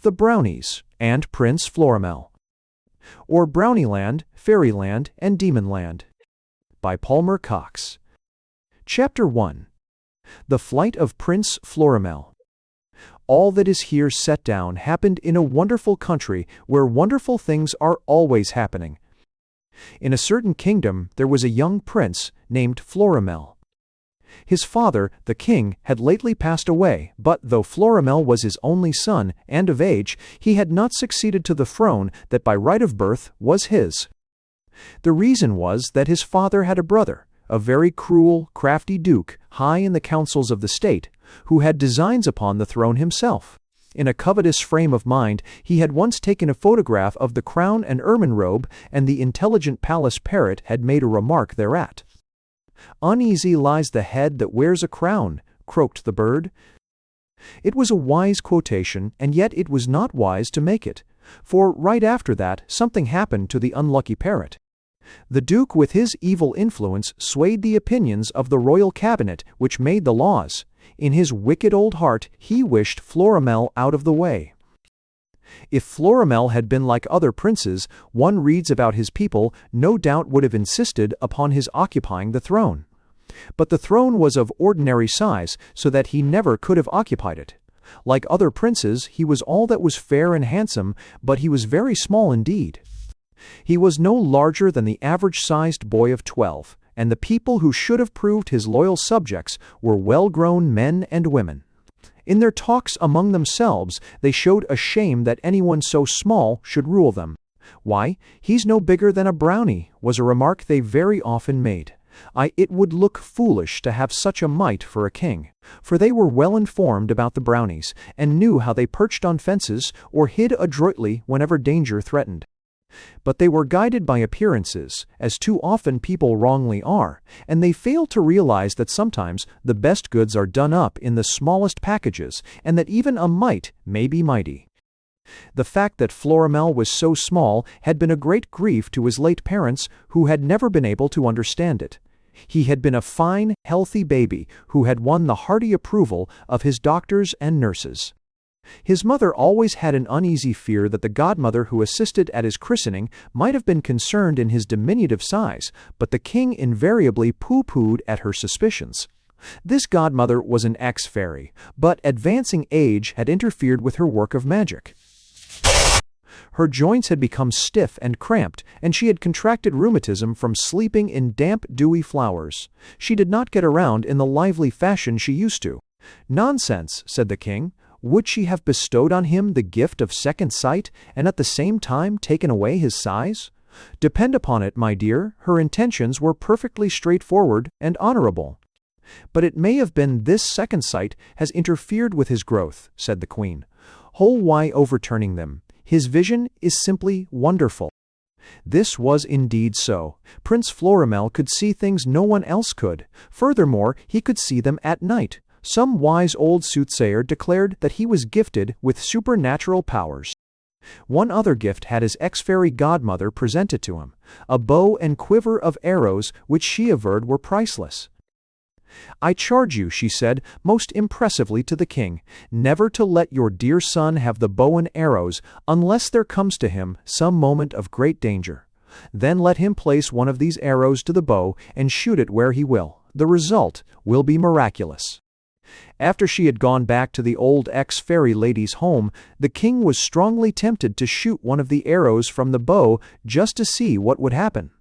the Brownies, and Prince Florimel. Or Brownieland, Fairyland, and Demonland. By Palmer Cox. Chapter 1. The Flight of Prince Florimel. All that is here set down happened in a wonderful country where wonderful things are always happening. In a certain kingdom there was a young prince named Florimel. His father, the king, had lately passed away, but though Florimel was his only son and of age, he had not succeeded to the throne that by right of birth was his. The reason was that his father had a brother, a very cruel, crafty duke, high in the councils of the state, who had designs upon the throne himself. In a covetous frame of mind, he had once taken a photograph of the crown and ermine robe, and the intelligent palace parrot had made a remark thereat. "Uneasy lies the head that wears a crown," croaked the bird. It was a wise quotation, and yet it was not wise to make it, for right after that something happened to the unlucky parrot. The Duke with his evil influence swayed the opinions of the royal cabinet which made the laws. In his wicked old heart he wished Florimel out of the way. If Florimel had been like other princes, one reads about his people, no doubt would have insisted upon his occupying the throne. But the throne was of ordinary size, so that he never could have occupied it. Like other princes, he was all that was fair and handsome, but he was very small indeed. He was no larger than the average-sized boy of 12, and the people who should have proved his loyal subjects were well-grown men and women. In their talks among themselves, they showed a shame that anyone so small should rule them. "Why, he's no bigger than a brownie," was a remark they very often made. It would look foolish to have such a mite for a king, for they were well informed about the Brownies, and knew how they perched on fences or hid adroitly whenever danger threatened. But they were guided by appearances, as too often people wrongly are, and they failed to realize that sometimes the best goods are done up in the smallest packages, and that even a mite may be mighty. The fact that Florimel was so small had been a great grief to his late parents, who had never been able to understand it. He had been a fine, healthy baby who had won the hearty approval of his doctors and nurses. His mother always had an uneasy fear that the godmother who assisted at his christening might have been concerned in his diminutive size, but the king invariably pooh-poohed at her suspicions. This godmother was an ex-fairy, but advancing age had interfered with her work of magic. Her joints had become stiff and cramped, and she had contracted rheumatism from sleeping in damp, dewy flowers. She did not get around in the lively fashion she used to. "Nonsense," said the king. Would she have bestowed on him the gift of second sight, and at the same time taken away his size? Depend upon it, my dear, her intentions were perfectly straightforward and honorable. "But it may have been this second sight has interfered with his growth," said the queen, whole why overturning them. "His vision is simply wonderful." This was indeed so. Prince Florimel could see things no one else could. Furthermore, he could see them at night. Some wise old soothsayer declared that he was gifted with supernatural powers. One other gift had his ex-fairy godmother presented to him, a bow and quiver of arrows which she averred were priceless. "I charge you," she said, most impressively to the king, "never to let your dear son have the bow and arrows unless there comes to him some moment of great danger. Then let him place one of these arrows to the bow and shoot it where he will. The result will be miraculous." After she had gone back to the old ex-fairy lady's home, the king was strongly tempted to shoot one of the arrows from the bow just to see what would happen.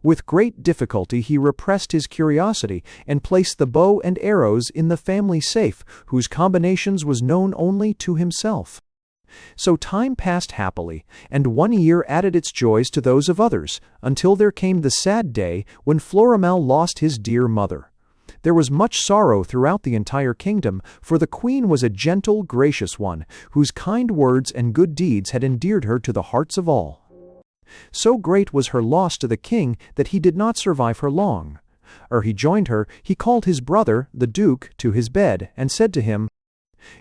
With great difficulty he repressed his curiosity and placed the bow and arrows in the family safe, whose combinations was known only to himself. So time passed happily, and 1 year added its joys to those of others, until there came the sad day when Florimel lost his dear mother. There was much sorrow throughout the entire kingdom, for the queen was a gentle, gracious one, whose kind words and good deeds had endeared her to the hearts of all. So great was her loss to the king that he did not survive her long. Ere he joined her, he called his brother, the duke, to his bed, and said to him,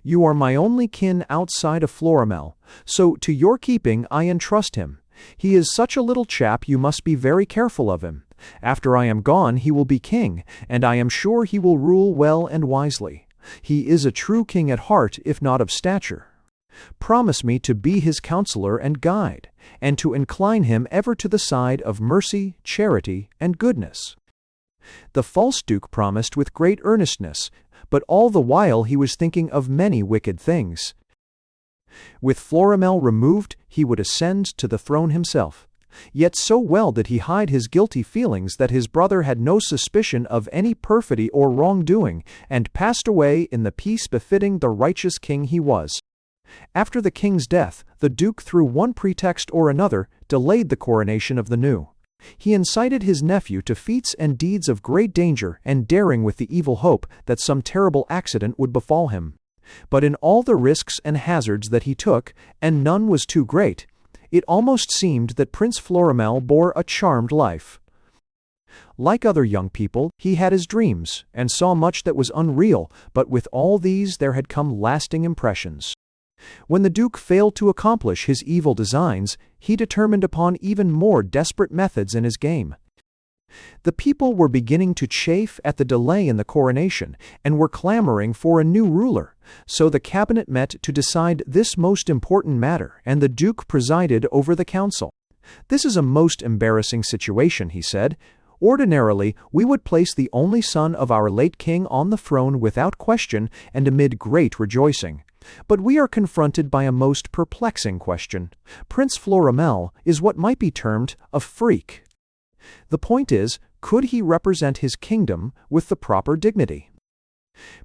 "You are my only kin outside of Florimel, so to your keeping I entrust him. He is such a little chap you must be very careful of him. After I am gone he will be king, and I am sure he will rule well and wisely. He is a true king at heart, if not of stature." Promise me to be his counselor and guide, and to incline him ever to the side of mercy, charity, and goodness." The false duke promised with great earnestness, but all the while he was thinking of many wicked things. With Florimel removed, he would ascend to the throne himself. Yet so well did he hide his guilty feelings that his brother had no suspicion of any perfidy or wrongdoing, and passed away in the peace befitting the righteous king he was. After the king's death, the duke, through one pretext or another, delayed the coronation of the new. He incited his nephew to feats and deeds of great danger and daring with the evil hope that some terrible accident would befall him. But in all the risks and hazards that he took, and none was too great, it almost seemed that Prince Florimel bore a charmed life. Like other young people, he had his dreams, and saw much that was unreal, but with all these there had come lasting impressions. When the duke failed to accomplish his evil designs, he determined upon even more desperate methods in his game. The people were beginning to chafe at the delay in the coronation, and were clamoring for a new ruler, so the cabinet met to decide this most important matter, and the duke presided over the council. "This is a most embarrassing situation," he said. "Ordinarily, we would place the only son of our late king on the throne without question and amid great rejoicing. But we are confronted by a most perplexing question. Prince Florimel is what might be termed a freak. The point is, could he represent his kingdom with the proper dignity?"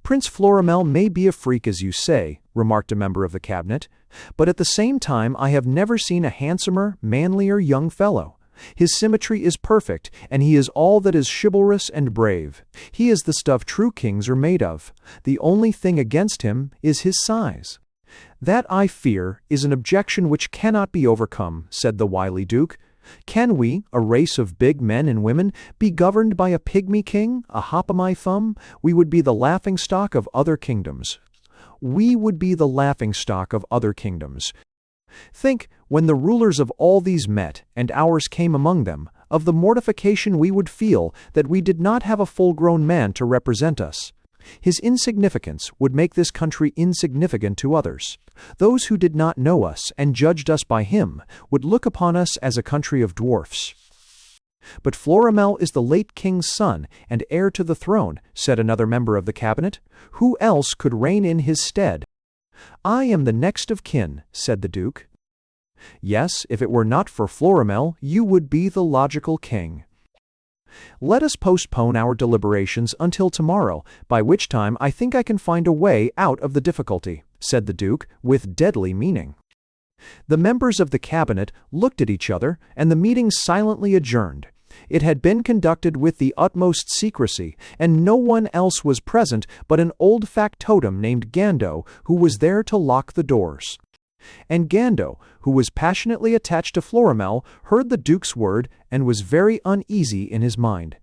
"Prince Florimel may be a freak, as you say," remarked a member of the cabinet, "but at the same time I have never seen a handsomer, manlier young fellow. His symmetry is perfect, and he is all that is chivalrous and brave. He is the stuff true kings are made of. The only thing against him is his size." "That, I fear, is an objection which cannot be overcome," said the wily duke. "Can we, a race of big men and women, be governed by a pygmy king, a hop-o'-my-thumb? We would be the laughing-stock of other kingdoms. We would be the laughing-stock of other kingdoms. Think, when the rulers of all these met, and ours came among them, of the mortification we would feel that we did not have a full-grown man to represent us. His insignificance would make this country insignificant to others. Those who did not know us and judged us by him would look upon us as a country of dwarfs." "But Florimel is the late king's son and heir to the throne," said another member of the cabinet. "Who else could reign in his stead?" "I am the next of kin," said the duke. "Yes, if it were not for Florimel, you would be the logical king." "Let us postpone our deliberations until tomorrow, by which time I think I can find a way out of the difficulty," said the duke, with deadly meaning. The members of the cabinet looked at each other, and the meeting silently adjourned. It had been conducted with the utmost secrecy, and no one else was present but an old factotum named Gando, who was there to lock the doors. And Gando, who was passionately attached to Florimel, heard the duke's word and was very uneasy in his mind.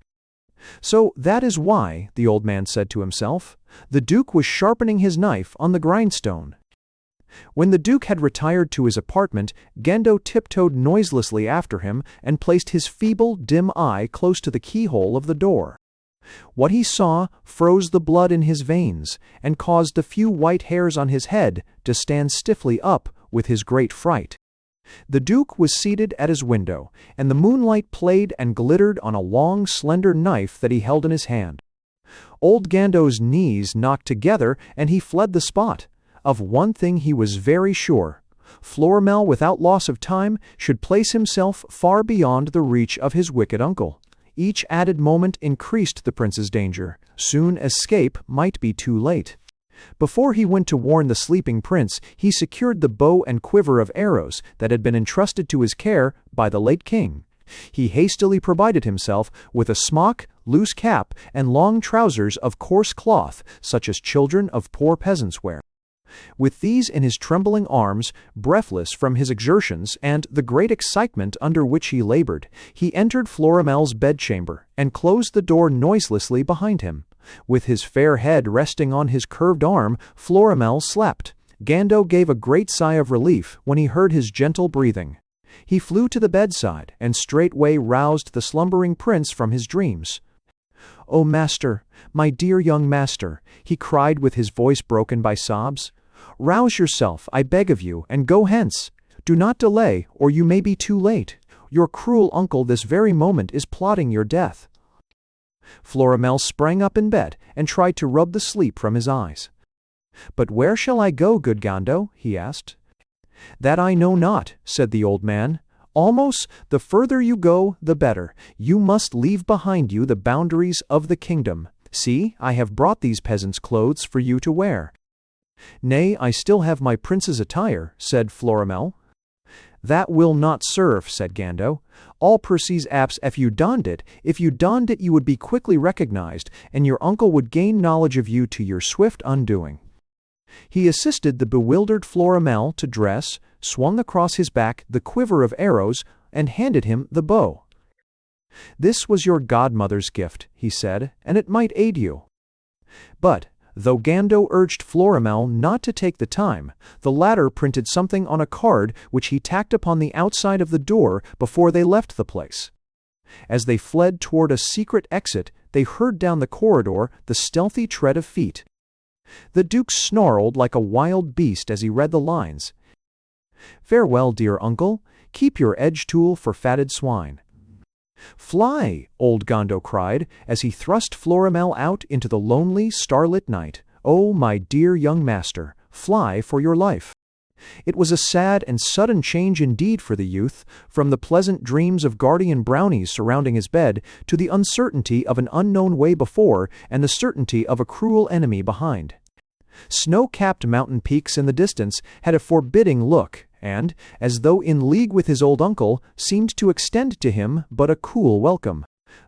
"So that is why," the old man said to himself, "the duke was sharpening his knife on the grindstone." When the duke had retired to his apartment, Gando tiptoed noiselessly after him and placed his feeble, dim eye close to the keyhole of the door. What he saw froze the blood in his veins, and caused the few white hairs on his head to stand stiffly up with his great fright. The duke was seated at his window, and the moonlight played and glittered on a long, slender knife that he held in his hand. Old Gando's knees knocked together, and he fled the spot. Of one thing he was very sure. Florimel, without loss of time, should place himself far beyond the reach of his wicked uncle. Each added moment increased the prince's danger. Soon escape might be too late. Before he went to warn the sleeping prince, he secured the bow and quiver of arrows that had been entrusted to his care by the late king. He hastily provided himself with a smock, loose cap, and long trousers of coarse cloth, such as children of poor peasants wear. With these in his trembling arms, breathless from his exertions and the great excitement under which he labored, he entered Florimel's bedchamber and closed the door noiselessly behind him. With his fair head resting on his curved arm, Florimel slept. Gando gave a great sigh of relief when he heard his gentle breathing. He flew to the bedside and straightway roused the slumbering prince from his dreams. "Oh, master, my dear young master," he cried with his voice broken by sobs, Rouse yourself, I beg of you, and go hence. Do not delay, or you may be too late. Your cruel uncle this very moment is plotting your death." Florimel sprang up in bed and tried to rub the sleep from his eyes. "But where shall I go, good Gando?" he asked. "That I know not," said the old man. "Almost, the further you go, the better. You must leave behind you the boundaries of the kingdom. See, I have brought these peasants' clothes for you to wear." "Nay, I still have my prince's attire," said Florimel. "That will not serve," said Gando. "All Percy's apps if you donned it you would be quickly recognized, and your uncle would gain knowledge of you to your swift undoing." He assisted the bewildered Florimel to dress, swung across his back the quiver of arrows, and handed him the bow. "This was your godmother's gift," he said, "and it might aid you." But, though Gando urged Florimel not to take the time, the latter printed something on a card which he tacked upon the outside of the door before they left the place. As they fled toward a secret exit, they heard down the corridor the stealthy tread of feet. The Duke snarled like a wild beast as he read the lines. "Farewell, dear uncle. Keep your edge tool for fatted swine." "Fly!" old Gando cried, as he thrust Florimel out into the lonely, starlit night. "Oh, my dear young master, fly for your life." It was a sad and sudden change indeed for the youth, from the pleasant dreams of guardian Brownies surrounding his bed, to the uncertainty of an unknown way before, and the certainty of a cruel enemy behind. Snow-capped mountain peaks in the distance had a forbidding look, and, as though in league with his old uncle, seemed to extend to him but a cool welcome.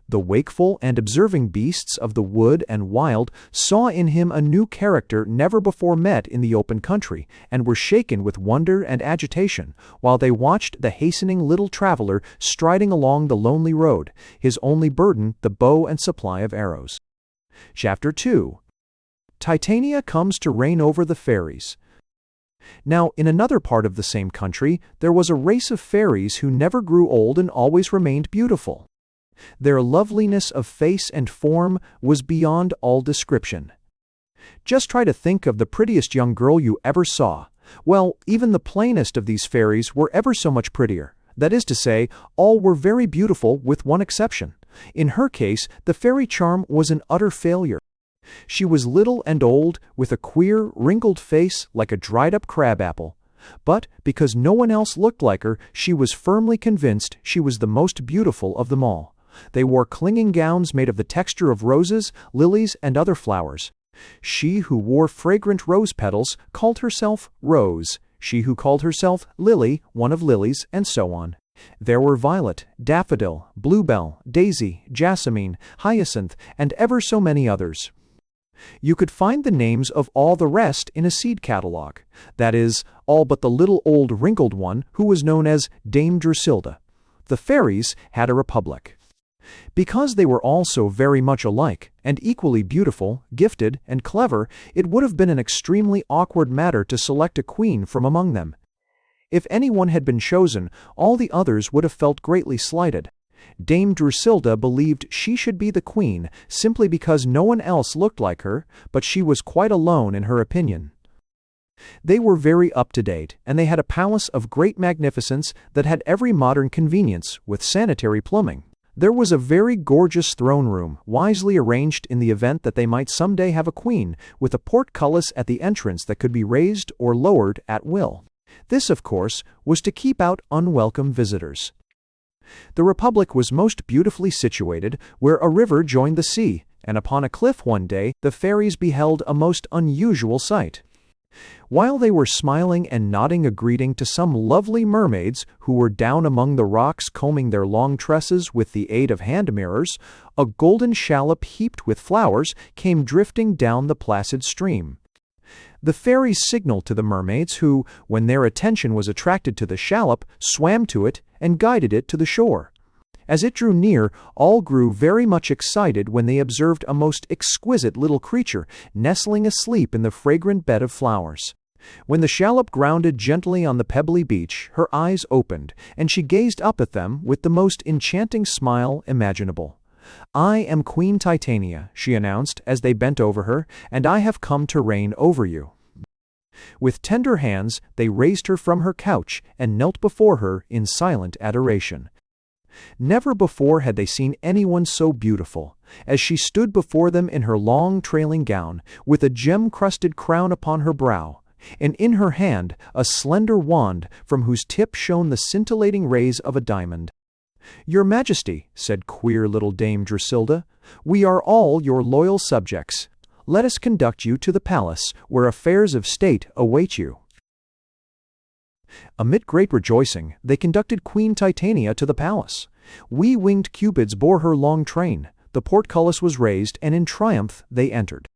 The wakeful and observing beasts of the wood and wild saw in him a new character never before met in the open country, and were shaken with wonder and agitation, while they watched the hastening little traveler striding along the lonely road, his only burden the bow and supply of arrows. Chapter 2. Titania comes to reign over the fairies. Now, in another part of the same country, there was a race of fairies who never grew old and always remained beautiful. Their loveliness of face and form was beyond all description. Just try to think of the prettiest young girl you ever saw. Well, even the plainest of these fairies were ever so much prettier. That is to say, all were very beautiful with one exception. In her case, the fairy charm was an utter failure. She was little and old, with a queer, wrinkled face like a dried-up crab-apple. But, because no one else looked like her, she was firmly convinced she was the most beautiful of them all. They wore clinging gowns made of the texture of roses, lilies, and other flowers. She who wore fragrant rose petals called herself Rose. She who called herself Lily, one of lilies, and so on. There were violet, daffodil, bluebell, daisy, jasmine, hyacinth, and ever so many others. You could find the names of all the rest in a seed catalogue. That is, all but the little old wrinkled one who was known as Dame Drusilda. The fairies had a republic. Because they were all so very much alike, and equally beautiful, gifted, and clever, it would have been an extremely awkward matter to select a queen from among them. If anyone had been chosen, all the others would have felt greatly slighted. Dame Drusilda believed she should be the queen simply because no one else looked like her, but she was quite alone in her opinion. They were very up-to-date, and they had a palace of great magnificence that had every modern convenience, with sanitary plumbing. There was a very gorgeous throne room, wisely arranged in the event that they might someday have a queen, with a portcullis at the entrance that could be raised or lowered at will. This, of course, was to keep out unwelcome visitors. The republic was most beautifully situated where a river joined the sea, and upon a cliff one day the fairies beheld a most unusual sight. While they were smiling and nodding a greeting to some lovely mermaids who were down among the rocks combing their long tresses with the aid of hand mirrors, a golden shallop heaped with flowers came drifting down the placid stream. The fairies signaled to the mermaids who, when their attention was attracted to the shallop, swam to it and guided it to the shore. As it drew near, all grew very much excited when they observed a most exquisite little creature nestling asleep in the fragrant bed of flowers. When the shallop grounded gently on the pebbly beach, her eyes opened, and she gazed up at them with the most enchanting smile imaginable. "I am Queen Titania," she announced as they bent over her, "and I have come to reign over you." With tender hands they raised her from her couch and knelt before her in silent adoration. Never before had they seen anyone so beautiful, as she stood before them in her long trailing gown, with a gem-crusted crown upon her brow, and in her hand a slender wand from whose tip shone the scintillating rays of a diamond. "Your Majesty," said queer little Dame Drusilla, "we are all your loyal subjects. Let us conduct you to the palace, where affairs of state await you." Amid great rejoicing, they conducted Queen Titania to the palace. Winged cupids bore her long train, the portcullis was raised, and in triumph they entered.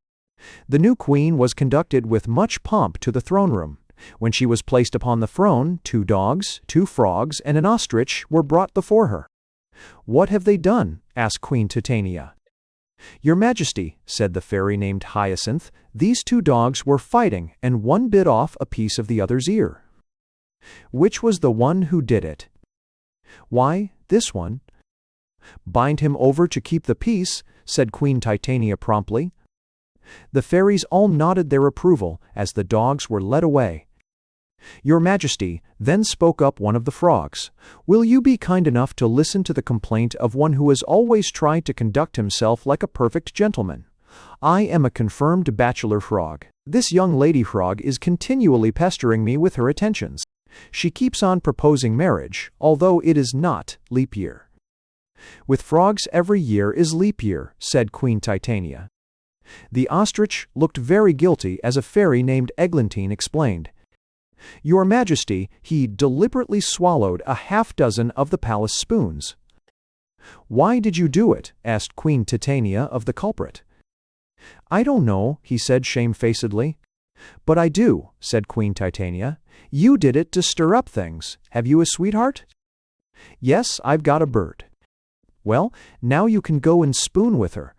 The new queen was conducted with much pomp to the throne room. When she was placed upon the throne, 2 dogs, 2 frogs, and an ostrich were brought before her. "What have they done?" asked Queen Titania. "Your Majesty," said the fairy named Hyacinth, "these 2 dogs were fighting, and one bit off a piece of the other's ear." "Which was the one who did it?" "Why, this one." "Bind him over to keep the peace," said Queen Titania promptly. The fairies all nodded their approval as the dogs were led away. "Your Majesty," then spoke up one of the frogs, "will you be kind enough to listen to the complaint of one who has always tried to conduct himself like a perfect gentleman? I am a confirmed bachelor frog. This young lady frog is continually pestering me with her attentions. She keeps on proposing marriage, although it is not leap year." "With frogs every year is leap year," said Queen Titania. The ostrich looked very guilty as a fairy named Eglantine explained. "Your Majesty, he deliberately swallowed a half-dozen of the palace spoons." "Why did you do it?" asked Queen Titania of the culprit. "I don't know," he said shamefacedly. "But I do," said Queen Titania. "You did it to stir up things. Have you a sweetheart?" "Yes, I've got a bird." "Well, now you can go and spoon with her."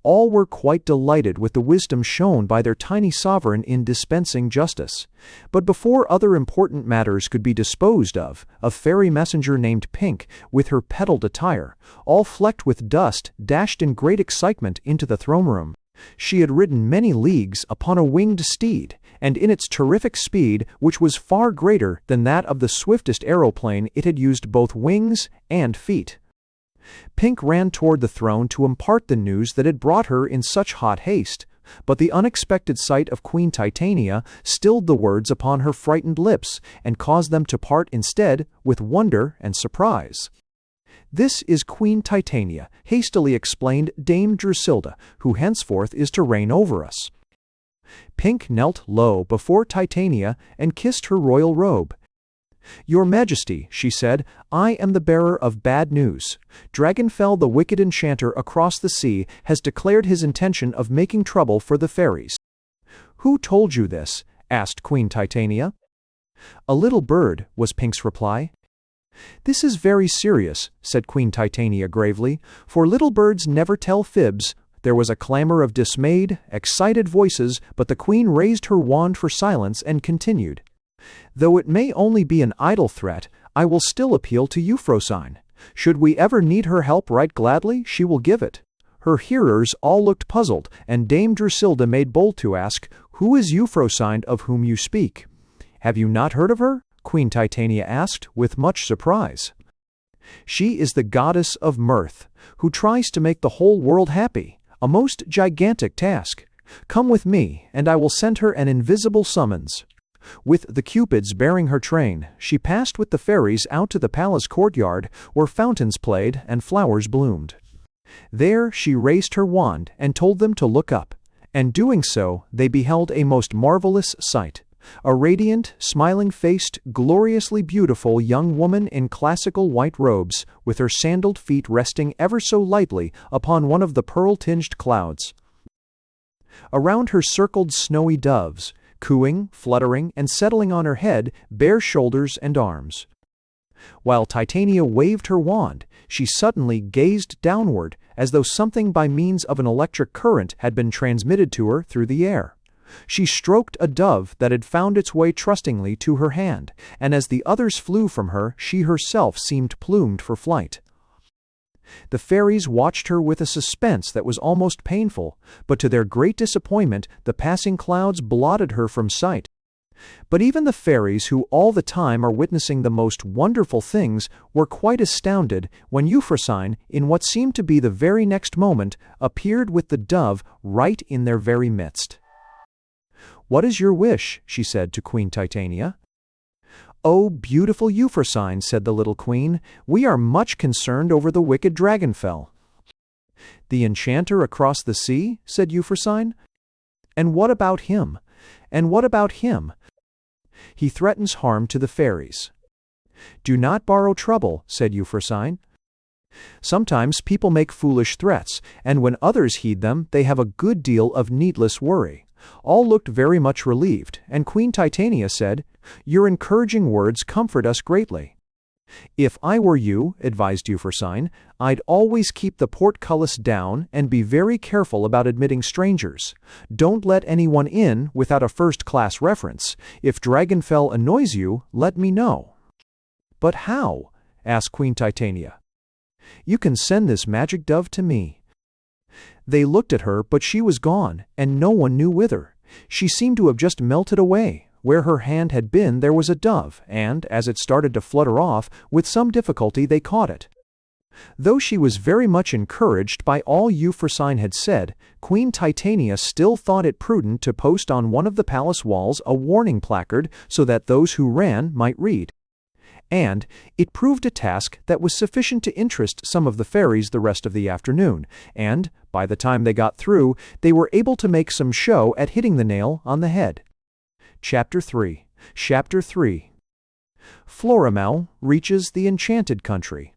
All were quite delighted with the wisdom shown by their tiny sovereign in dispensing justice. But before other important matters could be disposed of, a fairy messenger named Pink, with her petaled attire, all flecked with dust, dashed in great excitement into the throne room. She had ridden many leagues upon a winged steed, and in its terrific speed, which was far greater than that of the swiftest aeroplane, it had used both wings and feet. Pink ran toward the throne to impart the news that had brought her in such hot haste, but the unexpected sight of Queen Titania stilled the words upon her frightened lips and caused them to part instead with wonder and surprise. "This is Queen Titania," hastily explained Dame Drusilla, "who henceforth is to reign over us." Pink knelt low before Titania and kissed her royal robe. "Your Majesty," she said, "I am the bearer of bad news. Dragonfell, the wicked enchanter across the sea, has declared his intention of making trouble for the fairies." "Who told you this?" asked Queen Titania. "A little bird," was Pink's reply. "This is very serious," said Queen Titania gravely, "for little birds never tell fibs." There was a clamor of dismayed, excited voices, but the queen raised her wand for silence and continued. "Though it may only be an idle threat, I will still appeal to Euphrosyne. Should we ever need her help right gladly, she will give it." Her hearers all looked puzzled, and Dame Drusilla made bold to ask, "Who is Euphrosyne of whom you speak?" "Have you not heard of her?" Queen Titania asked, with much surprise. "She is the goddess of mirth, who tries to make the whole world happy, a most gigantic task. Come with me, and I will send her an invisible summons." With the cupids bearing her train, she passed with the fairies out to the palace courtyard, where fountains played and flowers bloomed. There she raised her wand and told them to look up, and doing so, they beheld a most marvelous sight. A radiant, smiling-faced, gloriously beautiful young woman in classical white robes, with her sandaled feet resting ever so lightly upon one of the pearl-tinged clouds. Around her circled snowy doves, cooing, fluttering, and settling on her head, bare shoulders and arms. While Titania waved her wand, she suddenly gazed downward, as though something by means of an electric current had been transmitted to her through the air. She stroked a dove that had found its way trustingly to her hand, and as the others flew from her, she herself seemed plumed for flight. The fairies watched her with a suspense that was almost painful, but to their great disappointment, the passing clouds blotted her from sight. But even the fairies, who all the time are witnessing the most wonderful things, were quite astounded when Euphrosyne, in what seemed to be the very next moment, appeared with the dove right in their very midst. "What is your wish?" she said to Queen Titania. "Oh, beautiful Euphrosyne," said the little queen, "we are much concerned over the wicked Dragonfell." "The enchanter across the sea?" said Euphrosyne. "And what about him? And what about him? He threatens harm to the fairies." "Do not borrow trouble," said Euphrosyne. "Sometimes people make foolish threats, and when others heed them, they have a good deal of needless worry." All looked very much relieved, and Queen Titania said, "Your encouraging words comfort us greatly." "If I were you," advised Euphrosyne, "I'd always keep the portcullis down and be very careful about admitting strangers. Don't let anyone in without a first-class reference. If Dragonfell annoys you, let me know." "But how?" asked Queen Titania. "You can send this magic dove to me." They looked at her, but she was gone, and no one knew whither. She seemed to have just melted away. Where her hand had been there was a dove, and, as it started to flutter off, with some difficulty they caught it. Though she was very much encouraged by all Euphrosyne had said, Queen Titania still thought it prudent to post on one of the palace walls a warning placard so that those who ran might read. And it proved a task that was sufficient to interest some of the fairies the rest of the afternoon, and, by the time they got through, they were able to make some show at hitting the nail on the head. Chapter 3. Florimel reaches the enchanted country.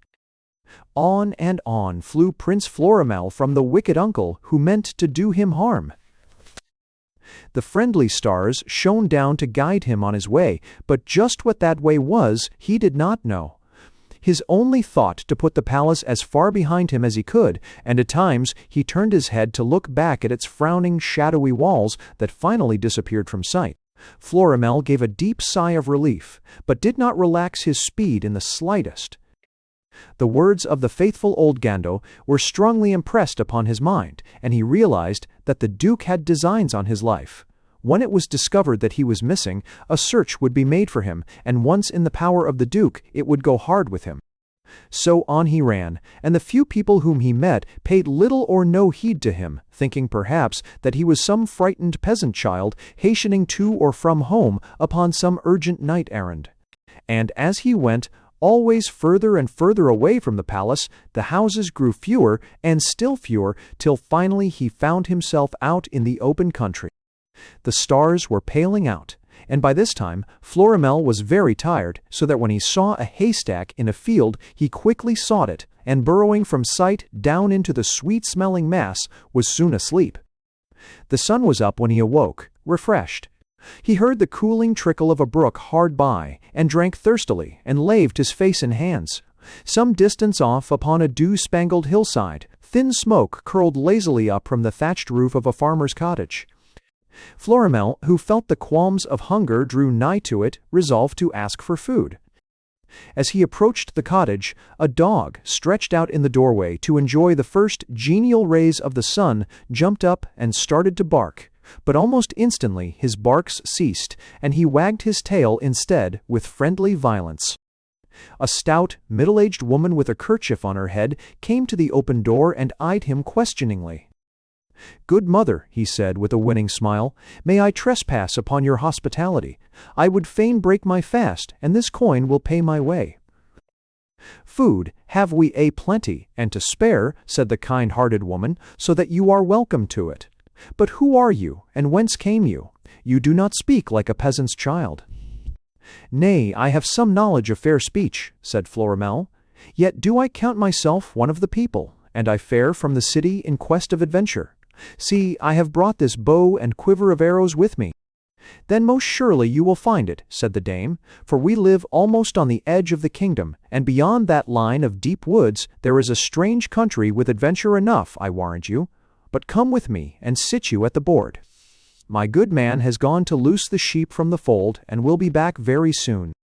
On and on flew Prince Florimel from the wicked uncle who meant to do him harm. The friendly stars shone down to guide him on his way, but just what that way was he did not know. His only thought to put the palace as far behind him as he could, and at times he turned his head to look back at its frowning, shadowy walls that finally disappeared from sight. Florimel gave a deep sigh of relief, but did not relax his speed in the slightest. The words of the faithful old Gando were strongly impressed upon his mind, and he realized that the Duke had designs on his life. When it was discovered that he was missing, a search would be made for him, and once in the power of the Duke, it would go hard with him. So on he ran, and the few people whom he met paid little or no heed to him, thinking perhaps that he was some frightened peasant child hastening to or from home upon some urgent night errand. And as he went, always further and further away from the palace, the houses grew fewer and still fewer, till finally he found himself out in the open country. The stars were paling out, and by this time Florimel was very tired, so that when he saw a haystack in a field he quickly sought it, and burrowing from sight down into the sweet-smelling mass, was soon asleep. The sun was up when he awoke, refreshed. He heard the cooling trickle of a brook hard by, and drank thirstily, and laved his face and hands. Some distance off, upon a dew-spangled hillside, thin smoke curled lazily up from the thatched roof of a farmer's cottage. Florimel, who felt the qualms of hunger drew nigh to it, resolved to ask for food. As he approached the cottage, a dog, stretched out in the doorway to enjoy the first genial rays of the sun, jumped up and started to bark, but almost instantly his barks ceased, and he wagged his tail instead with friendly violence. A stout, middle-aged woman with a kerchief on her head came to the open door and eyed him questioningly. "Good mother," he said with a winning smile, "may I trespass upon your hospitality? I would fain break my fast, and this coin will pay my way." "Food have we a plenty, and to spare," said the kind-hearted woman, "so that you are welcome to it. But who are you, and whence came you? You do not speak like a peasant's child." "Nay, I have some knowledge of fair speech," said Florimel. "Yet do I count myself one of the people, and I fare from the city in quest of adventure. See, I have brought this bow and quiver of arrows with me." "Then most surely you will find it," said the dame, "for we live almost on the edge of the kingdom, and beyond that line of deep woods there is a strange country with adventure enough, I warrant you. But come with me, and sit you at the board. My good man has gone to loose the sheep from the fold, and will be back very soon."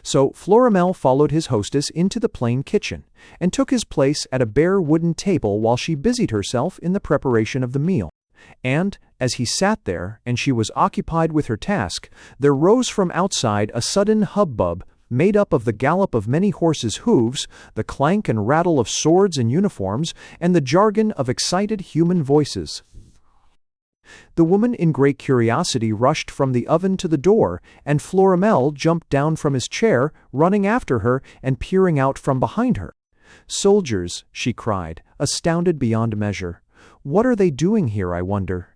So Florimel followed his hostess into the plain kitchen, and took his place at a bare wooden table while she busied herself in the preparation of the meal. And, as he sat there, and she was occupied with her task, there rose from outside a sudden hubbub, made up of the gallop of many horses' hooves, the clank and rattle of swords and uniforms, and the jargon of excited human voices. The woman in great curiosity rushed from the oven to the door, and Florimel jumped down from his chair, running after her and peering out from behind her. "Soldiers," she cried, astounded beyond measure. "What are they doing here, I wonder?"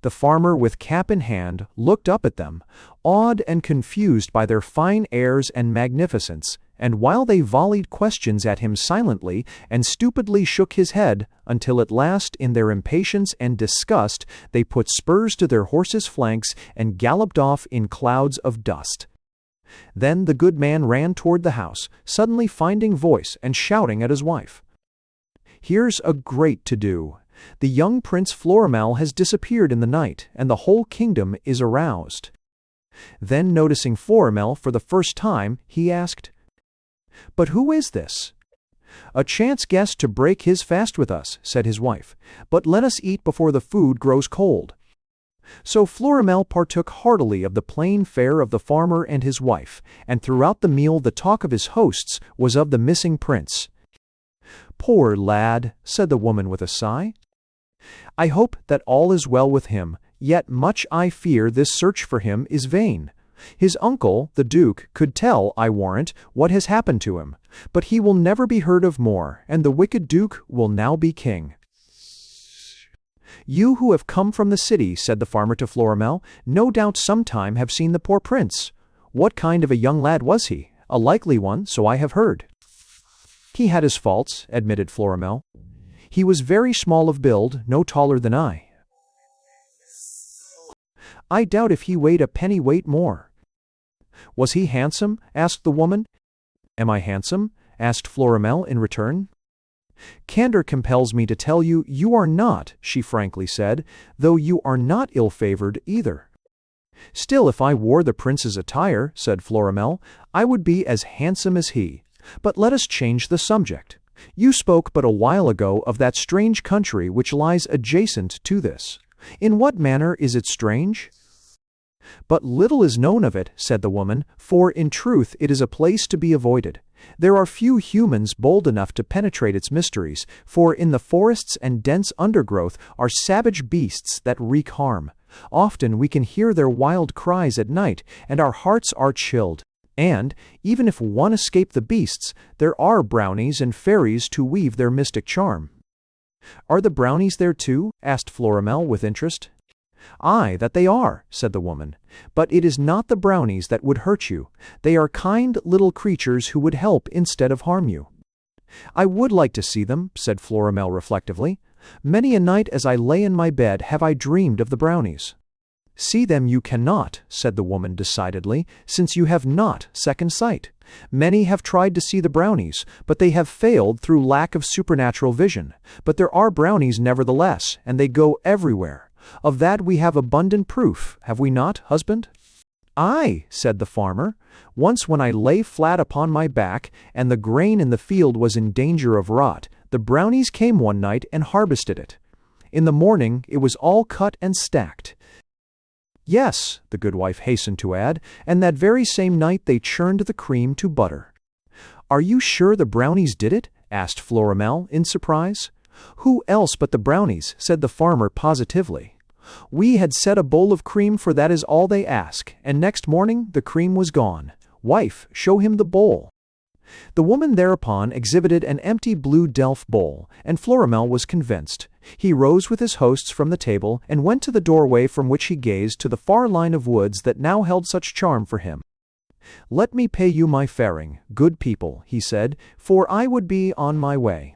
The farmer, with cap in hand, looked up at them, awed and confused by their fine airs and magnificence, and while they volleyed questions at him silently and stupidly shook his head, until at last, in their impatience and disgust, they put spurs to their horses' flanks and galloped off in clouds of dust. Then the good man ran toward the house, suddenly finding voice and shouting at his wife. "Here's a great to-do. The young Prince Florimel has disappeared in the night, and the whole kingdom is aroused." Then, noticing Florimel for the first time, he asked, "But who is this?" "A chance guest to break his fast with us," said his wife. "But let us eat before the food grows cold." So Florimel partook heartily of the plain fare of the farmer and his wife, and throughout the meal the talk of his hosts was of the missing prince. "Poor lad," said the woman with a sigh. "I hope that all is well with him, yet much I fear this search for him is vain. His uncle, the Duke, could tell, I warrant, what has happened to him, but he will never be heard of more, and the wicked Duke will now be king." "You who have come from the city," said the farmer to Florimel, "no doubt sometime have seen the poor prince. What kind of a young lad was he? A likely one, so I have heard." "He had his faults," admitted Florimel. "He was very small of build, no taller than I. I doubt if he weighed a pennyweight more." "Was he handsome?" asked the woman. "Am I handsome?" asked Florimel in return. "Candor compels me to tell you you are not," she frankly said, "though you are not ill-favored either." "Still, if I wore the prince's attire," said Florimel, "I would be as handsome as he. But let us change the subject. You spoke but a while ago of that strange country which lies adjacent to this. In what manner is it strange?" "But little is known of it," said the woman, "for in truth it is a place to be avoided. There are few humans bold enough to penetrate its mysteries, for in the forests and dense undergrowth are savage beasts that wreak harm. Often we can hear their wild cries at night, and our hearts are chilled. And, even if one escape the beasts, there are brownies and fairies to weave their mystic charm." "Are the brownies there too?" asked Florimel with interest. "Aye, that they are," said the woman. "But it is not the brownies that would hurt you. They are kind little creatures who would help instead of harm you." "I would like to see them," said Florimel reflectively. "Many a night as I lay in my bed have I dreamed of the brownies." "See them you cannot," said the woman decidedly, "since you have not second sight. Many have tried to see the brownies, but they have failed through lack of supernatural vision. But there are brownies nevertheless, and they go everywhere. Of that we have abundant proof, have we not, husband?" "Aye," said the farmer. "Once when I lay flat upon my back, and the grain in the field was in danger of rot, the brownies came one night and harvested it. In the morning it was all cut and stacked." "Yes," the good wife hastened to add, "and that very same night they churned the cream to butter." "Are you sure the brownies did it?" asked Florimel in surprise. "Who else but the brownies?" said the farmer positively. "We had set a bowl of cream, for that is all they ask, and next morning the cream was gone. Wife, show him the bowl." The woman thereupon exhibited an empty blue delf bowl, and Florimel was convinced. He rose with his hosts from the table, and went to the doorway from which he gazed to the far line of woods that now held such charm for him. "Let me pay you my faring, good people," he said, "for I would be on my way."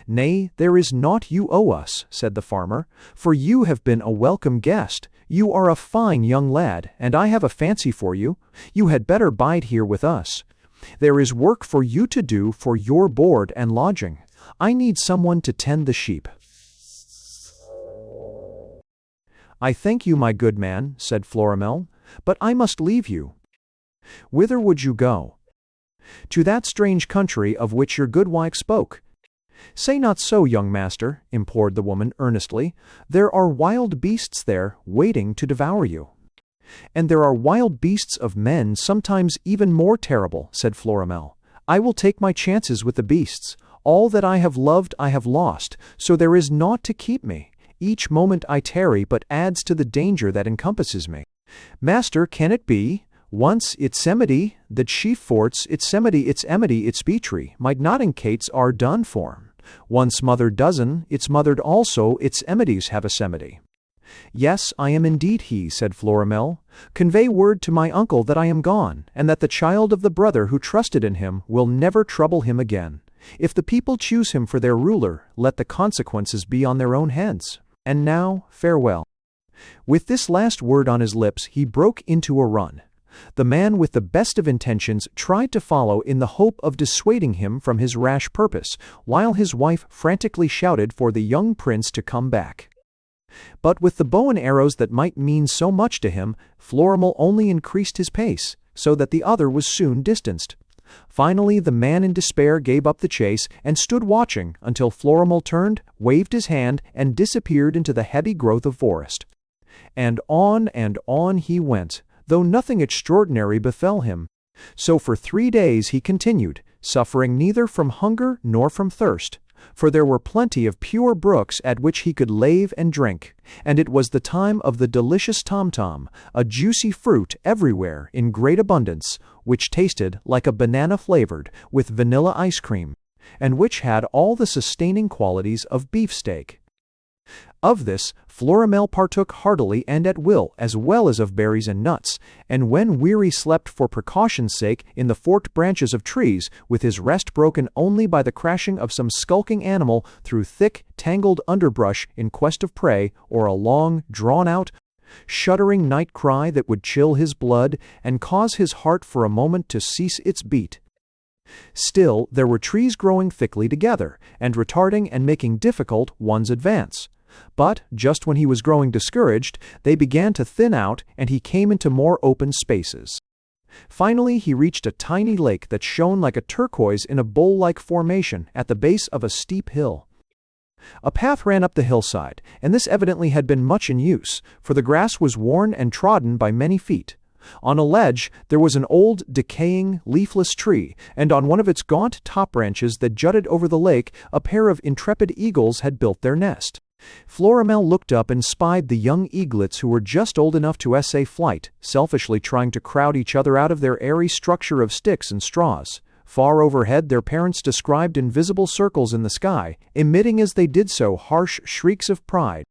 "Nay, there is naught you owe us," said the farmer, "for you have been a welcome guest. You are a fine young lad, and I have a fancy for you. You had better bide here with us. There is work for you to do for your board and lodging. I need someone to tend the sheep." "I thank you, my good man," said Florimel, "but I must leave you." Whither would you go? To that strange country of which your good wife spoke. Say not so, young master, implored the woman earnestly. There are wild beasts there, waiting to devour you. And there are wild beasts of men, sometimes even more terrible, said Florimel. I will take my chances with the beasts. All that I have loved I have lost, so there is naught to keep me. Each moment I tarry but adds to the danger that encompasses me. Master, can it be? Once its semity, that sheaf forts, its semity, its emity, its beetree, might not in cates are done for. Once mothered dozen, its mothered also, its emities have a semity. Yes, I am indeed he, said Florimel. Convey word to my uncle that I am gone, and that the child of the brother who trusted in him will never trouble him again. If the people choose him for their ruler, let the consequences be on their own heads. And now, farewell. With this last word on his lips, he broke into a run. The man with the best of intentions tried to follow in the hope of dissuading him from his rash purpose, while his wife frantically shouted for the young prince to come back. But with the bow and arrows that might mean so much to him, Florimel only increased his pace, so that the other was soon distanced. Finally, the man in despair gave up the chase and stood watching until Florimel turned, waved his hand, and disappeared into the heavy growth of forest. And on he went, though nothing extraordinary befell him. So for 3 days he continued, suffering neither from hunger nor from thirst, for there were plenty of pure brooks at which he could lave and drink, and it was the time of the delicious tom-tom, a juicy fruit everywhere in great abundance, which tasted like a banana flavored with vanilla ice cream, and which had all the sustaining qualities of beefsteak. Of this Florimel partook heartily and at will, as well as of berries and nuts, and when weary slept for precaution's sake in the forked branches of trees, with his rest broken only by the crashing of some skulking animal through thick, tangled underbrush in quest of prey, or a long, drawn-out, shuddering night cry that would chill his blood and cause his heart for a moment to cease its beat. Still, there were trees growing thickly together, and retarding and making difficult one's advance. But, just when he was growing discouraged, they began to thin out, and he came into more open spaces. Finally, he reached a tiny lake that shone like a turquoise in a bowl-like formation at the base of a steep hill. A path ran up the hillside, and this evidently had been much in use, for the grass was worn and trodden by many feet. On a ledge there was an old, decaying, leafless tree, and on one of its gaunt top branches that jutted over the lake a pair of intrepid eagles had built their nest. Florimel looked up and spied the young eaglets who were just old enough to essay flight, selfishly trying to crowd each other out of their airy structure of sticks and straws. Far overhead their parents described invisible circles in the sky, emitting as they did so harsh shrieks of pride.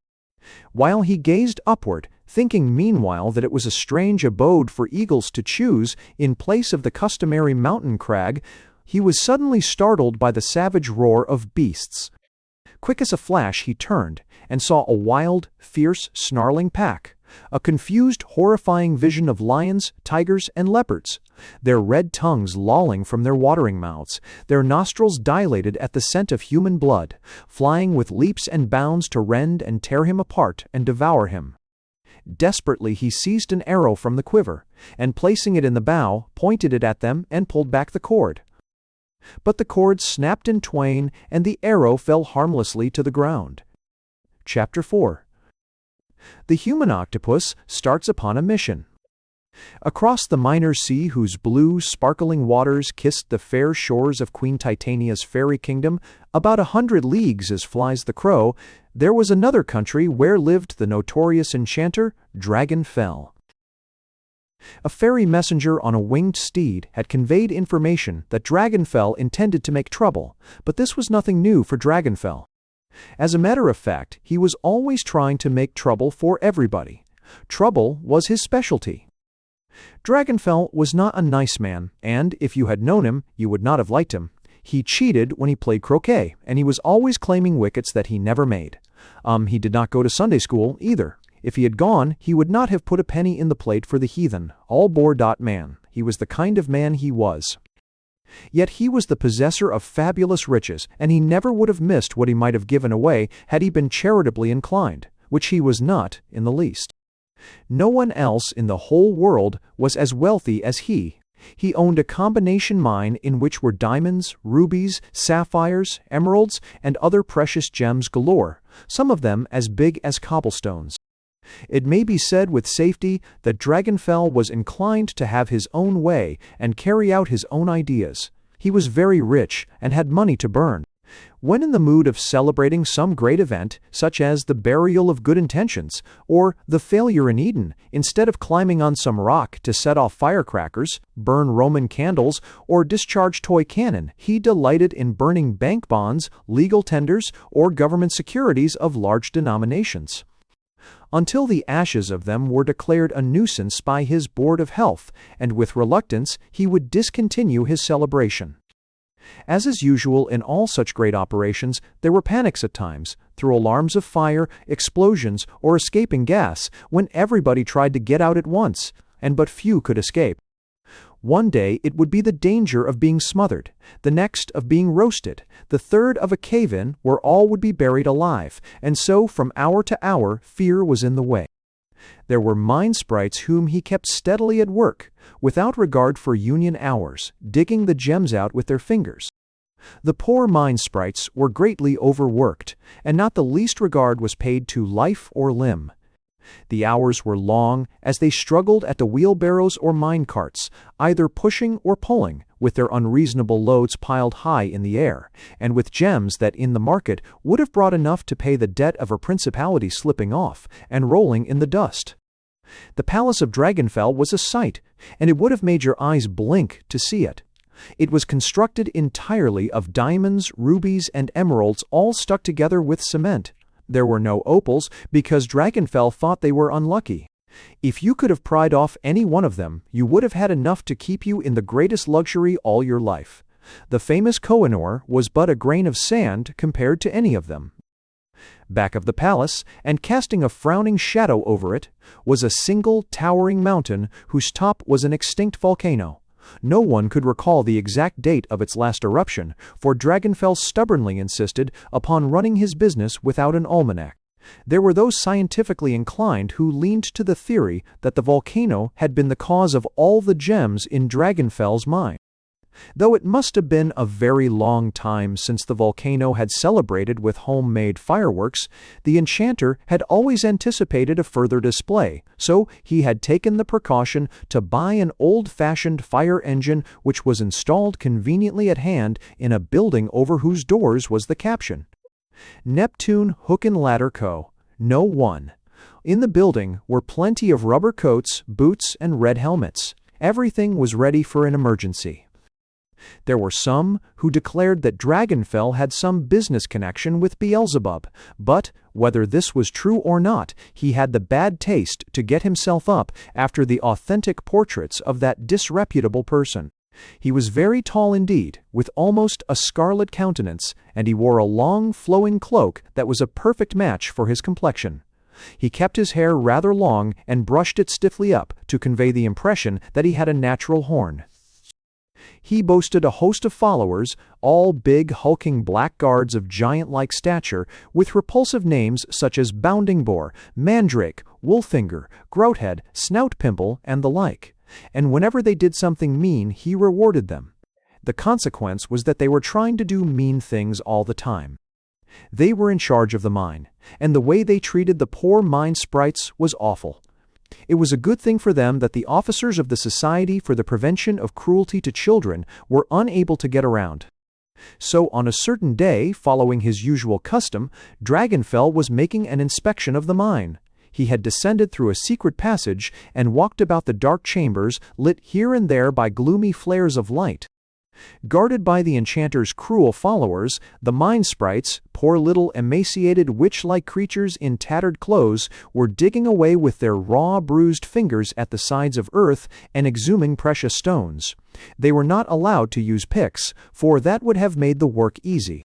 While he gazed upward, thinking meanwhile that it was a strange abode for eagles to choose in place of the customary mountain crag, he was suddenly startled by the savage roar of beasts. Quick as a flash he turned, and saw a wild, fierce, snarling pack, a confused, horrifying vision of lions, tigers, and leopards, their red tongues lolling from their watering mouths, their nostrils dilated at the scent of human blood, flying with leaps and bounds to rend and tear him apart and devour him. Desperately he seized an arrow from the quiver, and placing it in the bow, pointed it at them and pulled back the cord. But the cord snapped in twain, and the arrow fell harmlessly to the ground. Chapter 4. The human octopus starts upon a mission. Across the minor sea whose blue, sparkling waters kissed the fair shores of Queen Titania's fairy kingdom, about 100 leagues as flies the crow, there was another country where lived the notorious enchanter Dragonfell. A fairy messenger on a winged steed had conveyed information that Dragonfell intended to make trouble, but this was nothing new for Dragonfell. As a matter of fact, he was always trying to make trouble for everybody. Trouble was his specialty. Dragonfell was not a nice man, and if you had known him, you would not have liked him. He cheated when he played croquet, and he was always claiming wickets that he never made. He did not go to Sunday school, either. If he had gone, he would not have put a penny in the plate for the heathen, all-bore-man. He was the kind of man he was. Yet he was the possessor of fabulous riches, and he never would have missed what he might have given away had he been charitably inclined, which he was not in the least. No one else in the whole world was as wealthy as he, He owned a combination mine in which were diamonds, rubies, sapphires, emeralds, and other precious gems galore, some of them as big as cobblestones. It may be said with safety that Dragonfell was inclined to have his own way and carry out his own ideas. He was very rich and had money to burn. When in the mood of celebrating some great event, such as the burial of good intentions, or the failure in Eden, instead of climbing on some rock to set off firecrackers, burn Roman candles, or discharge toy cannon, he delighted in burning bank bonds, legal tenders, or government securities of large denominations, until the ashes of them were declared a nuisance by his Board of Health, and with reluctance he would discontinue his celebration. As is usual in all such great operations, there were panics at times, through alarms of fire, explosions, or escaping gas, when everybody tried to get out at once, and but few could escape. One day it would be the danger of being smothered, the next of being roasted, the third of a cave-in where all would be buried alive, and so from hour to hour fear was in the way. There were mine sprites whom he kept steadily at work, without regard for union hours, digging the gems out with their fingers. The poor mine sprites were greatly overworked, and not the least regard was paid to life or limb. The hours were long as they struggled at the wheelbarrows or mine carts, either pushing or pulling, with their unreasonable loads piled high in the air, and with gems that in the market would have brought enough to pay the debt of a principality slipping off and rolling in the dust. The palace of Dragonfell was a sight, and it would have made your eyes blink to see it. It was constructed entirely of diamonds, rubies, and emeralds all stuck together with cement. There were no opals, because Dragonfell thought they were unlucky. If you could have pried off any one of them, you would have had enough to keep you in the greatest luxury all your life. The famous Kohinoor was but a grain of sand compared to any of them. Back of the palace, and casting a frowning shadow over it, was a single towering mountain whose top was an extinct volcano. No one could recall the exact date of its last eruption, for Dragonfell stubbornly insisted upon running his business without an almanac. There were those scientifically inclined who leaned to the theory that the volcano had been the cause of all the gems in Dragonfell's mine. Though it must have been a very long time since the volcano had celebrated with homemade fireworks, the enchanter had always anticipated a further display, so he had taken the precaution to buy an old-fashioned fire engine which was installed conveniently at hand in a building over whose doors was the caption, "Neptune Hook and Ladder Co. No. 1." In the building were plenty of rubber coats, boots, and red helmets. Everything was ready for an emergency. There were some who declared that Dragonfell had some business connection with Beelzebub, but, whether this was true or not, he had the bad taste to get himself up after the authentic portraits of that disreputable person. He was very tall indeed, with almost a scarlet countenance, and he wore a long flowing cloak that was a perfect match for his complexion. He kept his hair rather long and brushed it stiffly up to convey the impression that he had a natural horn. He boasted a host of followers, all big, hulking blackguards of giant-like stature, with repulsive names such as Bounding Boar, Mandrake, Wolfinger, Grouthead, Snout Pimple, and the like. And whenever they did something mean, he rewarded them. The consequence was that they were trying to do mean things all the time. They were in charge of the mine, and the way they treated the poor mine sprites was awful. It was a good thing for them that the officers of the Society for the Prevention of Cruelty to Children were unable to get around. So on a certain day, following his usual custom, Dragonfell was making an inspection of the mine. He had descended through a secret passage and walked about the dark chambers, lit here and there by gloomy flares of light. Guarded by the enchanter's cruel followers, the mine sprites, poor little emaciated witch-like creatures in tattered clothes, were digging away with their raw, bruised fingers at the sides of earth and exhuming precious stones. They were not allowed to use picks, for that would have made the work easy.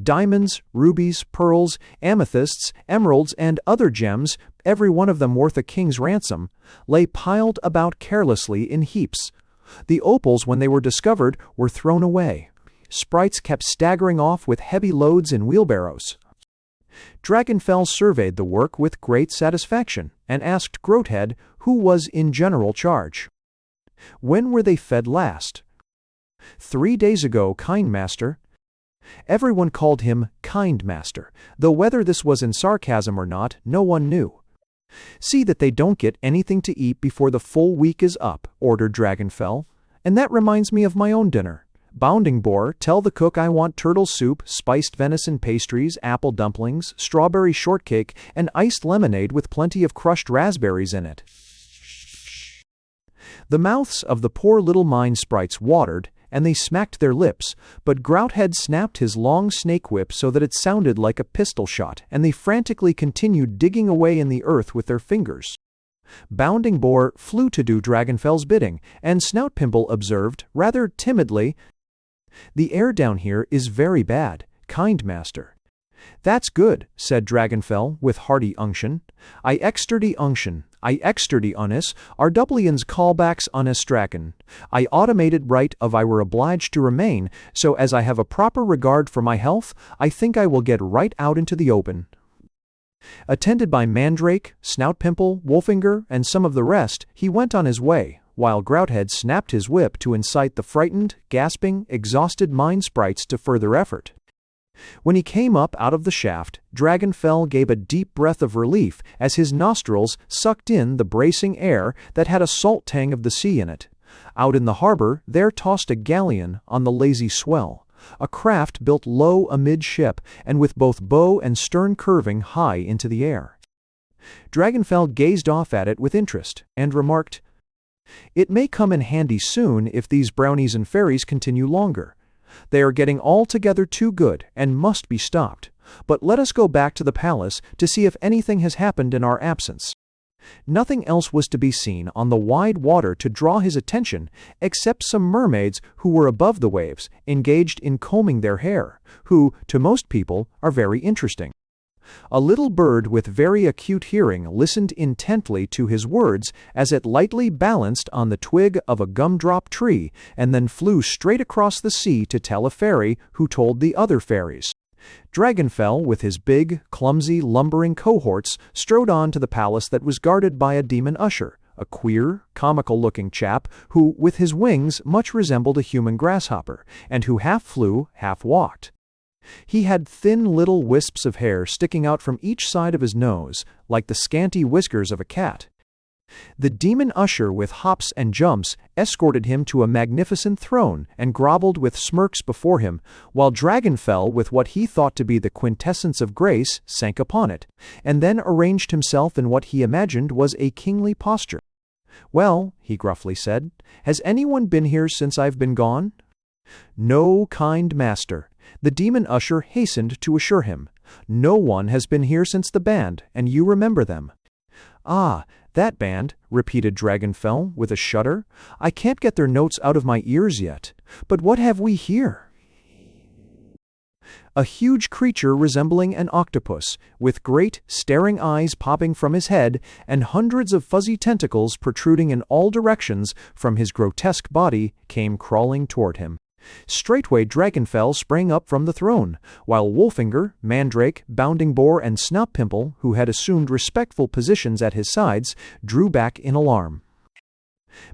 Diamonds, rubies, pearls, amethysts, emeralds, and other gems, every one of them worth a king's ransom, lay piled about carelessly in heaps. The opals, when they were discovered, were thrown away. Sprites kept staggering off with heavy loads in wheelbarrows. Dragonfell surveyed the work with great satisfaction, and asked Grouthead who was in general charge. When were they fed last? 3 days ago, kind master. Everyone called him kind master, though whether this was in sarcasm or not, no one knew. See that they don't get anything to eat before the full week is up, ordered Dragonfell. And that reminds me of my own dinner. Bounding Boar, tell the cook I want turtle soup, spiced venison pastries, apple dumplings, strawberry shortcake, and iced lemonade with plenty of crushed raspberries in it. The mouths of the poor little mine sprites watered, and they smacked their lips, but Grouthead snapped his long snake whip so that it sounded like a pistol shot, and they frantically continued digging away in the earth with their fingers. Bounding Boar flew to do Dragonfell's bidding, and Snout Pimple observed, rather timidly, "The air down here is very bad, kind master." "That's good," said Dragonfell with hearty unction. I exterdy unis, our Dublians callbacks unestraken. I automated right of I were obliged to remain, so as I have a proper regard for my health, I think I will get right out into the open. Attended by Mandrake, Snout Pimple, Wolfinger, and some of the rest, he went on his way, while Grouthead snapped his whip to incite the frightened, gasping, exhausted mine sprites to further effort. When he came up out of the shaft, Dragonfell gave a deep breath of relief as his nostrils sucked in the bracing air that had a salt tang of the sea in it. Out in the harbor there tossed a galleon on the lazy swell, a craft built low amidship and with both bow and stern curving high into the air. Dragonfell gazed off at it with interest, and remarked, "It may come in handy soon if these brownies and fairies continue longer. They are getting altogether too good, and must be stopped. But let us go back to the palace to see if anything has happened in our absence." Nothing else was to be seen on the wide water to draw his attention, except some mermaids who were above the waves, engaged in combing their hair, who, to most people, are very interesting. A little bird with very acute hearing listened intently to his words as it lightly balanced on the twig of a gumdrop tree and then flew straight across the sea to tell a fairy who told the other fairies. Dragonfell, with his big, clumsy, lumbering cohorts, strode on to the palace that was guarded by a demon usher, a queer, comical-looking chap who, with his wings, much resembled a human grasshopper, and who half flew, half walked. He had thin little wisps of hair sticking out from each side of his nose, like the scanty whiskers of a cat. The demon usher, with hops and jumps, escorted him to a magnificent throne and groveled with smirks before him, while Dragonfell, with what he thought to be the quintessence of grace, sank upon it, and then arranged himself in what he imagined was a kingly posture. "Well," he gruffly said, "has anyone been here since I've been gone?" "No, kind master," the demon usher hastened to assure him. "No one has been here since the band, and you remember them." "Ah, that band," repeated Dragonfell with a shudder. "I can't get their notes out of my ears yet. But what have we here?" A huge creature resembling an octopus, with great, staring eyes popping from his head and hundreds of fuzzy tentacles protruding in all directions from his grotesque body, came crawling toward him. Straightway Dragonfell sprang up from the throne, while Wolfinger, Mandrake, Bounding Boar, and Snout Pimple, who had assumed respectful positions at his sides, drew back in alarm.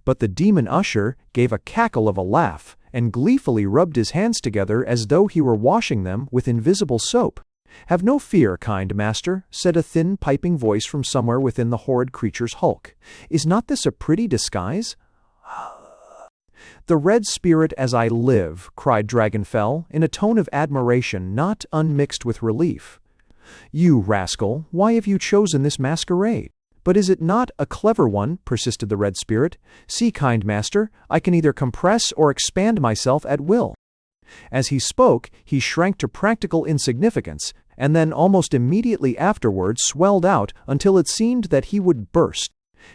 But the demon usher gave a cackle of a laugh, and gleefully rubbed his hands together as though he were washing them with invisible soap. "Have no fear, kind master," said a thin piping voice from somewhere within the horrid creature's hulk. "Is not this a pretty disguise?" "The Red Spirit as I live," cried Dragonfell, in a tone of admiration not unmixed with relief. "You rascal, why have you chosen this masquerade?" "But is it not a clever one?" persisted the Red Spirit. "See, kind master, I can either compress or expand myself at will." As he spoke, he shrank to practical insignificance, and then almost immediately afterwards swelled out until it seemed that he would burst.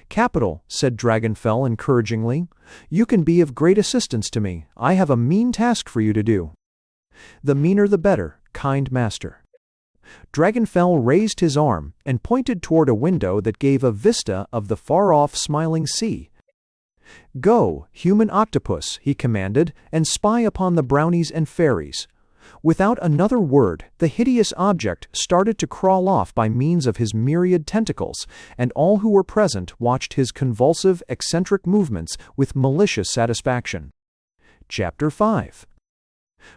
"Capital," said Dragonfell encouragingly. "You can be of great assistance to me. I have a mean task for you to do." "The meaner the better, kind master." Dragonfell raised his arm and pointed toward a window that gave a vista of the far-off smiling sea. "Go, human octopus," he commanded, "and spy upon the brownies and fairies. Without another word, the hideous object started to crawl off by means of his myriad tentacles, and all who were present watched his convulsive, eccentric movements with malicious satisfaction. Chapter 5.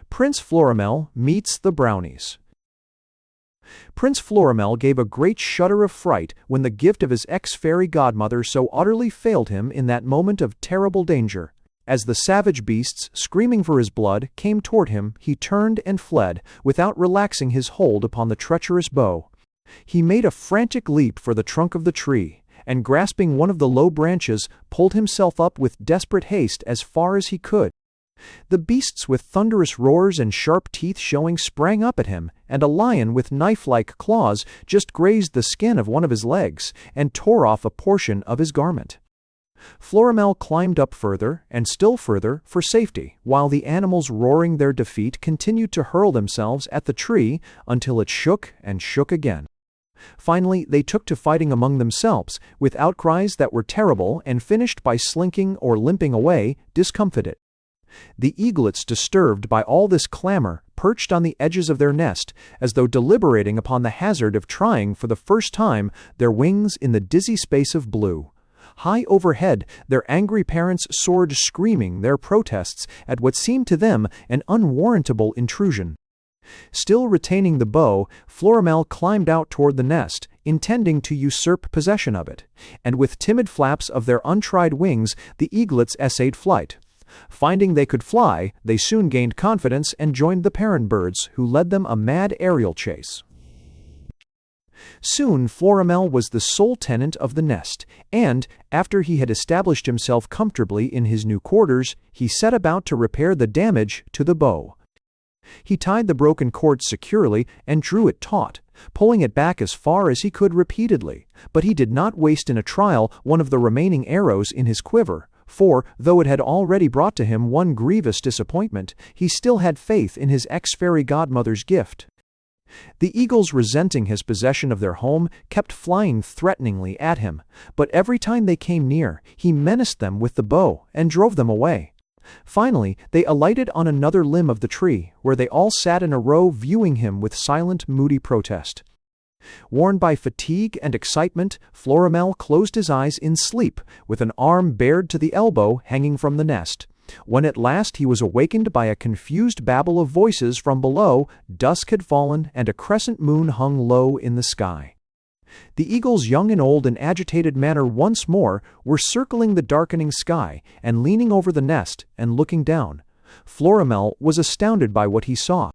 Prince Florimel meets the Brownies. Prince Florimel gave a great shudder of fright when the gift of his ex-fairy godmother so utterly failed him in that moment of terrible danger. As the savage beasts, screaming for his blood, came toward him, he turned and fled, without relaxing his hold upon the treacherous bow. He made a frantic leap for the trunk of the tree, and grasping one of the low branches, pulled himself up with desperate haste as far as he could. The beasts with thunderous roars and sharp teeth showing sprang up at him, and a lion with knife-like claws just grazed the skin of one of his legs, and tore off a portion of his garment. Florimel climbed up further, and still further, for safety, while the animals roaring their defeat continued to hurl themselves at the tree until it shook and shook again. Finally, they took to fighting among themselves, with outcries that were terrible, and finished by slinking or limping away, discomfited. The eaglets, disturbed by all this clamor, perched on the edges of their nest, as though deliberating upon the hazard of trying for the first time their wings in the dizzy space of blue. High overhead, their angry parents soared screaming their protests at what seemed to them an unwarrantable intrusion. Still retaining the bow, Florimel climbed out toward the nest, intending to usurp possession of it, and with timid flaps of their untried wings the eaglets essayed flight. Finding they could fly, they soon gained confidence and joined the parent birds, who led them a mad aerial chase. Soon Florimel was the sole tenant of the nest, and, after he had established himself comfortably in his new quarters, he set about to repair the damage to the bow. He tied the broken cord securely and drew it taut, pulling it back as far as he could repeatedly, but he did not waste in a trial one of the remaining arrows in his quiver, for, though it had already brought to him one grievous disappointment, he still had faith in his ex-fairy godmother's gift. The eagles, resenting his possession of their home, kept flying threateningly at him, but every time they came near, he menaced them with the bow and drove them away. Finally, they alighted on another limb of the tree, where they all sat in a row viewing him with silent, moody protest. Worn by fatigue and excitement, Florimel closed his eyes in sleep, with an arm bared to the elbow hanging from the nest. When at last he was awakened by a confused babble of voices from below, dusk had fallen and a crescent moon hung low in the sky. The eagles, young and old in agitated manner once more, were circling the darkening sky and leaning over the nest and looking down. Florimel was astounded by what he saw.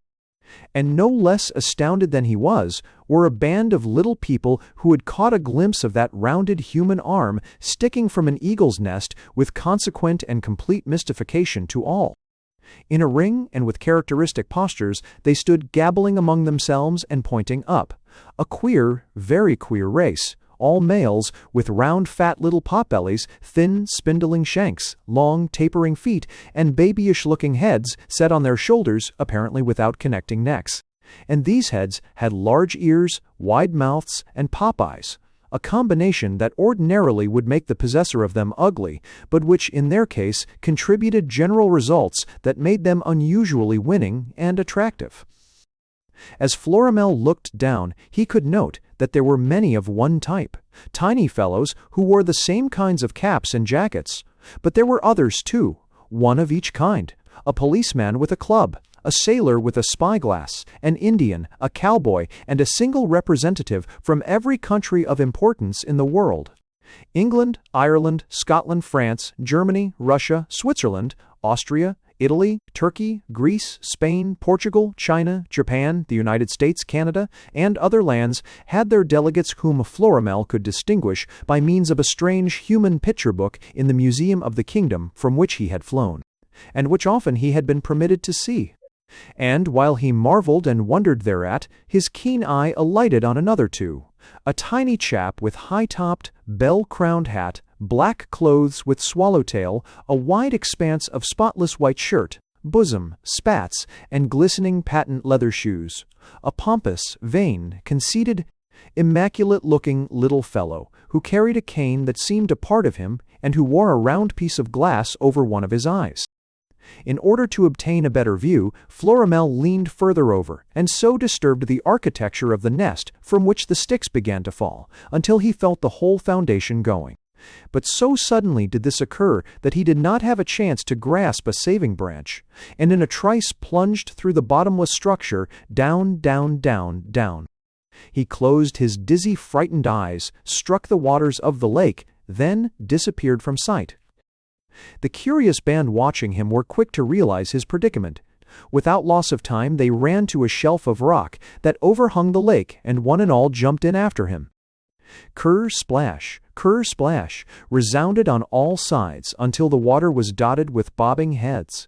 And no less astounded than he was, were a band of little people who had caught a glimpse of that rounded human arm sticking from an eagle's nest with consequent and complete mystification to all. In a ring and with characteristic postures, they stood gabbling among themselves and pointing up. A queer, very queer race, all males, with round fat little pot-bellies, thin spindling shanks, long tapering feet, and babyish-looking heads set on their shoulders, apparently without connecting necks. And these heads had large ears, wide mouths, and pop-eyes, a combination that ordinarily would make the possessor of them ugly, but which in their case contributed general results that made them unusually winning and attractive. As Florimel looked down, he could note that there were many of one type, tiny fellows who wore the same kinds of caps and jackets. But there were others too, one of each kind: a policeman with a club, a sailor with a spyglass, an Indian, a cowboy, and a single representative from every country of importance in the world. England, Ireland, Scotland, France, Germany, Russia, Switzerland, Austria, Italy, Turkey, Greece, Spain, Portugal, China, Japan, the United States, Canada, and other lands had their delegates whom Florimel could distinguish by means of a strange human picture book in the museum of the kingdom from which he had flown, and which often he had been permitted to see. And while he marveled and wondered thereat, his keen eye alighted on another too, a tiny chap with high-topped, bell-crowned hat, black clothes with swallowtail, a wide expanse of spotless white shirt, bosom, spats, and glistening patent leather shoes, a pompous, vain, conceited, immaculate-looking little fellow, who carried a cane that seemed a part of him, and who wore a round piece of glass over one of his eyes. In order to obtain a better view, Florimel leaned further over, and so disturbed the architecture of the nest from which the sticks began to fall, until he felt the whole foundation going. But so suddenly did this occur that he did not have a chance to grasp a saving branch, and in a trice plunged through the bottomless structure, down, down, down, down. He closed his dizzy, frightened eyes, struck the waters of the lake, then disappeared from sight. The curious band watching him were quick to realize his predicament. Without loss of time, they ran to a shelf of rock that overhung the lake, and one and all jumped in after him. Kerr splash, resounded on all sides until the water was dotted with bobbing heads.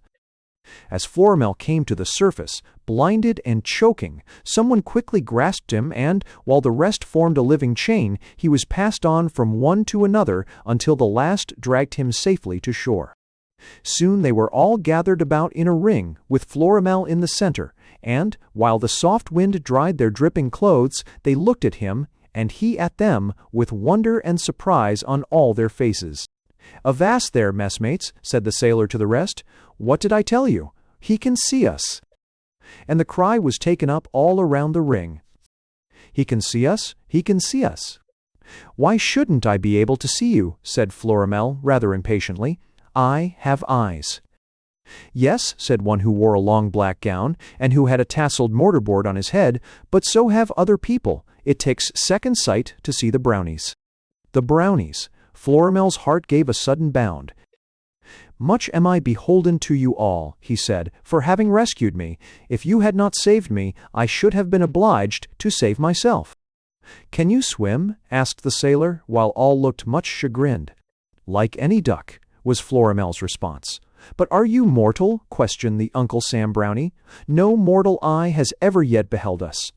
As Florimel came to the surface, blinded and choking, someone quickly grasped him, and, while the rest formed a living chain, he was passed on from one to another until the last dragged him safely to shore. Soon they were all gathered about in a ring, with Florimel in the center, and, while the soft wind dried their dripping clothes, they looked at him, and he at them, with wonder and surprise on all their faces. "Avast there, messmates," said the sailor to the rest. "What did I tell you? He can see us." And the cry was taken up all around the ring. "He can see us? He can see us." "Why shouldn't I be able to see you?" said Florimel, rather impatiently. "I have eyes." "Yes," said one who wore a long black gown, and who had a tasseled mortarboard on his head, "but so have other people. It takes second sight to see the Brownies." The Brownies! Florimel's heart gave a sudden bound. "Much am I beholden to you all," he said, "for having rescued me. If you had not saved me, I should have been obliged to save myself." "Can you swim?" asked the sailor, while all looked much chagrined. "Like any duck," was Florimel's response. "But are you mortal?" questioned the Uncle Sam Brownie. "No mortal eye has ever yet beheld us."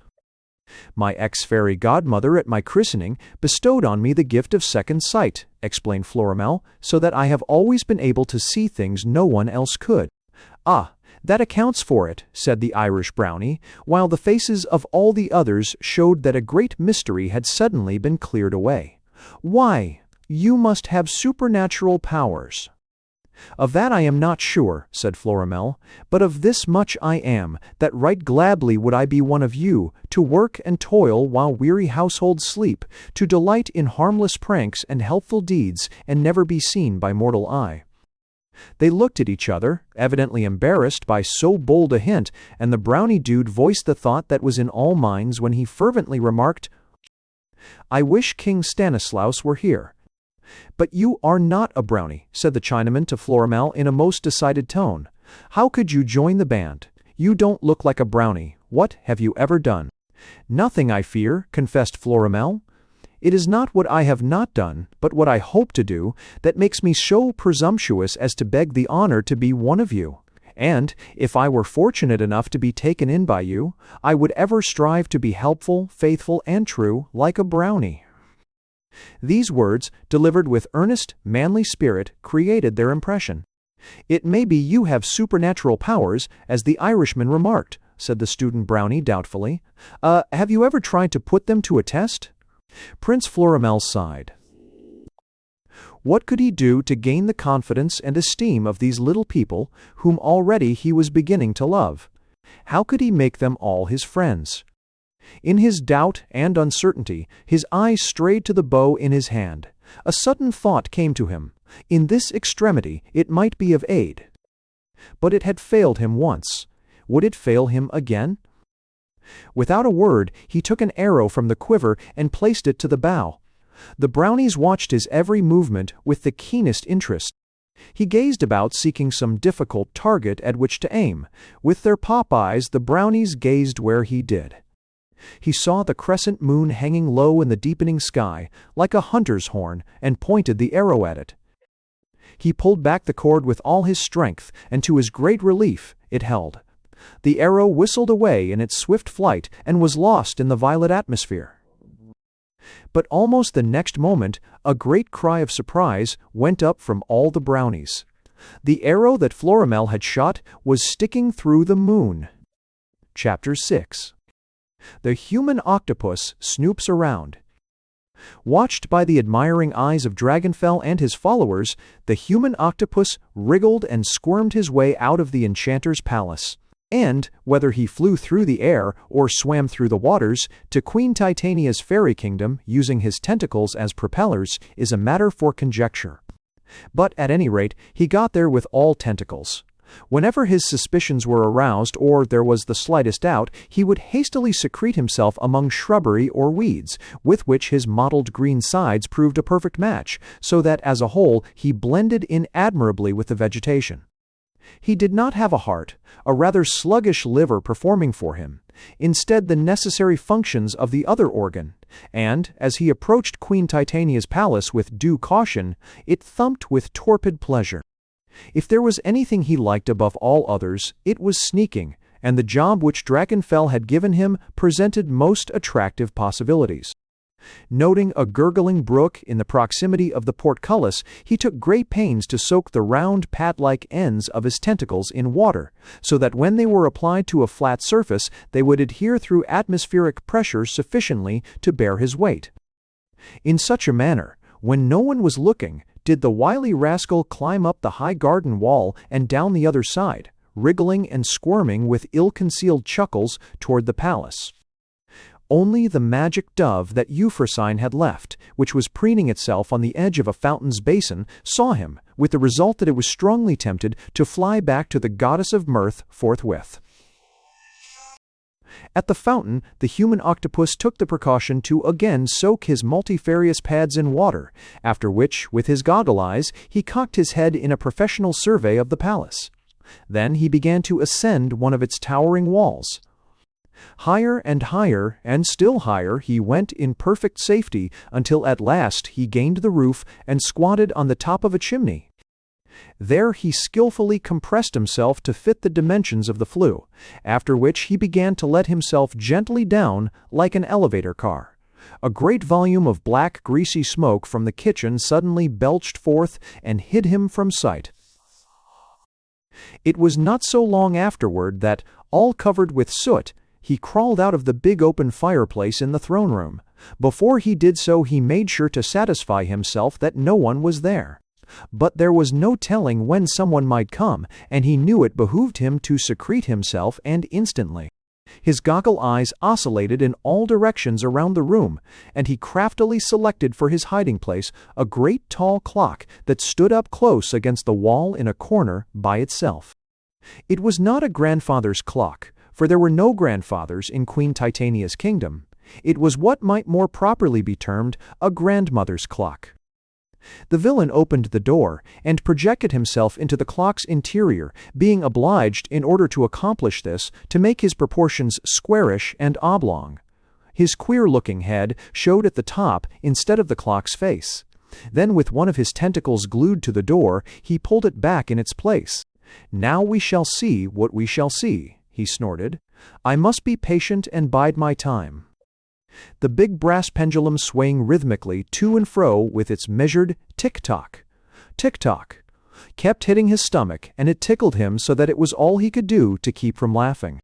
"My ex-fairy godmother at my christening bestowed on me the gift of second sight," explained Florimel, "so that I have always been able to see things no one else could." "Ah, that accounts for it," said the Irish Brownie, while the faces of all the others showed that a great mystery had suddenly been cleared away. "Why, you must have supernatural powers." "Of that I am not sure," said Florimel, "but of this much I am, that right gladly would I be one of you, to work and toil while weary households sleep, to delight in harmless pranks and helpful deeds, and never be seen by mortal eye." They looked at each other, evidently embarrassed by so bold a hint, and the Brownie dude voiced the thought that was in all minds when he fervently remarked, "I wish King Stanislaus were here." "But you are not a Brownie," said the Chinaman to Florimel in a most decided tone. "How could you join the band? You don't look like a Brownie. What have you ever done?" "Nothing, I fear," confessed Florimel. "It is not what I have not done, but what I hope to do, that makes me so presumptuous as to beg the honor to be one of you. And, if I were fortunate enough to be taken in by you, I would ever strive to be helpful, faithful, and true, like a Brownie." These words, delivered with earnest, manly spirit, created their impression. "It may be you have supernatural powers, as the Irishman remarked," said the student Brownie doubtfully. Have you ever tried to put them to a test?" Prince Florimel sighed. What could he do to gain the confidence and esteem of these little people, whom already he was beginning to love? How could he make them all his friends? In his doubt and uncertainty, his eyes strayed to the bow in his hand. A sudden thought came to him. In this extremity it might be of aid. But it had failed him once. Would it fail him again? Without a word, he took an arrow from the quiver and placed it to the bow. The Brownies watched his every movement with the keenest interest. He gazed about, seeking some difficult target at which to aim. With their pop eyes, the Brownies gazed where he did. He saw the crescent moon hanging low in the deepening sky, like a hunter's horn, and pointed the arrow at it. He pulled back the cord with all his strength, and to his great relief, it held. The arrow whistled away in its swift flight, and was lost in the violet atmosphere. But almost the next moment, a great cry of surprise went up from all the Brownies. The arrow that Florimel had shot was sticking through the moon. Chapter 6. The human octopus snoops around. Watched by the admiring eyes of Dragonfell and his followers, the human octopus wriggled and squirmed his way out of the enchanter's palace. And, whether he flew through the air or swam through the waters, to Queen Titania's fairy kingdom using his tentacles as propellers is a matter for conjecture. But at any rate, he got there with all tentacles. Whenever his suspicions were aroused or there was the slightest doubt, he would hastily secrete himself among shrubbery or weeds, with which his mottled green sides proved a perfect match, so that as a whole he blended in admirably with the vegetation. He did not have a heart, a rather sluggish liver performing for him, instead the necessary functions of the other organ, and, as he approached Queen Titania's palace with due caution, it thumped with torpid pleasure. If there was anything he liked above all others, it was sneaking, and the job which Dragonfell had given him presented most attractive possibilities. Noting a gurgling brook in the proximity of the portcullis, he took great pains to soak the round, pad-like ends of his tentacles in water, so that when they were applied to a flat surface, they would adhere through atmospheric pressure sufficiently to bear his weight. In such a manner, when no one was looking, did the wily rascal climb up the high garden wall and down the other side, wriggling and squirming with ill-concealed chuckles toward the palace. Only the magic dove that Euphrosyne had left, which was preening itself on the edge of a fountain's basin, saw him, with the result that it was strongly tempted to fly back to the goddess of mirth forthwith. At the fountain, the human octopus took the precaution to again soak his multifarious pads in water, after which, with his goggle eyes, he cocked his head in a professional survey of the palace. Then he began to ascend one of its towering walls. Higher and still higher he went in perfect safety until at last he gained the roof and squatted on the top of a chimney. There he skillfully compressed himself to fit the dimensions of the flue, after which he began to let himself gently down like an elevator car. A great volume of black, greasy smoke from the kitchen suddenly belched forth and hid him from sight. It was not so long afterward that, all covered with soot, he crawled out of the big open fireplace in the throne room. Before he did so, he made sure to satisfy himself that no one was there. But there was no telling when someone might come, and he knew it behooved him to secrete himself, and instantly. His goggle eyes oscillated in all directions around the room, and he craftily selected for his hiding place a great tall clock that stood up close against the wall in a corner by itself. It was not a grandfather's clock, for there were no grandfathers in Queen Titania's kingdom. It was what might more properly be termed a grandmother's clock. The villain opened the door and projected himself into the clock's interior, being obliged, in order to accomplish this, to make his proportions squarish and oblong. His queer-looking head showed at the top instead of the clock's face. Then, with one of his tentacles glued to the door, he pulled it back in its place. "Now we shall see what we shall see," he snorted. "I must be patient and bide my time." The big brass pendulum swaying rhythmically to and fro with its measured tick-tock, tick-tock, kept hitting his stomach, and it tickled him so that it was all he could do to keep from laughing.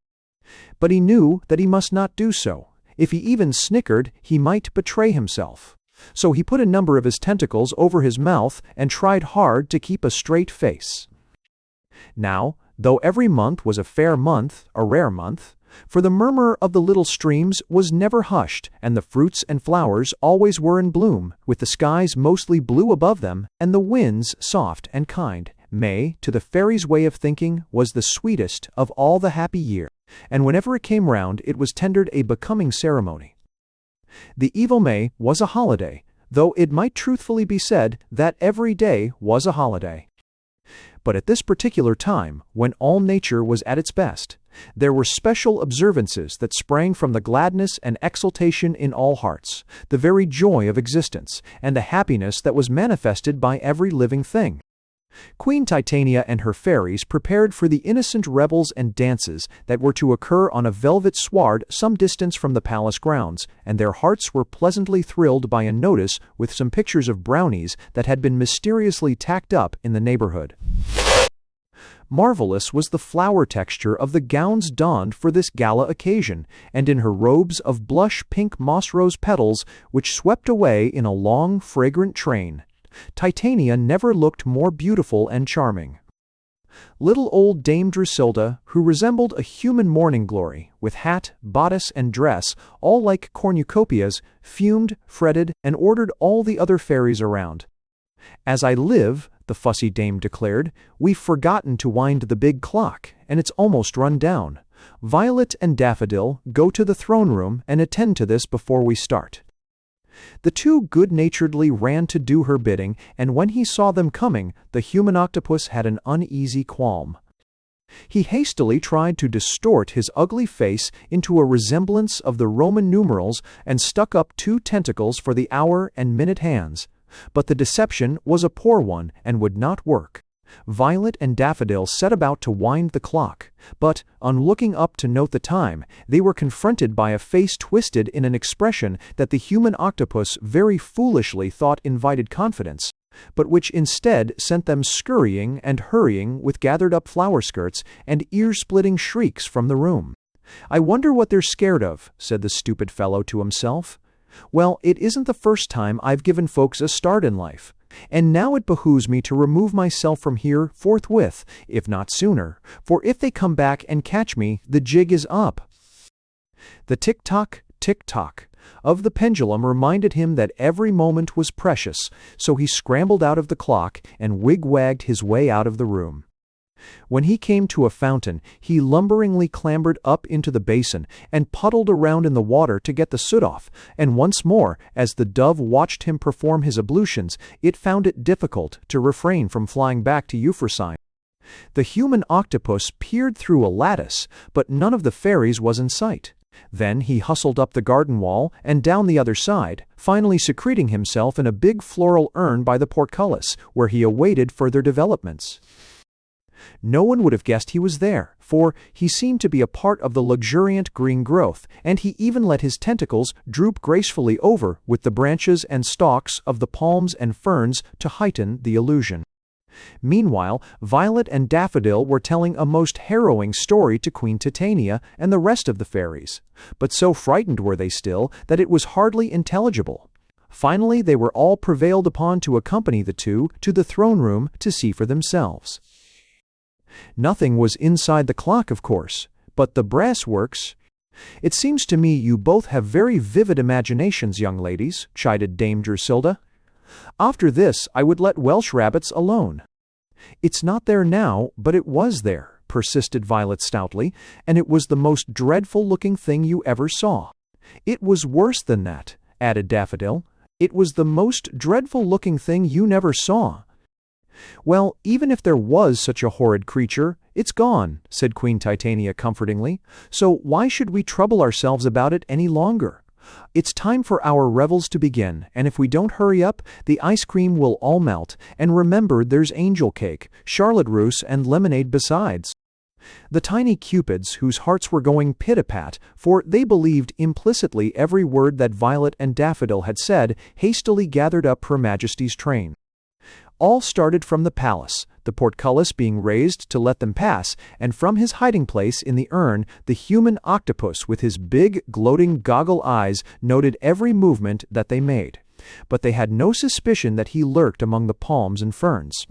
But he knew that he must not do so. If he even snickered, he might betray himself. So he put a number of his tentacles over his mouth and tried hard to keep a straight face. Now, though every month was a fair month, a rare month, for the murmur of the little streams was never hushed, and the fruits and flowers always were in bloom, with the skies mostly blue above them, and the winds soft and kind, May, to the fairy's way of thinking, was the sweetest of all the happy year, and whenever it came round it was tendered a becoming ceremony. The evil May was a holiday, though it might truthfully be said that every day was a holiday. But at this particular time, when all nature was at its best, there were special observances that sprang from the gladness and exultation in all hearts, the very joy of existence, and the happiness that was manifested by every living thing. Queen Titania and her fairies prepared for the innocent revels and dances that were to occur on a velvet sward some distance from the palace grounds, and their hearts were pleasantly thrilled by a notice with some pictures of brownies that had been mysteriously tacked up in the neighborhood. Marvelous was the flower texture of the gowns donned for this gala occasion, and in her robes of blush-pink moss-rose petals, which swept away in a long, fragrant train. Titania never looked more beautiful and charming. Little old Dame Drusilda, who resembled a human morning glory, with hat, bodice, and dress, all like cornucopias, fumed, fretted, and ordered all the other fairies around. "As I live," the fussy dame declared, "we've forgotten to wind the big clock, and it's almost run down. Violet and Daffodil, go to the throne room and attend to this before we start." The two good-naturedly ran to do her bidding, and when he saw them coming, the human octopus had an uneasy qualm. He hastily tried to distort his ugly face into a resemblance of the Roman numerals and stuck up 2 tentacles for the hour and minute hands. But the deception was a poor one and would not work. Violet and Daffodil set about to wind the clock, but, on looking up to note the time, they were confronted by a face twisted in an expression that the human octopus very foolishly thought invited confidence, but which instead sent them scurrying and hurrying with gathered-up flower skirts and ear-splitting shrieks from the room. "I wonder what they're scared of," said the stupid fellow to himself. "Well, it isn't the first time I've given folks a start in life. And now it behooves me to remove myself from here forthwith, if not sooner, for if they come back and catch me, the jig is up." The tick-tock, tick-tock of the pendulum reminded him that every moment was precious, so he scrambled out of the clock and wig-wagged his way out of the room. When he came to a fountain, he lumberingly clambered up into the basin and puddled around in the water to get the soot off, and once more, as the dove watched him perform his ablutions, it found it difficult to refrain from flying back to Euphrosyne. The human octopus peered through a lattice, but none of the fairies was in sight. Then he hustled up the garden wall and down the other side, finally secreting himself in a big floral urn by the portcullis, where he awaited further developments. No one would have guessed he was there, for he seemed to be a part of the luxuriant green growth, and he even let his tentacles droop gracefully over with the branches and stalks of the palms and ferns to heighten the illusion. Meanwhile, Violet and Daffodil were telling a most harrowing story to Queen Titania and the rest of the fairies, but so frightened were they still that it was hardly intelligible. Finally, they were all prevailed upon to accompany the two to the throne room to see for themselves. Nothing was inside the clock, of course, but the brass works. "It seems to me you both have very vivid imaginations, young ladies," chided Dame Drusilda. "After this I would let Welsh rabbits alone." "It's not there now, but it was there," persisted Violet stoutly, "and it was the most dreadful-looking thing you ever saw." "It was worse than that," added Daffodil. "It was the most dreadful-looking thing you never saw." "Well, even if there was such a horrid creature, it's gone," said Queen Titania comfortingly, "so why should we trouble ourselves about it any longer? It's time for our revels to begin, and if we don't hurry up, the ice cream will all melt, and remember there's angel cake, charlotte russe, and lemonade besides." The tiny cupids, whose hearts were going pit-a-pat, for they believed implicitly every word that Violet and Daffodil had said, hastily gathered up Her Majesty's train. All started from the palace, the portcullis being raised to let them pass, and from his hiding-place in the urn, the human octopus with his big, gloating goggle eyes noted every movement that they made. But they had no suspicion that he lurked among the palms and ferns.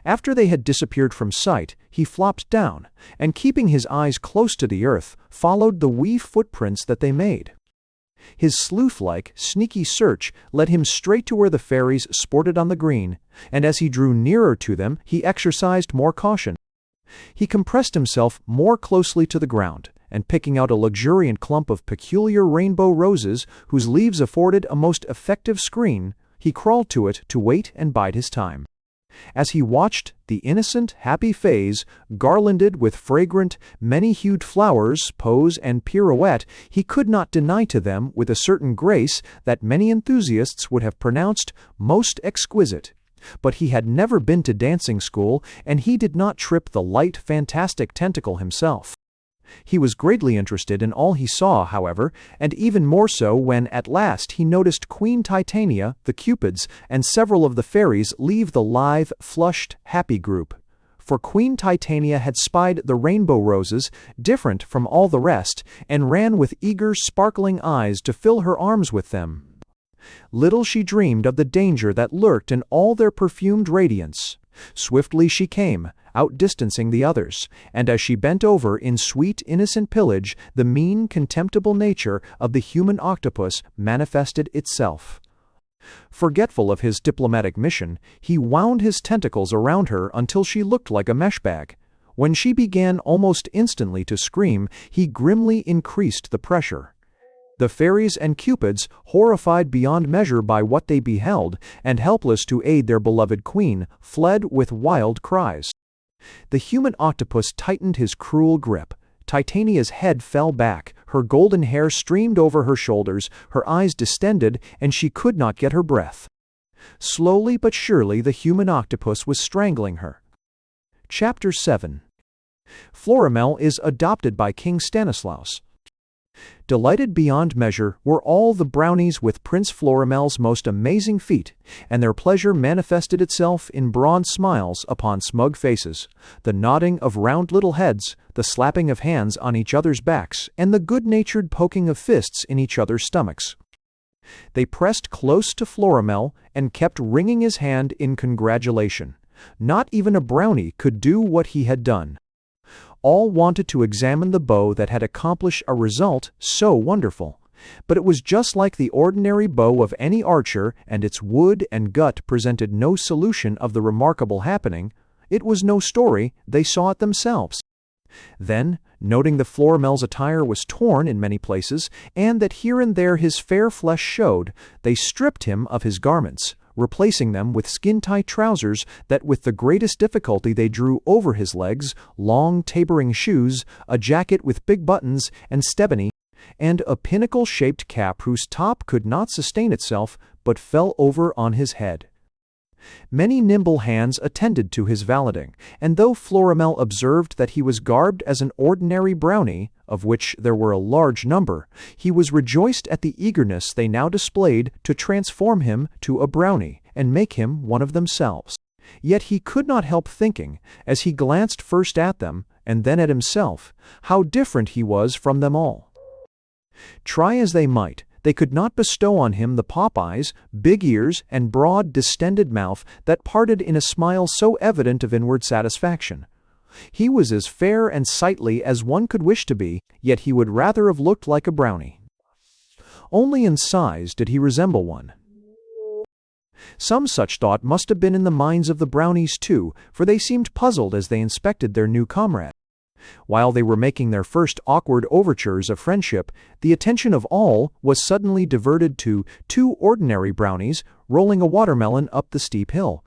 After they had disappeared from sight, he flopped down, and keeping his eyes close to the earth, followed the wee footprints that they made. His sleuth-like, sneaky search led him straight to where the fairies sported on the green, and as he drew nearer to them, he exercised more caution. He compressed himself more closely to the ground, and picking out a luxuriant clump of peculiar rainbow roses, whose leaves afforded a most effective screen, he crawled to it to wait and bide his time. As he watched the innocent, happy fays, garlanded with fragrant, many-hued flowers, pose and pirouette, he could not deny to them, with a certain grace that many enthusiasts would have pronounced most exquisite. But he had never been to dancing school, and he did not trip the light, fantastic tentacle himself. He was greatly interested in all he saw, however, and even more so when at last he noticed Queen Titania, the Cupids, and several of the fairies leave the live, flushed, happy group. for Queen Titania had spied the rainbow roses, different from all the rest, and ran with eager, sparkling eyes to fill her arms with them. Little she dreamed of the danger that lurked in all their perfumed radiance. Swiftly she came, outdistancing the others, and as she bent over in sweet, innocent pillage, the mean, contemptible nature of the human octopus manifested itself. Forgetful of his diplomatic mission, he wound his tentacles around her until she looked like a mesh bag. When she began almost instantly to scream, he grimly increased the pressure. The fairies and cupids, horrified beyond measure by what they beheld, and helpless to aid their beloved queen, fled with wild cries. The human octopus tightened his cruel grip. Titania's head fell back, her golden hair streamed over her shoulders, her eyes distended, and she could not get her breath. Slowly but surely the human octopus was strangling her. Chapter 7. Florimel is adopted by King Stanislaus. Delighted beyond measure were all the Brownies with Prince Florimel's most amazing feat, and their pleasure manifested itself in broad smiles upon smug faces, the nodding of round little heads, the slapping of hands on each other's backs, and the good-natured poking of fists in each other's stomachs. They pressed close to Florimel and kept wringing his hand in congratulation. Not even a Brownie could do what he had done. All wanted to examine the bow that had accomplished a result so wonderful. But it was just like the ordinary bow of any archer, and its wood and gut presented no solution of the remarkable happening. It was no story, they saw it themselves. Then, noting that Florimel's attire was torn in many places, and that here and there his fair flesh showed, they stripped him of his garments, replacing them with skin-tight trousers that with the greatest difficulty they drew over his legs, long tapering shoes, a jacket with big buttons and stebony, and a pinnacle-shaped cap whose top could not sustain itself but fell over on his head. Many nimble hands attended to his valeting, and though Florimel observed that he was garbed as an ordinary Brownie, of which there were a large number, he was rejoiced at the eagerness they now displayed to transform him to a Brownie and make him one of themselves. Yet he could not help thinking, as he glanced first at them and then at himself, how different he was from them all. Try as they might, they could not bestow on him the pop eyes, big ears, and broad, distended mouth that parted in a smile so evident of inward satisfaction. He was as fair and sightly as one could wish to be, yet he would rather have looked like a Brownie. Only in size did he resemble one. Some such thought must have been in the minds of the Brownies too, for they seemed puzzled as they inspected their new comrade. While they were making their first awkward overtures of friendship, the attention of all was suddenly diverted to two ordinary Brownies rolling a watermelon up the steep hill.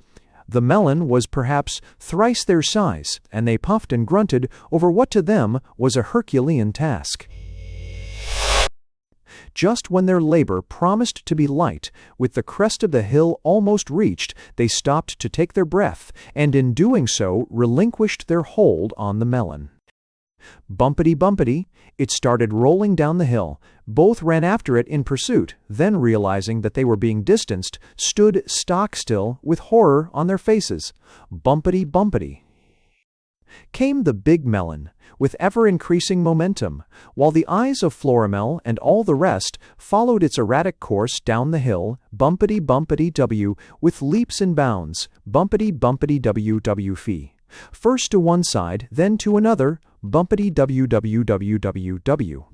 The melon was perhaps thrice their size, and they puffed and grunted over what to them was a Herculean task. Just when their labor promised to be light, with the crest of the hill almost reached, they stopped to take their breath, and in doing so relinquished their hold on the melon. Bumpety-bumpety, it started rolling down the hill. Both ran after it in pursuit, then realizing that they were being distanced, stood stock-still with horror on their faces. Bumpety-bumpety. Came the big melon, with ever-increasing momentum, while the eyes of Florimel and all the rest followed its erratic course down the hill, bumpety-bumpety-w, with leaps and bounds, bumpety-bumpety-w-w-fee. First to one side, then to another, bumpety-w-w-w-w-w,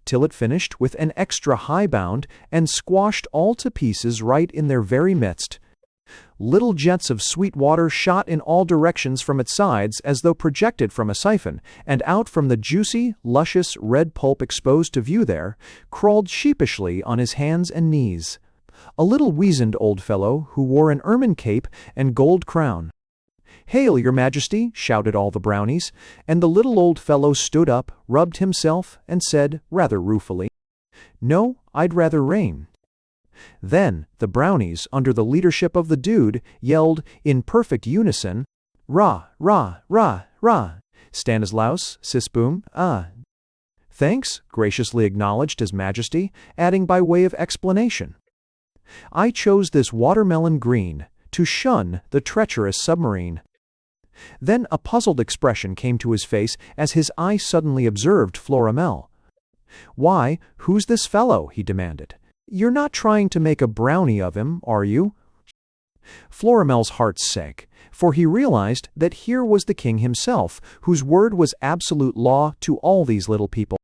till it finished with an extra high bound and squashed all to pieces right in their very midst. Little jets of sweet water shot in all directions from its sides as though projected from a siphon, and out from the juicy, luscious red pulp exposed to view there, crawled sheepishly on his hands and knees a little weazened old fellow who wore an ermine cape and gold crown. "Hail, your Majesty!" shouted all the Brownies, and the little old fellow stood up, rubbed himself, and said, rather ruefully, "No, I'd rather rain." Then the Brownies, under the leadership of the Dude, yelled in perfect unison, "Rah, rah, rah, rah! Stanislaus, Sisboom, ah!" "Thanks," graciously acknowledged His Majesty, adding by way of explanation, "I chose this watermelon green to shun the treacherous submarine." Then a puzzled expression came to his face as his eye suddenly observed Florimel. "Why, who's this fellow?" he demanded. "You're not trying to make a brownie of him, are you?" Florimel's heart sank, for he realized that here was the king himself, whose word was absolute law to all these little people.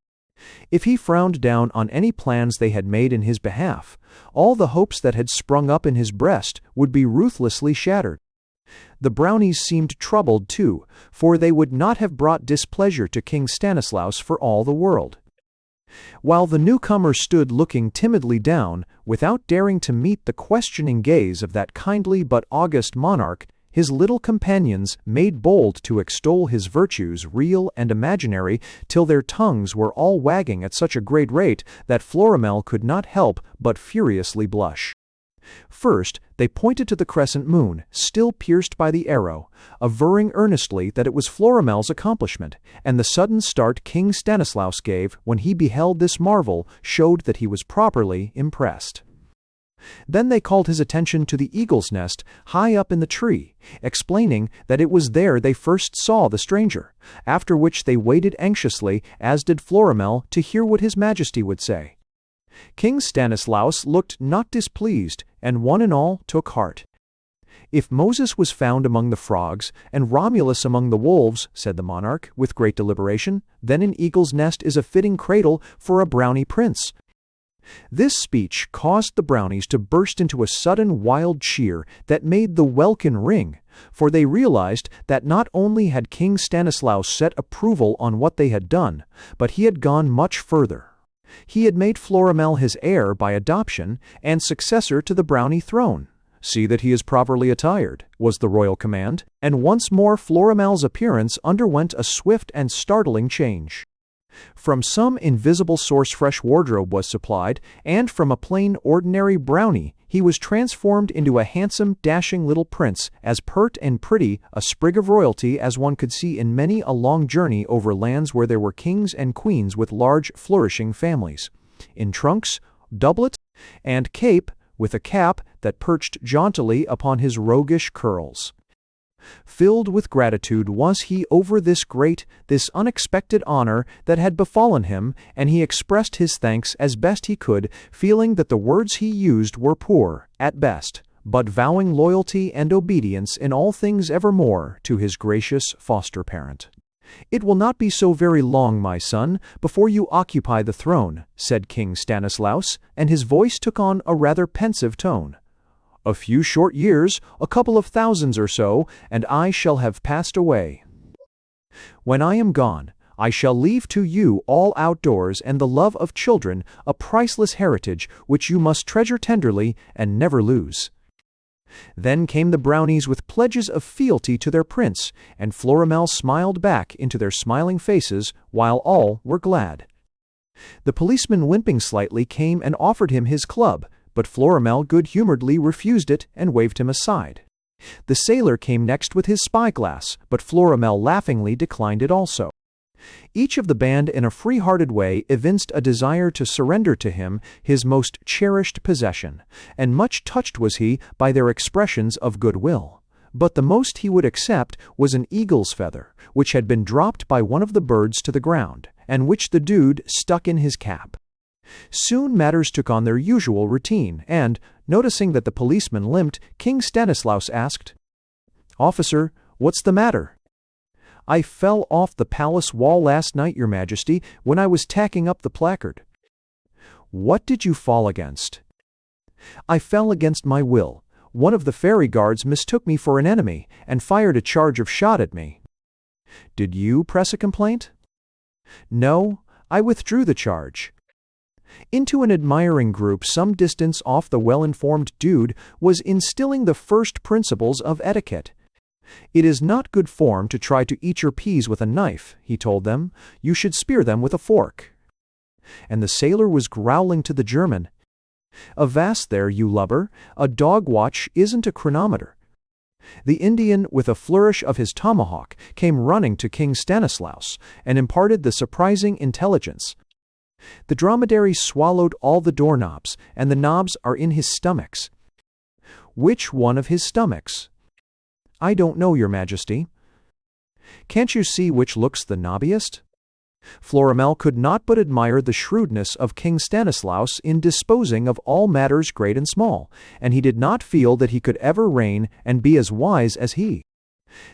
If he frowned down on any plans they had made in his behalf, all the hopes that had sprung up in his breast would be ruthlessly shattered. The Brownies seemed troubled, too, for they would not have brought displeasure to King Stanislaus for all the world. While the newcomer stood looking timidly down, without daring to meet the questioning gaze of that kindly but august monarch, his little companions made bold to extol his virtues, real and imaginary, till their tongues were all wagging at such a great rate that Florimel could not help but furiously blush. First, they pointed to the crescent moon, still pierced by the arrow, averring earnestly that it was Florimel's accomplishment, and the sudden start King Stanislaus gave when he beheld this marvel showed that he was properly impressed. Then they called his attention to the eagle's nest high up in the tree, explaining that it was there they first saw the stranger, after which they waited anxiously, as did Florimel, to hear what his majesty would say. King Stanislaus looked not displeased, and one and all took heart. "If Moses was found among the frogs, and Romulus among the wolves," said the monarch, with great deliberation, "then an eagle's nest is a fitting cradle for a brownie prince." This speech caused the Brownies to burst into a sudden wild cheer that made the welkin ring, for they realized that not only had King Stanislaus set approval on what they had done, but he had gone much further. He had made Florimel his heir by adoption and successor to the Brownie throne. "See that he is properly attired," was the royal command, and once more Florimel's appearance underwent a swift and startling change. From some invisible source fresh wardrobe was supplied, and from a plain ordinary brownie he was transformed into a handsome, dashing little prince, as pert and pretty a sprig of royalty as one could see in many a long journey over lands where there were kings and queens with large, flourishing families. In trunks, doublet, and cape, with a cap that perched jauntily upon his roguish curls. Filled with gratitude was he over this great, this unexpected honor that had befallen him, and he expressed his thanks as best he could, feeling that the words he used were poor, at best, but vowing loyalty and obedience in all things evermore to his gracious foster parent. "It will not be so very long, my son, before you occupy the throne," said King Stanislaus, and his voice took on a rather pensive tone. "A few short years, a couple of thousands or so, and I shall have passed away. When I am gone, I shall leave to you all outdoors and the love of children, a priceless heritage which you must treasure tenderly and never lose." Then came the Brownies with pledges of fealty to their prince, and Florimel smiled back into their smiling faces, while all were glad. The policeman, limping slightly, came and offered him his club, but Florimel good-humoredly refused it and waved him aside. The sailor came next with his spyglass, but Florimel laughingly declined it also. Each of the band in a free-hearted way evinced a desire to surrender to him his most cherished possession, and much touched was he by their expressions of goodwill. But the most he would accept was an eagle's feather, which had been dropped by one of the birds to the ground, and which the dude stuck in his cap. Soon matters took on their usual routine, and, noticing that the policeman limped, King Stanislaus asked, "Officer, what's the matter?" "I fell off the palace wall last night, Your Majesty, when I was tacking up the placard." "What did you fall against?" "I fell against my will. One of the fairy guards mistook me for an enemy, and fired a charge of shot at me." "Did you press a complaint?" "No, I withdrew the charge." Into an admiring group some distance off, the well-informed dude was instilling the first principles of etiquette. "It is not good form to try to eat your peas with a knife," he told them. "You should spear them with a fork." And the sailor was growling to the German, "Avast there, you lubber, a dog watch isn't a chronometer." The Indian, with a flourish of his tomahawk, came running to King Stanislaus, and imparted the surprising intelligence. "The dromedary swallowed all the doorknobs, and the knobs are in his stomachs." "Which one of his stomachs?" "I don't know, Your Majesty." Can't you see which looks the knobbiest?" Florimel could not but admire the shrewdness of King Stanislaus in disposing of all matters great and small, and he did not feel that he could ever reign and be as wise as he.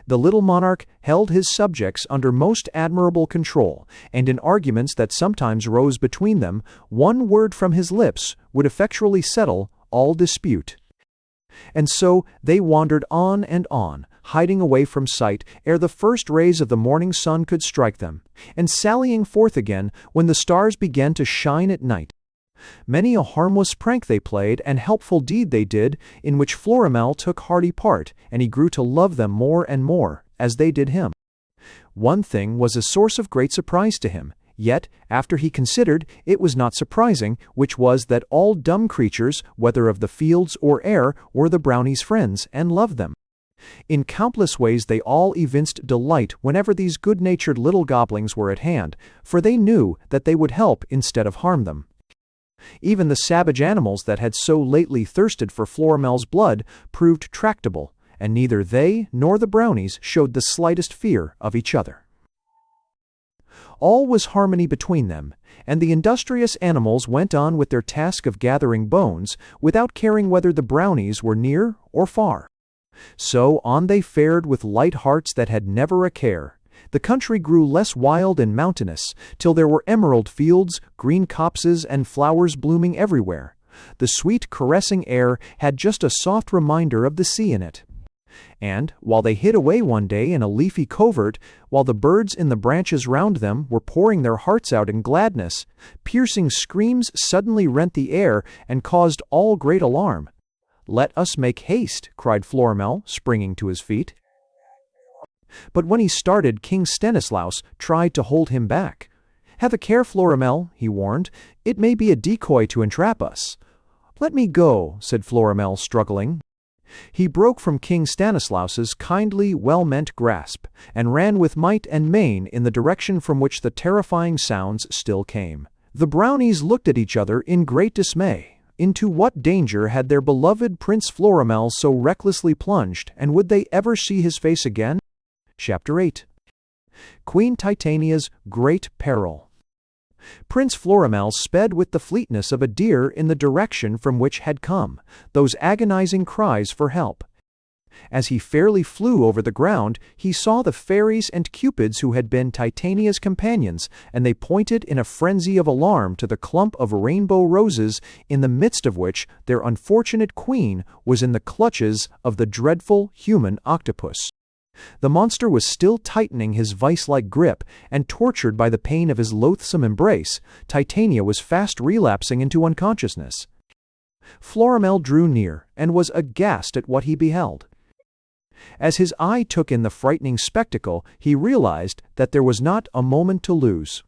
The little monarch held his subjects under most admirable control, and in arguments that sometimes rose between them, one word from his lips would effectually settle all dispute. And so they wandered on and on, hiding away from sight ere the first rays of the morning sun could strike them, and sallying forth again when the stars began to shine at night. Many a harmless prank they played, and helpful deed they did, in which Florimel took hearty part, and he grew to love them more and more, as they did him. One thing was a source of great surprise to him, yet, after he considered, it was not surprising, which was that all dumb creatures, whether of the fields or air, were the Brownies' friends, and loved them. In countless ways they all evinced delight whenever these good-natured little goblins were at hand, for they knew that they would help instead of harm them. Even the savage animals that had so lately thirsted for Florimel's blood proved tractable, and neither they nor the Brownies showed the slightest fear of each other. All was harmony between them, and the industrious animals went on with their task of gathering bones, without caring whether the Brownies were near or far. So on they fared with light hearts that had never a care. The country grew less wild and mountainous, till there were emerald fields, green copses, and flowers blooming everywhere. The sweet, caressing air had just a soft reminder of the sea in it. And, while they hid away one day in a leafy covert, while the birds in the branches round them were pouring their hearts out in gladness, piercing screams suddenly rent the air and caused all great alarm. "Let us make haste," cried Florimel, springing to his feet. But when he started, King Stanislaus tried to hold him back. "Have a care, Florimel," he warned. "It may be a decoy to entrap us." "Let me go," said Florimel, struggling. He broke from King Stanislaus's kindly, well-meant grasp, and ran with might and main in the direction from which the terrifying sounds still came. The Brownies looked at each other in great dismay. Into what danger had their beloved Prince Florimel so recklessly plunged, and would they ever see his face again? Chapter 8. Queen Titania's Great Peril. Prince Florimel sped with the fleetness of a deer in the direction from which had come those agonizing cries for help. As he fairly flew over the ground, he saw the fairies and cupids who had been Titania's companions, and they pointed in a frenzy of alarm to the clump of rainbow roses, in the midst of which their unfortunate queen was in the clutches of the dreadful human octopus. The monster was still tightening his vice-like grip, and tortured by the pain of his loathsome embrace, Titania was fast relapsing into unconsciousness. Florimel drew near, and was aghast at what he beheld. As his eye took in the frightening spectacle, he realized that there was not a moment to lose.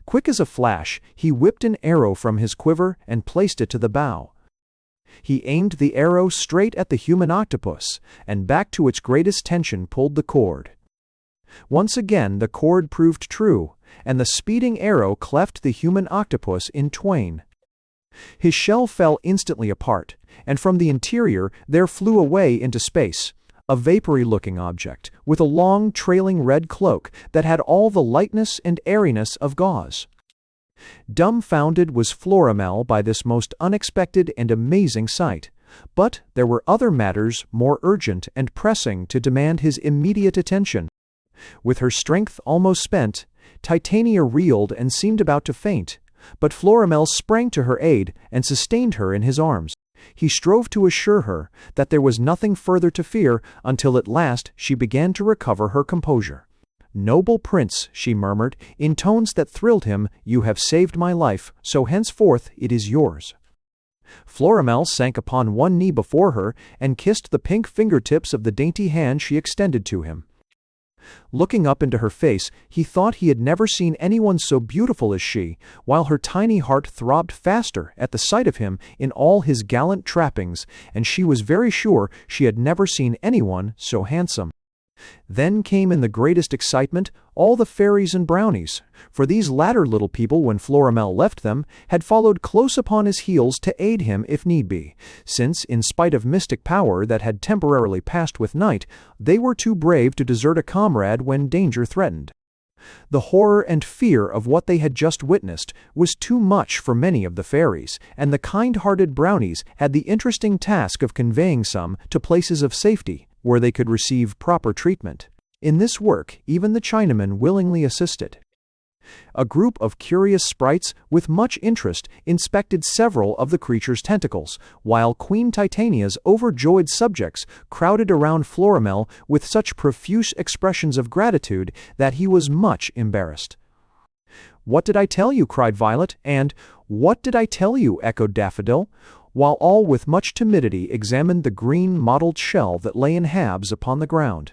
Quick as a flash, he whipped an arrow from his quiver and placed it to the bow. He aimed the arrow straight at the human octopus, and back to its greatest tension pulled the cord. Once again the cord proved true, and the speeding arrow cleft the human octopus in twain. His shell fell instantly apart, and from the interior there flew away into space a vapory-looking object, with a long, trailing red cloak that had all the lightness and airiness of gauze. Dumbfounded was Florimel by this most unexpected and amazing sight, but there were other matters more urgent and pressing to demand his immediate attention. With her strength almost spent, Titania reeled and seemed about to faint, but Florimel sprang to her aid and sustained her in his arms. He strove to assure her that there was nothing further to fear, until at last she began to recover her composure. "Noble prince," she murmured, in tones that thrilled him, "you have saved my life, so henceforth it is yours." Florimel sank upon one knee before her, and kissed the pink fingertips of the dainty hand she extended to him. Looking up into her face, he thought he had never seen anyone so beautiful as she, while her tiny heart throbbed faster at the sight of him in all his gallant trappings, and she was very sure she had never seen anyone so handsome. Then came in the greatest excitement all the fairies and brownies, for these latter little people, when Florimel left them, had followed close upon his heels to aid him if need be, since, in spite of mystic power that had temporarily passed with night, they were too brave to desert a comrade when danger threatened. The horror and fear of what they had just witnessed was too much for many of the fairies, and the kind-hearted brownies had the interesting task of conveying some to places of safety, where they could receive proper treatment. In this work, even the Chinaman willingly assisted. A group of curious sprites with much interest inspected several of the creature's tentacles, while Queen Titania's overjoyed subjects crowded around Florimel with such profuse expressions of gratitude that he was much embarrassed. "What did I tell you?" cried Violet, and "What did I tell you?" echoed Daffodil, while all with much timidity examined the green mottled shell that lay in halves upon the ground.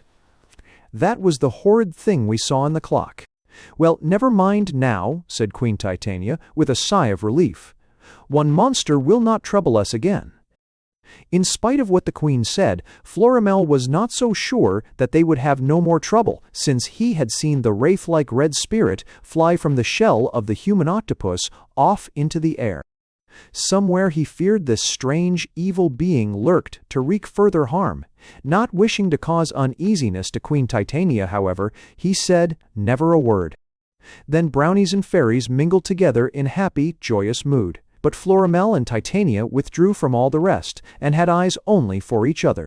"That was the horrid thing we saw in the clock." "Well, never mind now," said Queen Titania, with a sigh of relief. "One monster will not trouble us again." In spite of what the Queen said, Florimel was not so sure that they would have no more trouble, since he had seen the wraith-like red spirit fly from the shell of the human octopus off into the air. Somewhere he feared this strange, evil being lurked to wreak further harm. Not wishing to cause uneasiness to Queen Titania, however, he said never a word. Then brownies and fairies mingled together in happy, joyous mood, but Florimel and Titania withdrew from all the rest, and had eyes only for each other.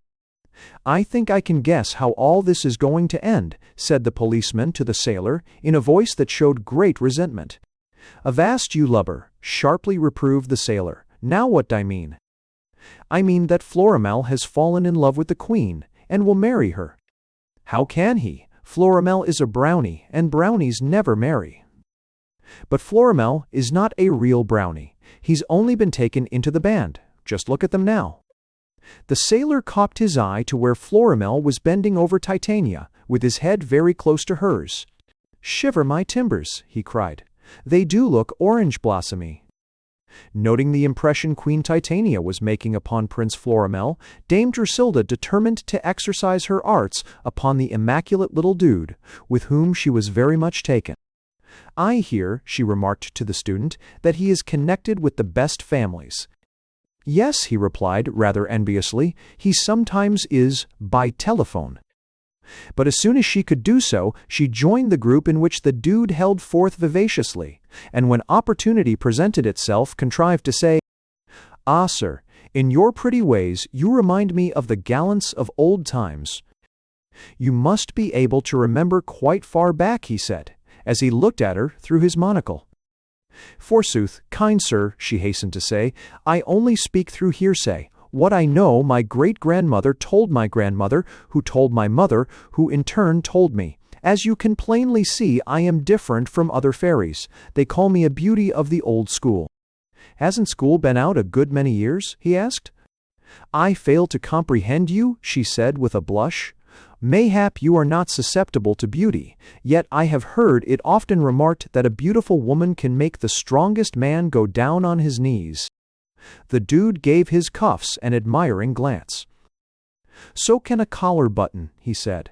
"I think I can guess how all this is going to end," said the policeman to the sailor, in a voice that showed great resentment. "Avast, you lubber," sharply reproved the sailor. "Now what I mean?" "I mean that Florimel has fallen in love with the Queen, and will marry her." "How can he? Florimel is a brownie, and brownies never marry." "But Florimel is not a real brownie. He's only been taken into the band. Just look at them now." The sailor cocked his eye to where Florimel was bending over Titania, with his head very close to hers. "Shiver my timbers," he cried. "They do look orange-blossomy." Noting the impression Queen Titania was making upon Prince Florimel, Dame Drusilla determined to exercise her arts upon the immaculate little dude, with whom she was very much taken. "I hear," she remarked to the student, "that he is connected with the best families." "Yes," he replied, rather enviously, "he sometimes is, by telephone." But as soon as she could do so, she joined the group in which the dude held forth vivaciously, and when opportunity presented itself, contrived to say, "Ah, sir, in your pretty ways you remind me of the gallants of old times." "You must be able to remember quite far back," he said, as he looked at her through his monocle. "Forsooth, kind sir," she hastened to say, "I only speak through hearsay. What I know my great-grandmother told my grandmother, who told my mother, who in turn told me. As you can plainly see, I am different from other fairies. They call me a beauty of the old school." "Hasn't school been out a good many years?" he asked. "I fail to comprehend you," she said with a blush. "Mayhap you are not susceptible to beauty, yet I have heard it often remarked that a beautiful woman can make the strongest man go down on his knees." The dude gave his cuffs an admiring glance. "So can a collar button," he said.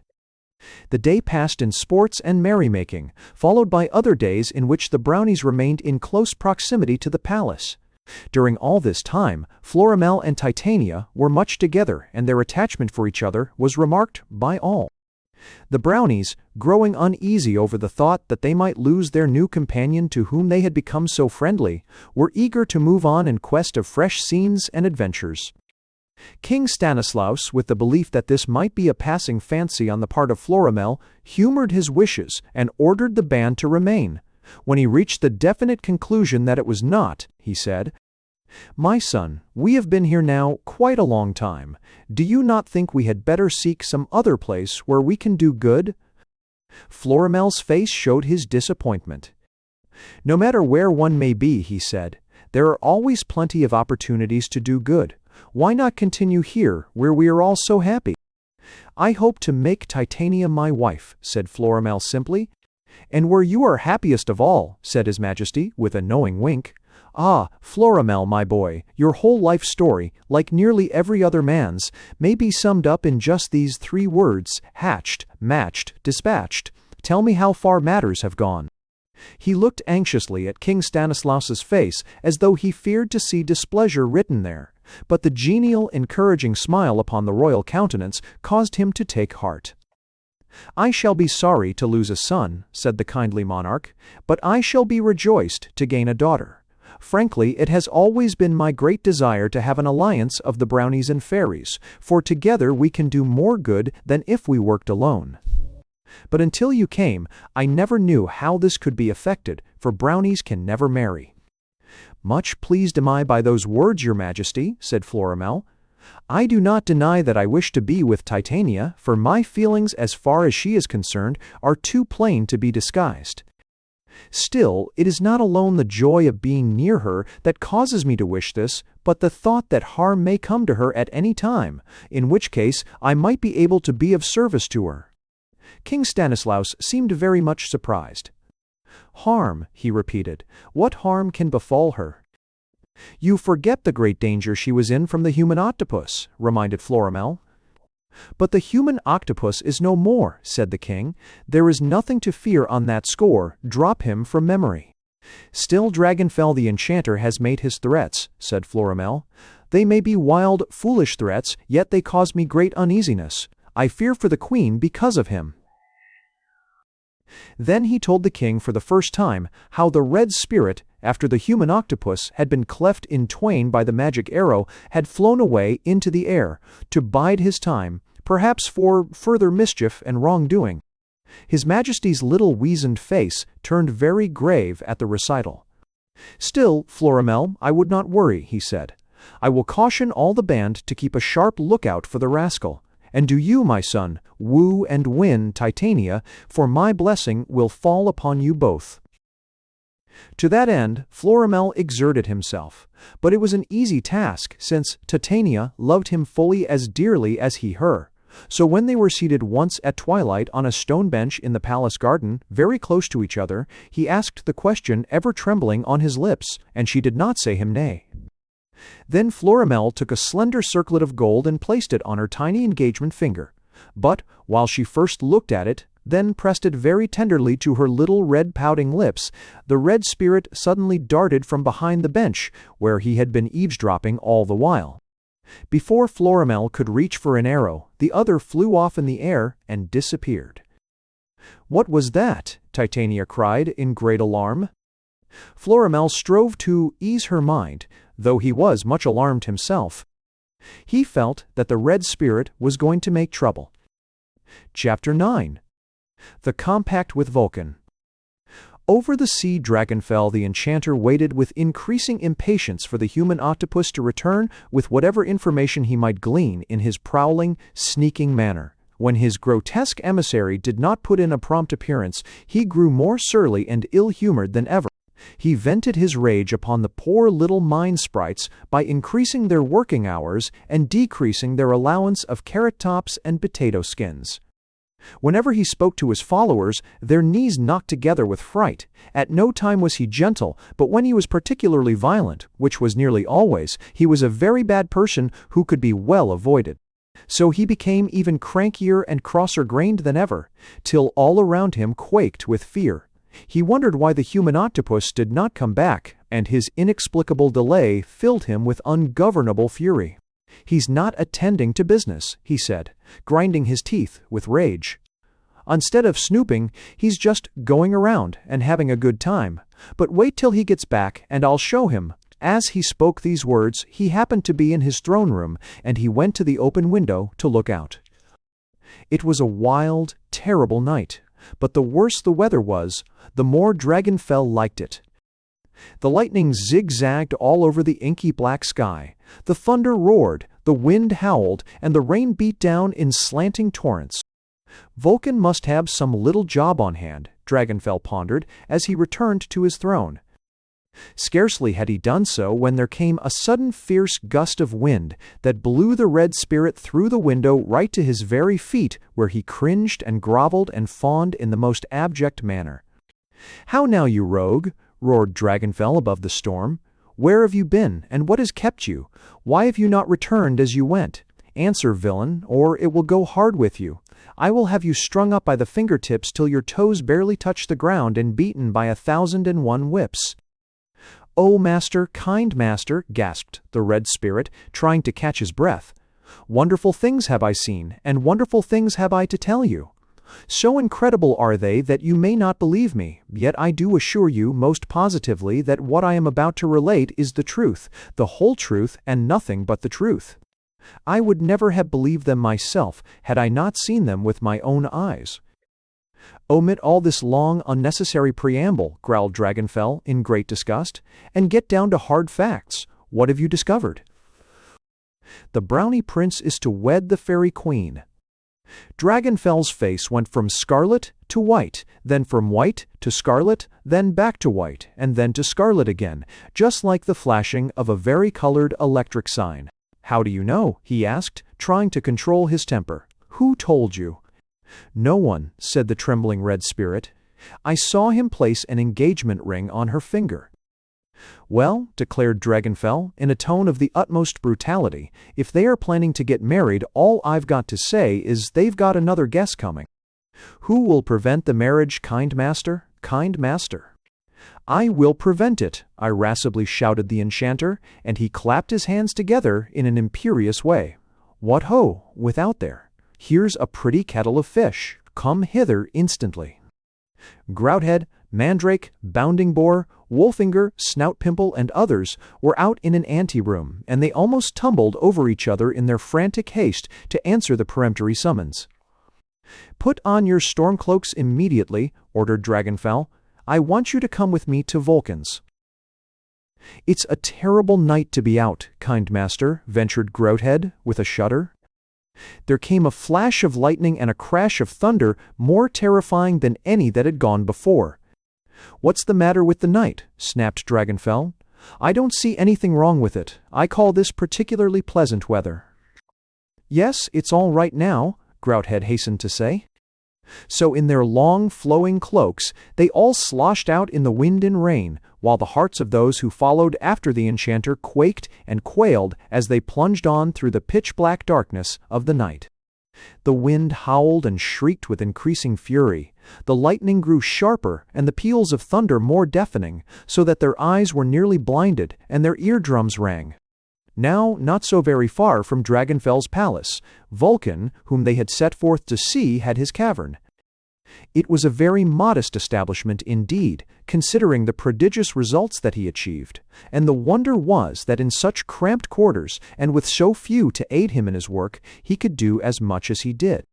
The day passed in sports and merrymaking, followed by other days in which the brownies remained in close proximity to the palace. During all this time, Florimel and Titania were much together, and their attachment for each other was remarked by all. The brownies, growing uneasy over the thought that they might lose their new companion to whom they had become so friendly, were eager to move on in quest of fresh scenes and adventures. King Stanislaus, with the belief that this might be a passing fancy on the part of Florimel, humored his wishes and ordered the band to remain. When he reached the definite conclusion that it was not, he said, "My son, we have been here now quite a long time. Do you not think we had better seek some other place where we can do good?" Florimel's face showed his disappointment. "No matter where one may be," he said, "there are always plenty of opportunities to do good. Why not continue here, where we are all so happy?" "I hope to make Titania my wife," said Florimel simply. "And where you are happiest of all," said His Majesty, with a knowing wink. "Ah, Florimel, my boy, your whole life story, like nearly every other man's, may be summed up in just these 3 words: hatched, matched, dispatched. Tell me how far matters have gone." He looked anxiously at King Stanislaus's face, as though he feared to see displeasure written there, but the genial, encouraging smile upon the royal countenance caused him to take heart. "I shall be sorry to lose a son," said the kindly monarch, "but I shall be rejoiced to gain a daughter. Frankly, it has always been my great desire to have an alliance of the Brownies and fairies, for together we can do more good than if we worked alone. But until you came, I never knew how this could be effected, for Brownies can never marry." "Much pleased am I by those words, your Majesty," said Florimel. "I do not deny that I wish to be with Titania, for my feelings as far as she is concerned are too plain to be disguised. Still, it is not alone the joy of being near her that causes me to wish this, but the thought that harm may come to her at any time, in which case I might be able to be of service to her." King Stanislaus seemed very much surprised. "Harm," he repeated. "What harm can befall her?" "You forget the great danger she was in from the human octopus," reminded Florimel. "But the human octopus is no more," said the king. "There is nothing to fear on that score. Drop him from memory." "Still Dragonfell the enchanter has made his threats," said Florimel. "They may be wild, foolish threats, yet they cause me great uneasiness. I fear for the queen because of him." Then he told the king for the first time how the red spirit, after the human octopus had been cleft in twain by the magic arrow, had flown away into the air, to bide his time, perhaps for further mischief and wrongdoing. His Majesty's little weazened face turned very grave at the recital. "Still, Florimel, I would not worry," he said. "I will caution all the band to keep a sharp lookout for the rascal. And do you, my son, woo and win Titania, for my blessing will fall upon you both." To that end, Florimel exerted himself, but it was an easy task, since Titania loved him fully as dearly as he her. So when they were seated once at twilight on a stone bench in the palace garden, very close to each other, he asked the question ever trembling on his lips, and she did not say him nay. Then Florimel took a slender circlet of gold and placed it on her tiny engagement finger. But, while she first looked at it, then pressed it very tenderly to her little red pouting lips, the red spirit suddenly darted from behind the bench, where he had been eavesdropping all the while. Before Florimel could reach for an arrow, the other flew off in the air and disappeared. "What was that?" Titania cried in great alarm. Florimel strove to ease her mind, though he was much alarmed himself. He felt that the red spirit was going to make trouble. Chapter 9. The Compact with Vulcan. Over the sea Dragonfell the enchanter waited with increasing impatience for the human octopus to return with whatever information he might glean in his prowling, sneaking manner. When his grotesque emissary did not put in a prompt appearance, he grew more surly and ill-humored than ever. He vented his rage upon the poor little mine sprites by increasing their working hours and decreasing their allowance of carrot tops and potato skins. Whenever he spoke to his followers, their knees knocked together with fright. At no time was he gentle, but when he was particularly violent, which was nearly always, he was a very bad person who could be well avoided. So he became even crankier and crosser-grained than ever, till all around him quaked with fear. He wondered why the human octopus did not come back, and his inexplicable delay filled him with ungovernable fury. "He's not attending to business," he said, grinding his teeth with rage. "Instead of snooping, he's just going around and having a good time. But wait till he gets back, and I'll show him." As he spoke these words, he happened to be in his throne room, and he went to the open window to look out. It was a wild, terrible night, but the worse the weather was, the more Dragonfell liked it. The lightning zigzagged all over the inky black sky, the thunder roared, the wind howled, and the rain beat down in slanting torrents. Vulcan must have some little job on hand, Dragonfell pondered, as he returned to his throne. Scarcely had he done so when there came a sudden fierce gust of wind that blew the red spirit through the window right to his very feet, where he cringed and grovelled and fawned in the most abject manner. "How now, you rogue?" roared Dragonfell above the storm. "Where have you been, and what has kept you? Why have you not returned as you went? Answer, villain, or it will go hard with you. I will have you strung up by the fingertips till your toes barely touch the ground and beaten by 1,001 whips." "Oh, master, kind master," gasped the red spirit, trying to catch his breath. "Wonderful things have I seen, and wonderful things have I to tell you. So incredible are they that you may not believe me, yet I do assure you most positively that what I am about to relate is the truth, the whole truth, and nothing but the truth. I would never have believed them myself had I not seen them with my own eyes." "Omit all this long, unnecessary preamble," growled Dragonfell in great disgust, "and get down to hard facts. What have you discovered?" "The Brownie Prince is to wed the Fairy Queen." Dragonfell's face went from scarlet to white, then from white to scarlet, then back to white, and then to scarlet again, just like the flashing of a vari-colored electric sign. "How do you know?" he asked, trying to control his temper. "Who told you?" "No one," said the trembling red spirit. "I saw him place an engagement ring on her finger." "Well," declared Dragonfell, in a tone of the utmost brutality, "if they are planning to get married, all I've got to say is they've got another guest coming. Who will prevent the marriage, kind master? Kind master." "I will prevent it," irascibly shouted the enchanter, and he clapped his hands together in an imperious way. "What ho, without there! Here's a pretty kettle of fish. Come hither instantly." Grouthead, Mandrake, Bounding Boar, Wolfinger, Snout Pimple, and others were out in an ante-room, and they almost tumbled over each other in their frantic haste to answer the peremptory summons. "Put on your storm cloaks immediately," ordered Dragonfell. "I want you to come with me to Vulcan's." "It's a terrible night to be out, kind master," ventured Grouthead with a shudder. There came a flash of lightning and a crash of thunder more terrifying than any that had gone before. "What's the matter with the night?" snapped Dragonfell. "I don't see anything wrong with it. I call this particularly pleasant weather." "Yes, it's all right now," Grouthead hastened to say. So in their long, flowing cloaks, they all sloshed out in the wind and rain, while the hearts of those who followed after the enchanter quaked and quailed as they plunged on through the pitch-black darkness of the night. The wind howled and shrieked with increasing fury. The lightning grew sharper and the peals of thunder more deafening, so that their eyes were nearly blinded and their eardrums rang. Now, not so very far from Dragonfell's palace, Vulcan, whom they had set forth to see, had his cavern. It was a very modest establishment indeed, considering the prodigious results that he achieved, and the wonder was that in such cramped quarters, and with so few to aid him in his work, he could do as much as he did.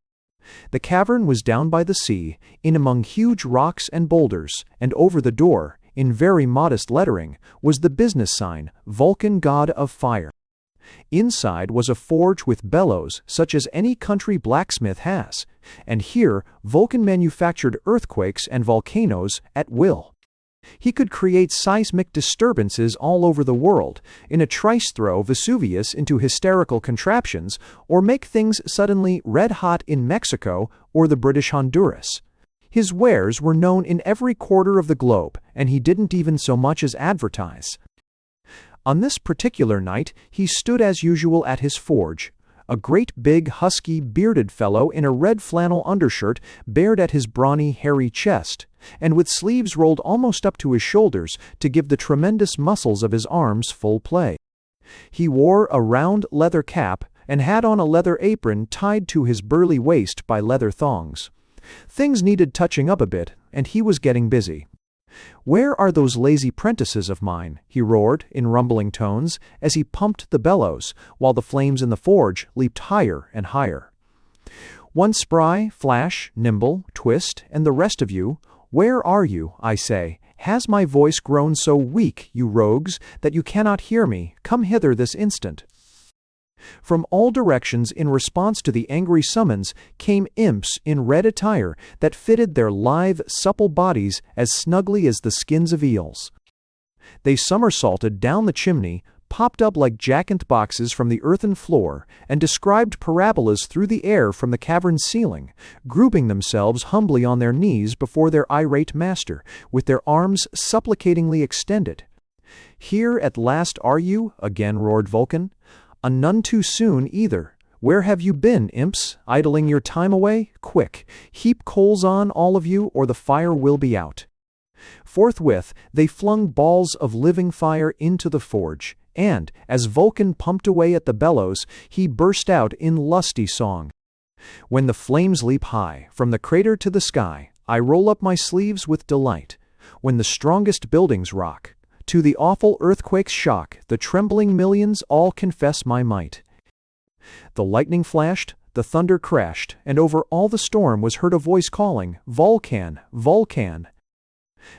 The cavern was down by the sea, in among huge rocks and boulders, and over the door, in very modest lettering, was the business sign, Vulcan God of Fire. Inside was a forge with bellows such as any country blacksmith has, and here Vulcan manufactured earthquakes and volcanoes at will. He could create seismic disturbances all over the world, in a trice throw Vesuvius into hysterical contraptions, or make things suddenly red-hot in Mexico or the British Honduras. His wares were known in every quarter of the globe, and he didn't even so much as advertise. On this particular night he stood as usual at his forge. A great big, husky, bearded fellow in a red flannel undershirt bared at his brawny, hairy chest, and with sleeves rolled almost up to his shoulders to give the tremendous muscles of his arms full play. He wore a round leather cap and had on a leather apron tied to his burly waist by leather thongs. Things needed touching up a bit, and he was getting busy. "Where are those lazy prentices of mine?" he roared in rumbling tones as he pumped the bellows, while the flames in the forge leaped higher and higher. "One spry, flash, nimble, twist, and the rest of you, where are you, I say? Has my voice grown so weak, you rogues, that you cannot hear me? Come hither this instant." From all directions, in response to the angry summons, came imps in red attire that fitted their lithe, supple bodies as snugly as the skins of eels. They somersaulted down the chimney, popped up like jacinth boxes from the earthen floor, and described parabolas through the air from the cavern's ceiling, grouping themselves humbly on their knees before their irate master, with their arms supplicatingly extended. "Here at last are you?" again roared Vulcan. "None too soon, either. Where have you been, imps, idling your time away? Quick, heap coals on, all of you, or the fire will be out." Forthwith they flung balls of living fire into the forge, and, as Vulcan pumped away at the bellows, he burst out in lusty song. "When the flames leap high, from the crater to the sky, I roll up my sleeves with delight. When the strongest buildings rock, to the awful earthquake's shock, the trembling millions all confess my might." The lightning flashed, the thunder crashed, and over all the storm was heard a voice calling, "Vulcan! Vulcan!"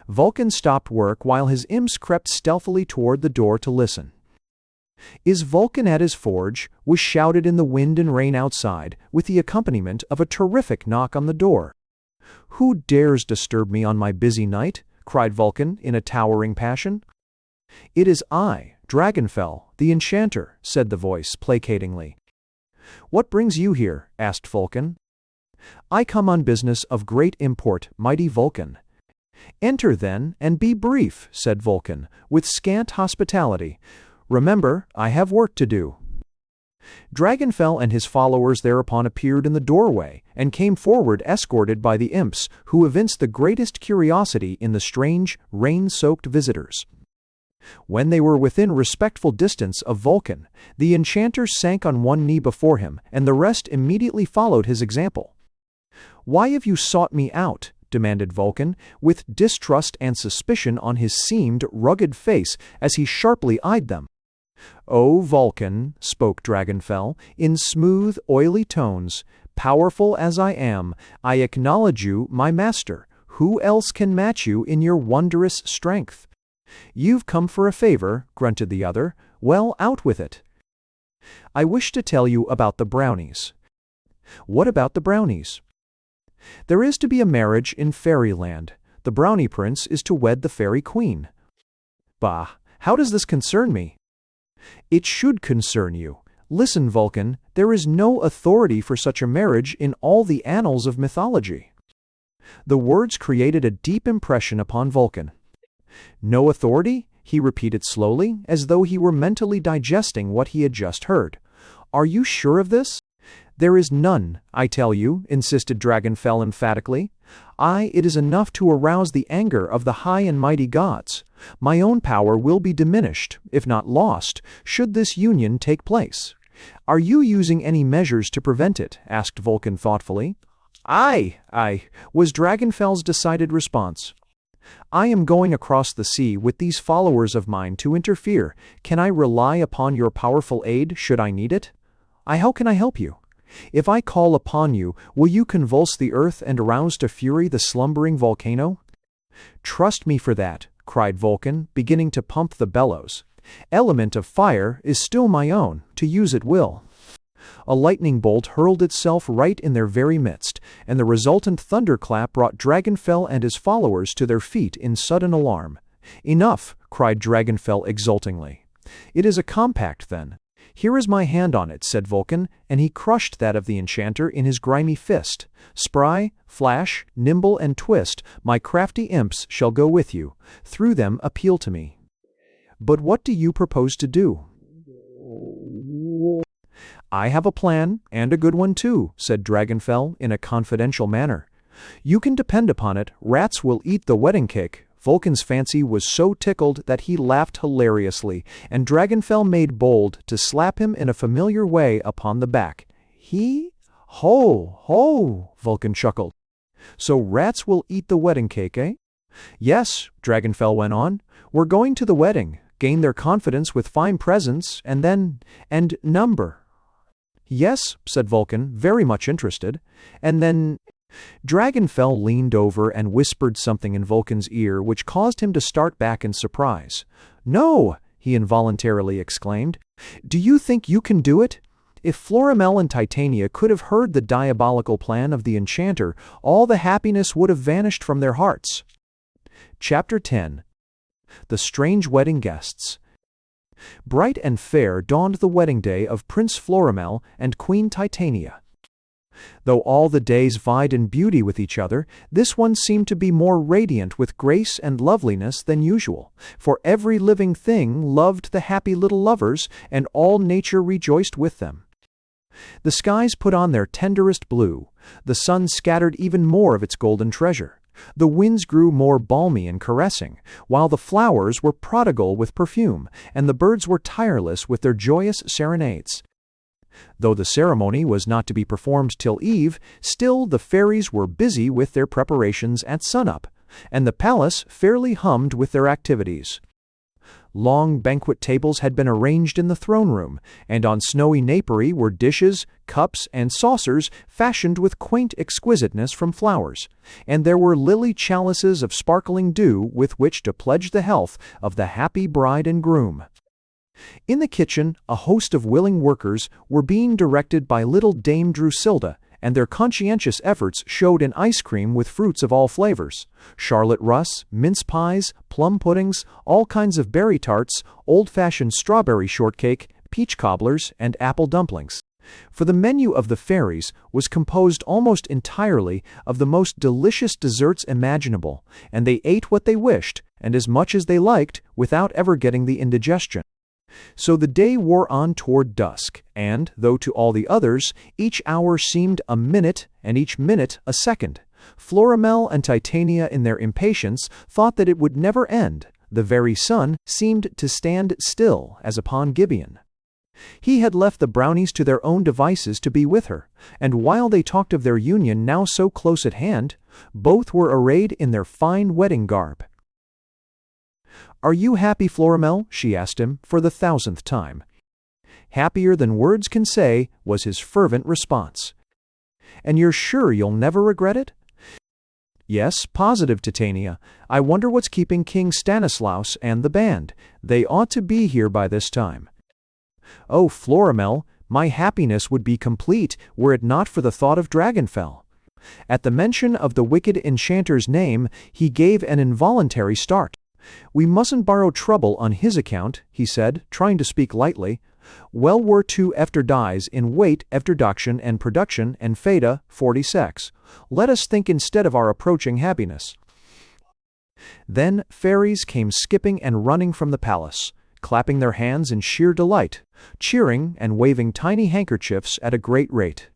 Vulcan stopped work while his imps crept stealthily toward the door to listen. "Is Vulcan at his forge?" was shouted in the wind and rain outside, with the accompaniment of a terrific knock on the door. "Who dares disturb me on my busy night?" cried Vulcan in a towering passion. "It is I, Dragonfell, the enchanter," said the voice placatingly. "What brings you here?" asked Vulcan. "I come on business of great import, mighty Vulcan." "Enter, then, and be brief," said Vulcan, with scant hospitality. "Remember, I have work to do." Dragonfell and his followers thereupon appeared in the doorway, and came forward escorted by the imps, who evinced the greatest curiosity in the strange, rain-soaked visitors. When they were within respectful distance of Vulcan, the enchanter sank on one knee before him, and the rest immediately followed his example. "Why have you sought me out?" demanded Vulcan, with distrust and suspicion on his seamed, rugged face as he sharply eyed them. "O Vulcan," spoke Dragonfell, in smooth, oily tones, "powerful as I am, I acknowledge you my master. Who else can match you in your wondrous strength?" "You've come for a favor," grunted the other. "Well, out with it." "I wish to tell you about the Brownies." "What about the Brownies?" "There is to be a marriage in Fairyland. The Brownie Prince is to wed the Fairy Queen." "Bah, how does this concern me?" "It should concern you. Listen, Vulcan, there is no authority for such a marriage in all the annals of mythology." The words created a deep impression upon Vulcan. "No authority?" he repeated slowly, as though he were mentally digesting what he had just heard. "Are you sure of this?" "There is none, I tell you," insisted Dragonfell emphatically. It is enough to arouse the anger of the high and mighty gods. My own power will be diminished, if not lost, should this union take place." "Are you using any measures to prevent it?" asked Vulcan thoughtfully. Aye, was Dragonfell's decided response. "I am going across the sea with these followers of mine to interfere. Can I rely upon your powerful aid should I need it?" How can I help you?" "If I call upon you, will you convulse the earth and arouse to fury the slumbering volcano?" "Trust me for that," cried Vulcan, beginning to pump the bellows. "Element of fire is still my own, to use at will." A lightning bolt hurled itself right in their very midst, and the resultant thunderclap brought Dragonfell and his followers to their feet in sudden alarm. "Enough!" cried Dragonfell exultingly. "It is a compact, then." "Here is my hand on it," said Vulcan, and he crushed that of the enchanter in his grimy fist. "Spry, Flash, Nimble, and Twist, my crafty imps shall go with you. Through them appeal to me." "But what do you propose to do?" "I have a plan, and a good one too," said Dragonfell in a confidential manner. "You can depend upon it, rats will eat the wedding cake." Vulcan's fancy was so tickled that he laughed hilariously, and Dragonfell made bold to slap him in a familiar way upon the back. "Ho, ho," Vulcan chuckled. "So rats will eat the wedding cake, eh?" "Yes," Dragonfell went on. "We're going to the wedding, gain their confidence with fine presents, and number." "Yes," said Vulcan, very much interested. "And then—" Dragonfell leaned over and whispered something in Vulcan's ear which caused him to start back in surprise. "No!" he involuntarily exclaimed. "Do you think you can do it?" If Florimel and Titania could have heard the diabolical plan of the enchanter, all the happiness would have vanished from their hearts. Chapter 10. The Strange Wedding Guests. Bright and fair dawned the wedding day of Prince Florimel and Queen Titania. Though all the days vied in beauty with each other, this one seemed to be more radiant with grace and loveliness than usual, for every living thing loved the happy little lovers, and all nature rejoiced with them. The skies put on their tenderest blue, the sun scattered even more of its golden treasure, the winds grew more balmy and caressing, while the flowers were prodigal with perfume, and the birds were tireless with their joyous serenades. Though the ceremony was not to be performed till eve, still the fairies were busy with their preparations at sunup, and the palace fairly hummed with their activities. Long banquet tables had been arranged in the throne room, and on snowy napery were dishes, cups, and saucers fashioned with quaint exquisiteness from flowers, and there were lily chalices of sparkling dew with which to pledge the health of the happy bride and groom. In the kitchen, a host of willing workers were being directed by little Dame Drusilda, and their conscientious efforts showed in ice cream with fruits of all flavors, charlotte russe, mince pies, plum puddings, all kinds of berry tarts, old-fashioned strawberry shortcake, peach cobblers, and apple dumplings. For the menu of the fairies was composed almost entirely of the most delicious desserts imaginable, and they ate what they wished, and as much as they liked, without ever getting the indigestion. So the day wore on toward dusk, and, though to all the others, each hour seemed a minute, and each minute a second, Florimel and Titania in their impatience thought that it would never end. The very sun seemed to stand still as upon Gibeon. He had left the Brownies to their own devices to be with her, and while they talked of their union now so close at hand, both were arrayed in their fine wedding garb. "Are you happy, Florimel?" she asked him for the 1,000th time. "Happier than words can say," was his fervent response. "And you're sure you'll never regret it?" "Yes, positive, Titania. I wonder what's keeping King Stanislaus and the band. They ought to be here by this time." "Oh, Florimel, my happiness would be complete were it not for the thought of Dragonfell." At the mention of the wicked enchanter's name, he gave an involuntary start. "We mustn't borrow trouble on his account," he said, trying to speak lightly. "Well were two efter dies in weight efterduction and production and feta 46. Let us think instead of our approaching happiness." Then fairies came skipping and running from the palace, clapping their hands in sheer delight, cheering and waving tiny handkerchiefs at a great rate.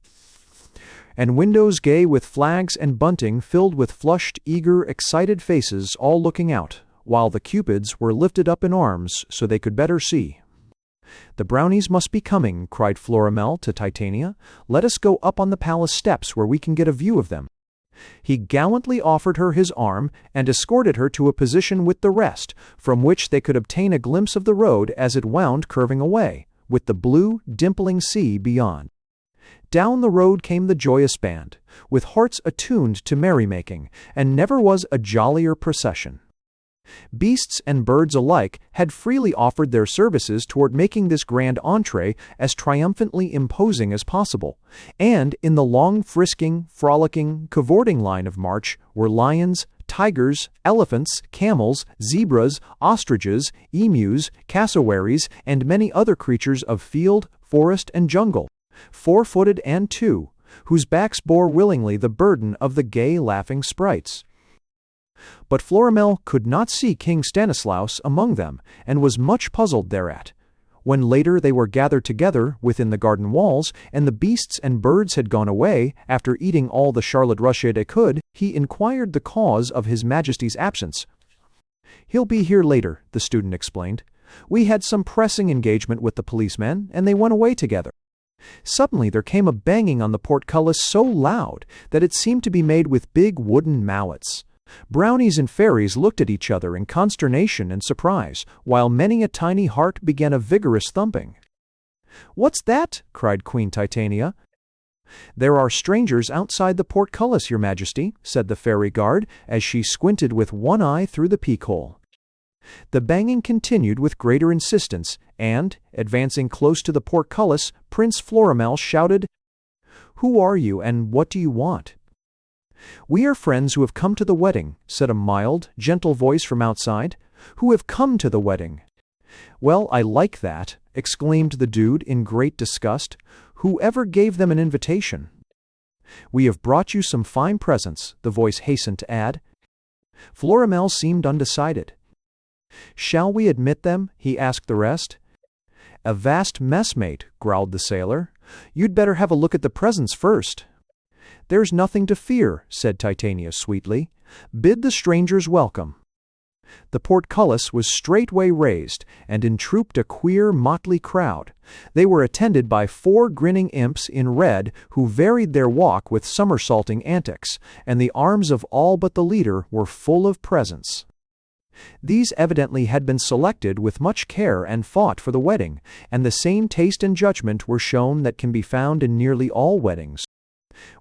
And windows gay with flags and bunting filled with flushed, eager, excited faces all looking out, while the cupids were lifted up in arms so they could better see. "The Brownies must be coming," cried Florimel to Titania. "Let us go up on the palace steps where we can get a view of them." He gallantly offered her his arm and escorted her to a position with the rest, from which they could obtain a glimpse of the road as it wound curving away, with the blue, dimpling sea beyond. Down the road came the joyous band, with hearts attuned to merrymaking, and never was a jollier procession. Beasts and birds alike had freely offered their services toward making this grand entree as triumphantly imposing as possible, and in the long frisking, frolicking, cavorting line of march were lions, tigers, elephants, camels, zebras, ostriches, emus, cassowaries, and many other creatures of field, forest, and jungle, 4-footed and 2, whose backs bore willingly the burden of the gay, laughing sprites. But Florimel could not see King Stanislaus among them, and was much puzzled thereat. When later they were gathered together within the garden walls, and the beasts and birds had gone away, after eating all the charlotte russe they could, he inquired the cause of His Majesty's absence. "He'll be here later," the student explained. "We had some pressing engagement with the policemen, and they went away together." Suddenly there came a banging on the portcullis so loud that it seemed to be made with big wooden mallets. Brownies and fairies looked at each other in consternation and surprise, while many a tiny heart began a vigorous thumping. "What's that?" cried Queen Titania. "There are strangers outside the portcullis, Your Majesty," said the fairy guard, as she squinted with one eye through the peephole. The banging continued with greater insistence, and, advancing close to the portcullis, Prince Florimel shouted, "Who are you, and what do you want?" "We are friends who have come to the wedding," said a mild, gentle voice from outside. "Who have come to the wedding." "Well, I like that," exclaimed the dude in great disgust. "Whoever gave them an invitation?" "We have brought you some fine presents," the voice hastened to add. Florimel seemed undecided. "Shall we admit them?" he asked the rest. "A vast messmate," growled the sailor. "You'd better have a look at the presents first." "There's nothing to fear," said Titania sweetly. "Bid the strangers welcome." The portcullis was straightway raised, and in trooped a queer, motley crowd. They were attended by 4 grinning imps in red who varied their walk with somersaulting antics, and the arms of all but the leader were full of presents. These evidently had been selected with much care and thought for the wedding, and the same taste and judgment were shown that can be found in nearly all weddings.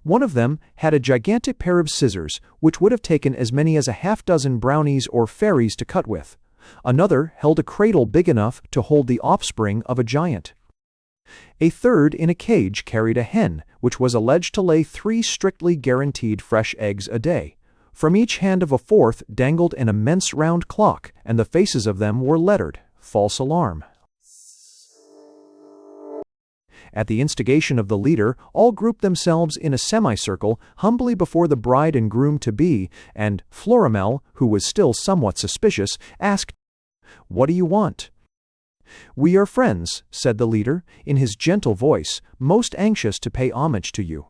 One of them had a gigantic pair of scissors, which would have taken as many as a half-dozen brownies or fairies to cut with. Another held a cradle big enough to hold the offspring of a giant. A third in a cage carried a hen, which was alleged to lay 3 strictly guaranteed fresh eggs a day. From each hand of a fourth dangled an immense round clock, and the faces of them were lettered, "False alarm." At the instigation of the leader, all grouped themselves in a semicircle humbly before the bride and groom-to-be, and Florimel, who was still somewhat suspicious, asked, "What do you want?" "We are friends," said the leader, in his gentle voice, "most anxious to pay homage to you."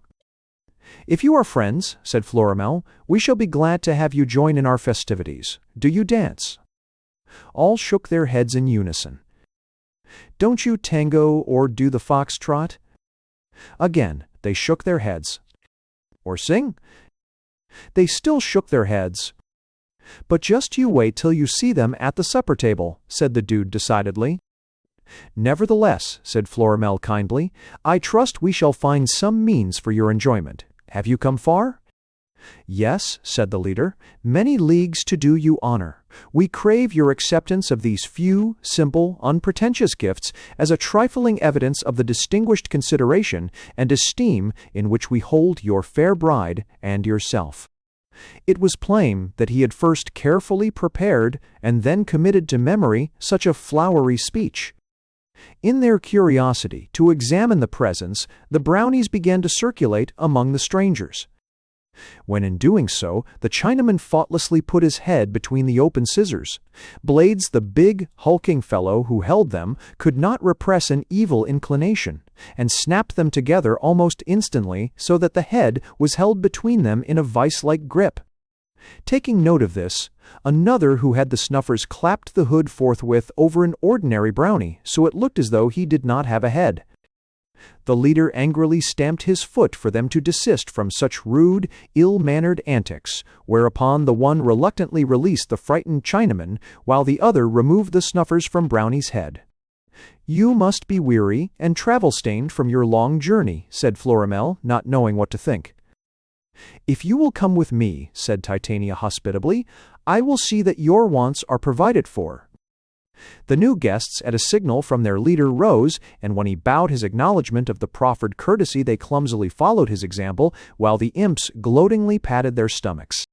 "If you are friends," said Florimel, "we shall be glad to have you join in our festivities. Do you dance?" All shook their heads in unison. "Don't you tango or do the foxtrot?" Again they shook their heads. "Or sing?" They still shook their heads. "But just you wait till you see them at the supper table," said the dude decidedly. "Nevertheless," said Florimel kindly, "I trust we shall find some means for your enjoyment. Have you come far?" "Yes," said the leader, "many leagues to do you honor. We crave your acceptance of these few, simple, unpretentious gifts as a trifling evidence of the distinguished consideration and esteem in which we hold your fair bride and yourself." It was plain that he had first carefully prepared and then committed to memory such a flowery speech. In their curiosity to examine the presents, the brownies began to circulate among the strangers. When in doing so, the Chinaman thoughtlessly put his head between the open scissors. Blades, the big, hulking fellow who held them, could not repress an evil inclination, and snapped them together almost instantly so that the head was held between them in a vice-like grip. Taking note of this, another who had the snuffers clapped the hood forthwith over an ordinary brownie, so it looked as though he did not have a head. The leader angrily stamped his foot for them to desist from such rude, ill-mannered antics, whereupon the one reluctantly released the frightened Chinaman, while the other removed the snuffers from Brownie's head. "You must be weary and travel-stained from your long journey," said Florimel, not knowing what to think. "If you will come with me," said Titania hospitably, "I will see that your wants are provided for." The new guests at a signal from their leader rose, and when he bowed his acknowledgment of the proffered courtesy they clumsily followed his example, while the imps gloatingly patted their stomachs.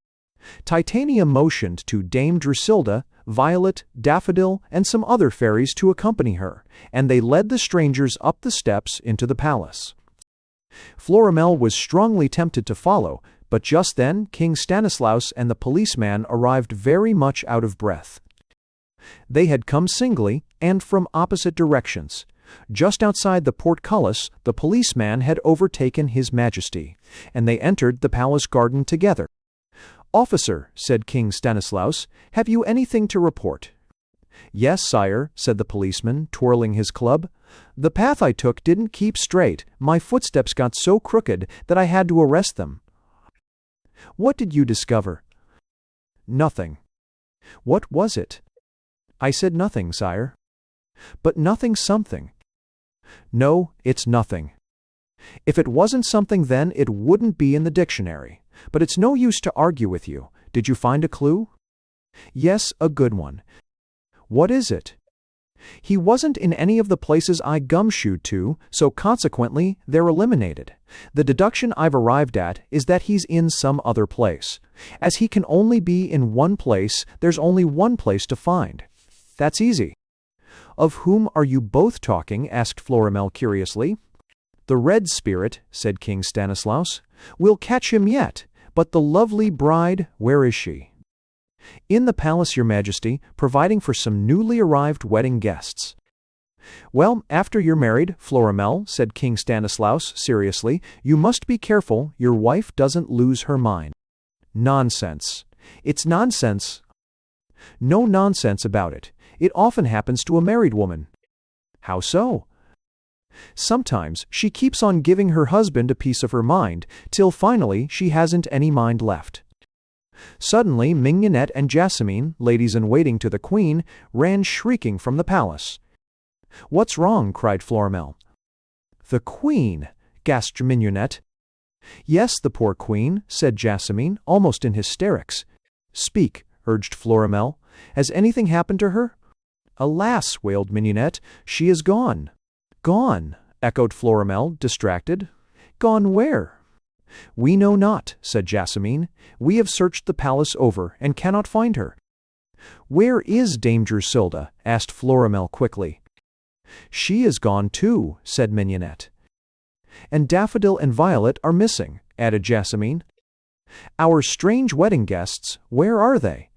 Titania motioned to Dame Drusilda, Violet, Daffodil, and some other fairies to accompany her, and they led the strangers up the steps into the palace. Florimel was strongly tempted to follow, but just then King Stanislaus and the policeman arrived very much out of breath. They had come singly and from opposite directions. Just outside the portcullis, the policeman had overtaken His Majesty, and they entered the palace garden together. "Officer," said King Stanislaus, "have you anything to report?" "Yes, sire," said the policeman, twirling his club. "The path I took didn't keep straight. My footsteps got so crooked that I had to arrest them." "What did you discover?" "Nothing." "What was it?" "I said nothing, sire." "But nothing something." "No, it's nothing." "If it wasn't something then it wouldn't be in the dictionary. But it's no use to argue with you. Did you find a clue?" "Yes, a good one." "What is it?" "He wasn't in any of the places I gumshoed to, so consequently they're eliminated. The deduction I've arrived at is that he's in some other place. As he can only be in one place, there's only one place to find. That's easy." "Of whom are you both talking?" asked Florimel curiously. "The red spirit," said King Stanislaus. "We'll catch him yet. But the lovely bride, where is she?" "In the palace, your majesty, providing for some newly arrived wedding guests." "Well, after you're married, Florimel," said King Stanislaus seriously, "you must be careful your wife doesn't lose her mind." "Nonsense." "It's nonsense." "No nonsense about it. It often happens to a married woman." "How so?" "Sometimes she keeps on giving her husband a piece of her mind, till finally she hasn't any mind left." Suddenly Mignonette and Jasmine, ladies-in-waiting to the queen, ran shrieking from the palace. "What's wrong?" cried Florimel. "The queen!" gasped Mignonette. "Yes, the poor queen," said Jasmine, almost in hysterics. "Speak," urged Florimel. "Has anything happened to her?" "Alas!" wailed Mignonette, "she is gone." "Gone!" echoed Florimel, distracted. "Gone where?" "We know not," said Jasmine. "We have searched the palace over, and cannot find her." "Where is Dame Drusilda?" asked Florimel quickly. "She is gone too," said Mignonette. "And Daffodil and Violet are missing," added Jasmine. "Our strange wedding guests, where are they?"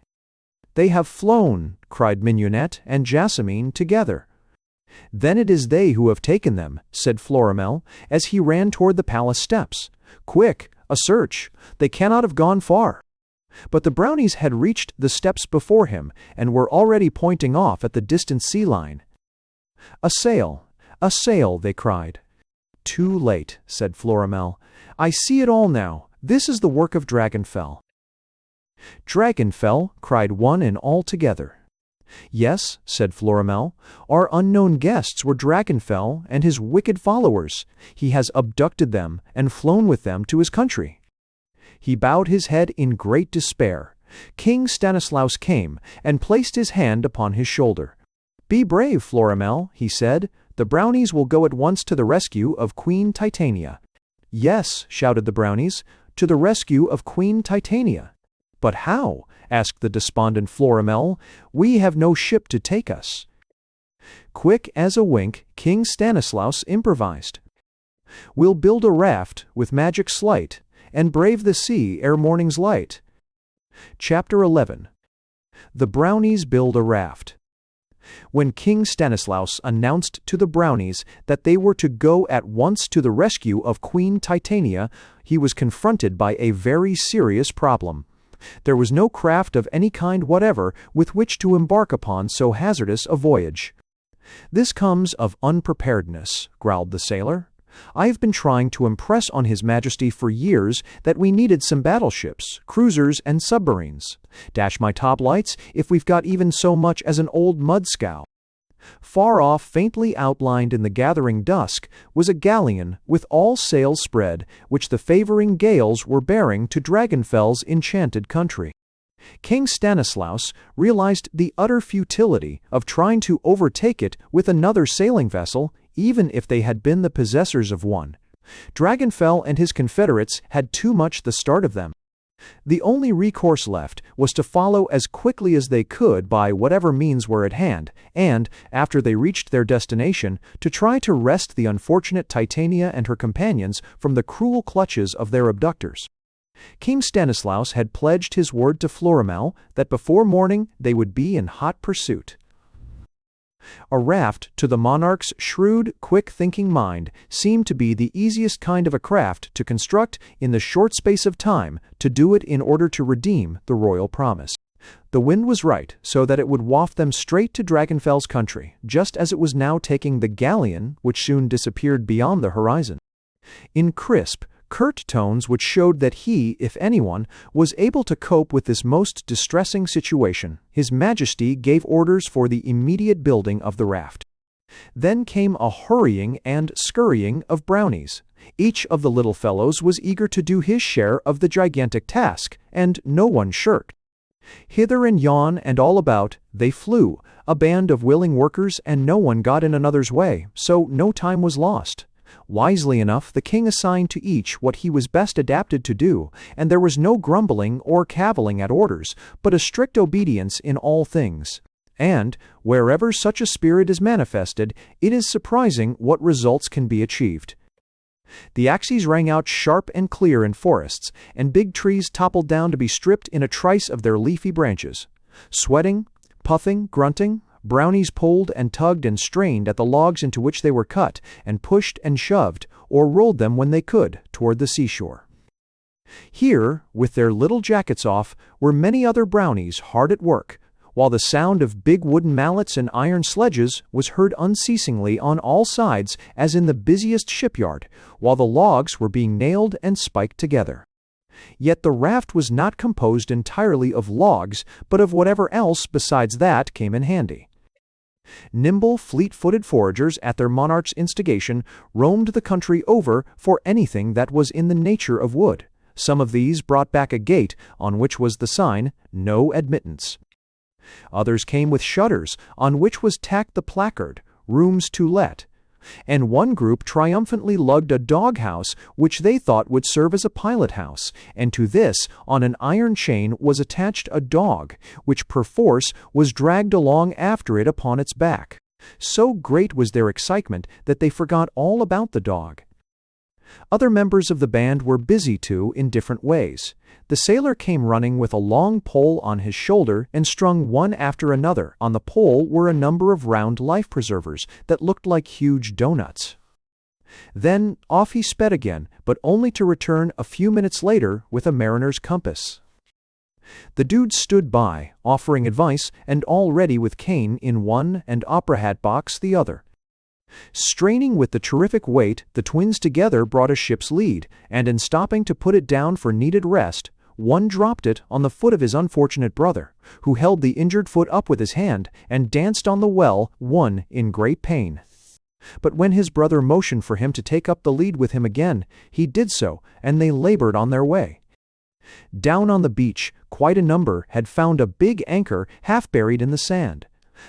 "They have flown," cried Mignonette and Jasmine together. "Then it is they who have taken them," said Florimel, as he ran toward the palace steps. "Quick, a search! They cannot have gone far." But the Brownies had reached the steps before him, and were already pointing off at the distant sea line. "A sail," they cried. "Too late," said Florimel. "I see it all now. This is the work of Dragonfell." "Dragonfell!" cried one and all together. "Yes," said Florimel, "our unknown guests were Dragonfell and his wicked followers. He has abducted them and flown with them to his country." He bowed his head in great despair. King Stanislaus came and placed his hand upon his shoulder. "Be brave, Florimel," he said. "The Brownies will go at once to the rescue of Queen Titania." "Yes," shouted the Brownies, "to the rescue of Queen Titania." "But how?" asked the despondent Florimel. "We have no ship to take us." Quick as a wink, King Stanislaus improvised. "We'll build a raft with magic sleight, and brave the sea ere morning's light." Chapter 11. The Brownies build a raft. When King Stanislaus announced to the Brownies that they were to go at once to the rescue of Queen Titania, he was confronted by a very serious problem. There was no craft of any kind whatever with which to embark upon so hazardous a voyage. "This comes of unpreparedness," growled the sailor. "I have been trying to impress on His Majesty for years that we needed some battleships, cruisers, and submarines. Dash my top lights if we've got even so much as an old mud scow." Far off, faintly outlined in the gathering dusk, was a galleon with all sails spread, which the favoring gales were bearing to Dragonfell's enchanted country. King Stanislaus realized the utter futility of trying to overtake it with another sailing vessel, even if they had been the possessors of one. Dragonfell and his confederates had too much the start of them. The only recourse left was to follow as quickly as they could by whatever means were at hand, and, after they reached their destination, to try to wrest the unfortunate Titania and her companions from the cruel clutches of their abductors. King Stanislaus had pledged his word to Florimel that before morning they would be in hot pursuit. A raft, to the monarch's shrewd, quick-thinking mind, seemed to be the easiest kind of a craft to construct in the short space of time, to do it in order to redeem the royal promise. The wind was right, so that it would waft them straight to Dragonfell's country, just as it was now taking the galleon, which soon disappeared beyond the horizon. In crisp, curt tones which showed that he, if anyone, was able to cope with this most distressing situation, His Majesty gave orders for the immediate building of the raft. Then came a hurrying and scurrying of Brownies. Each of the little fellows was eager to do his share of the gigantic task, and no one shirked. Hither and yon and all about they flew, a band of willing workers, and no one got in another's way, so no time was lost. Wisely enough, the king assigned to each what he was best adapted to do, and there was no grumbling or cavilling at orders, but a strict obedience in all things. And, wherever such a spirit is manifested, it is surprising what results can be achieved. The axes rang out sharp and clear in forests, and big trees toppled down to be stripped in a trice of their leafy branches. Sweating, puffing, grunting, Brownies pulled and tugged and strained at the logs into which they were cut, and pushed and shoved, or rolled them when they could, toward the seashore. Here, with their little jackets off, were many other Brownies hard at work, while the sound of big wooden mallets and iron sledges was heard unceasingly on all sides as in the busiest shipyard, while the logs were being nailed and spiked together. Yet the raft was not composed entirely of logs, but of whatever else besides that came in handy. Nimble, fleet-footed foragers, at their monarch's instigation, roamed the country over for anything that was in the nature of wood. Some of these brought back a gate on which was the sign, "No Admittance." Others came with shutters on which was tacked the placard, "Rooms to Let." And one group triumphantly lugged a dog-house which they thought would serve as a pilot-house, and to this, on an iron chain, was attached a dog, which perforce was dragged along after it upon its back. So great was their excitement that they forgot all about the dog. Other members of the band were busy, too, in different ways. The sailor came running with a long pole on his shoulder and strung one after another. On the pole were a number of round life-preservers that looked like huge doughnuts. Then off he sped again, but only to return a few minutes later with a mariner's compass. The dude stood by, offering advice, and all ready with cane in one and opera hat box the other. Straining with the terrific weight, the twins together brought a ship's lead, and in stopping to put it down for needed rest, one dropped it on the foot of his unfortunate brother, who held the injured foot up with his hand and danced on the well, one in great pain. But when his brother motioned for him to take up the lead with him again, he did so, and they labored on their way. Down on the beach, quite a number had found a big anchor half buried in the sand.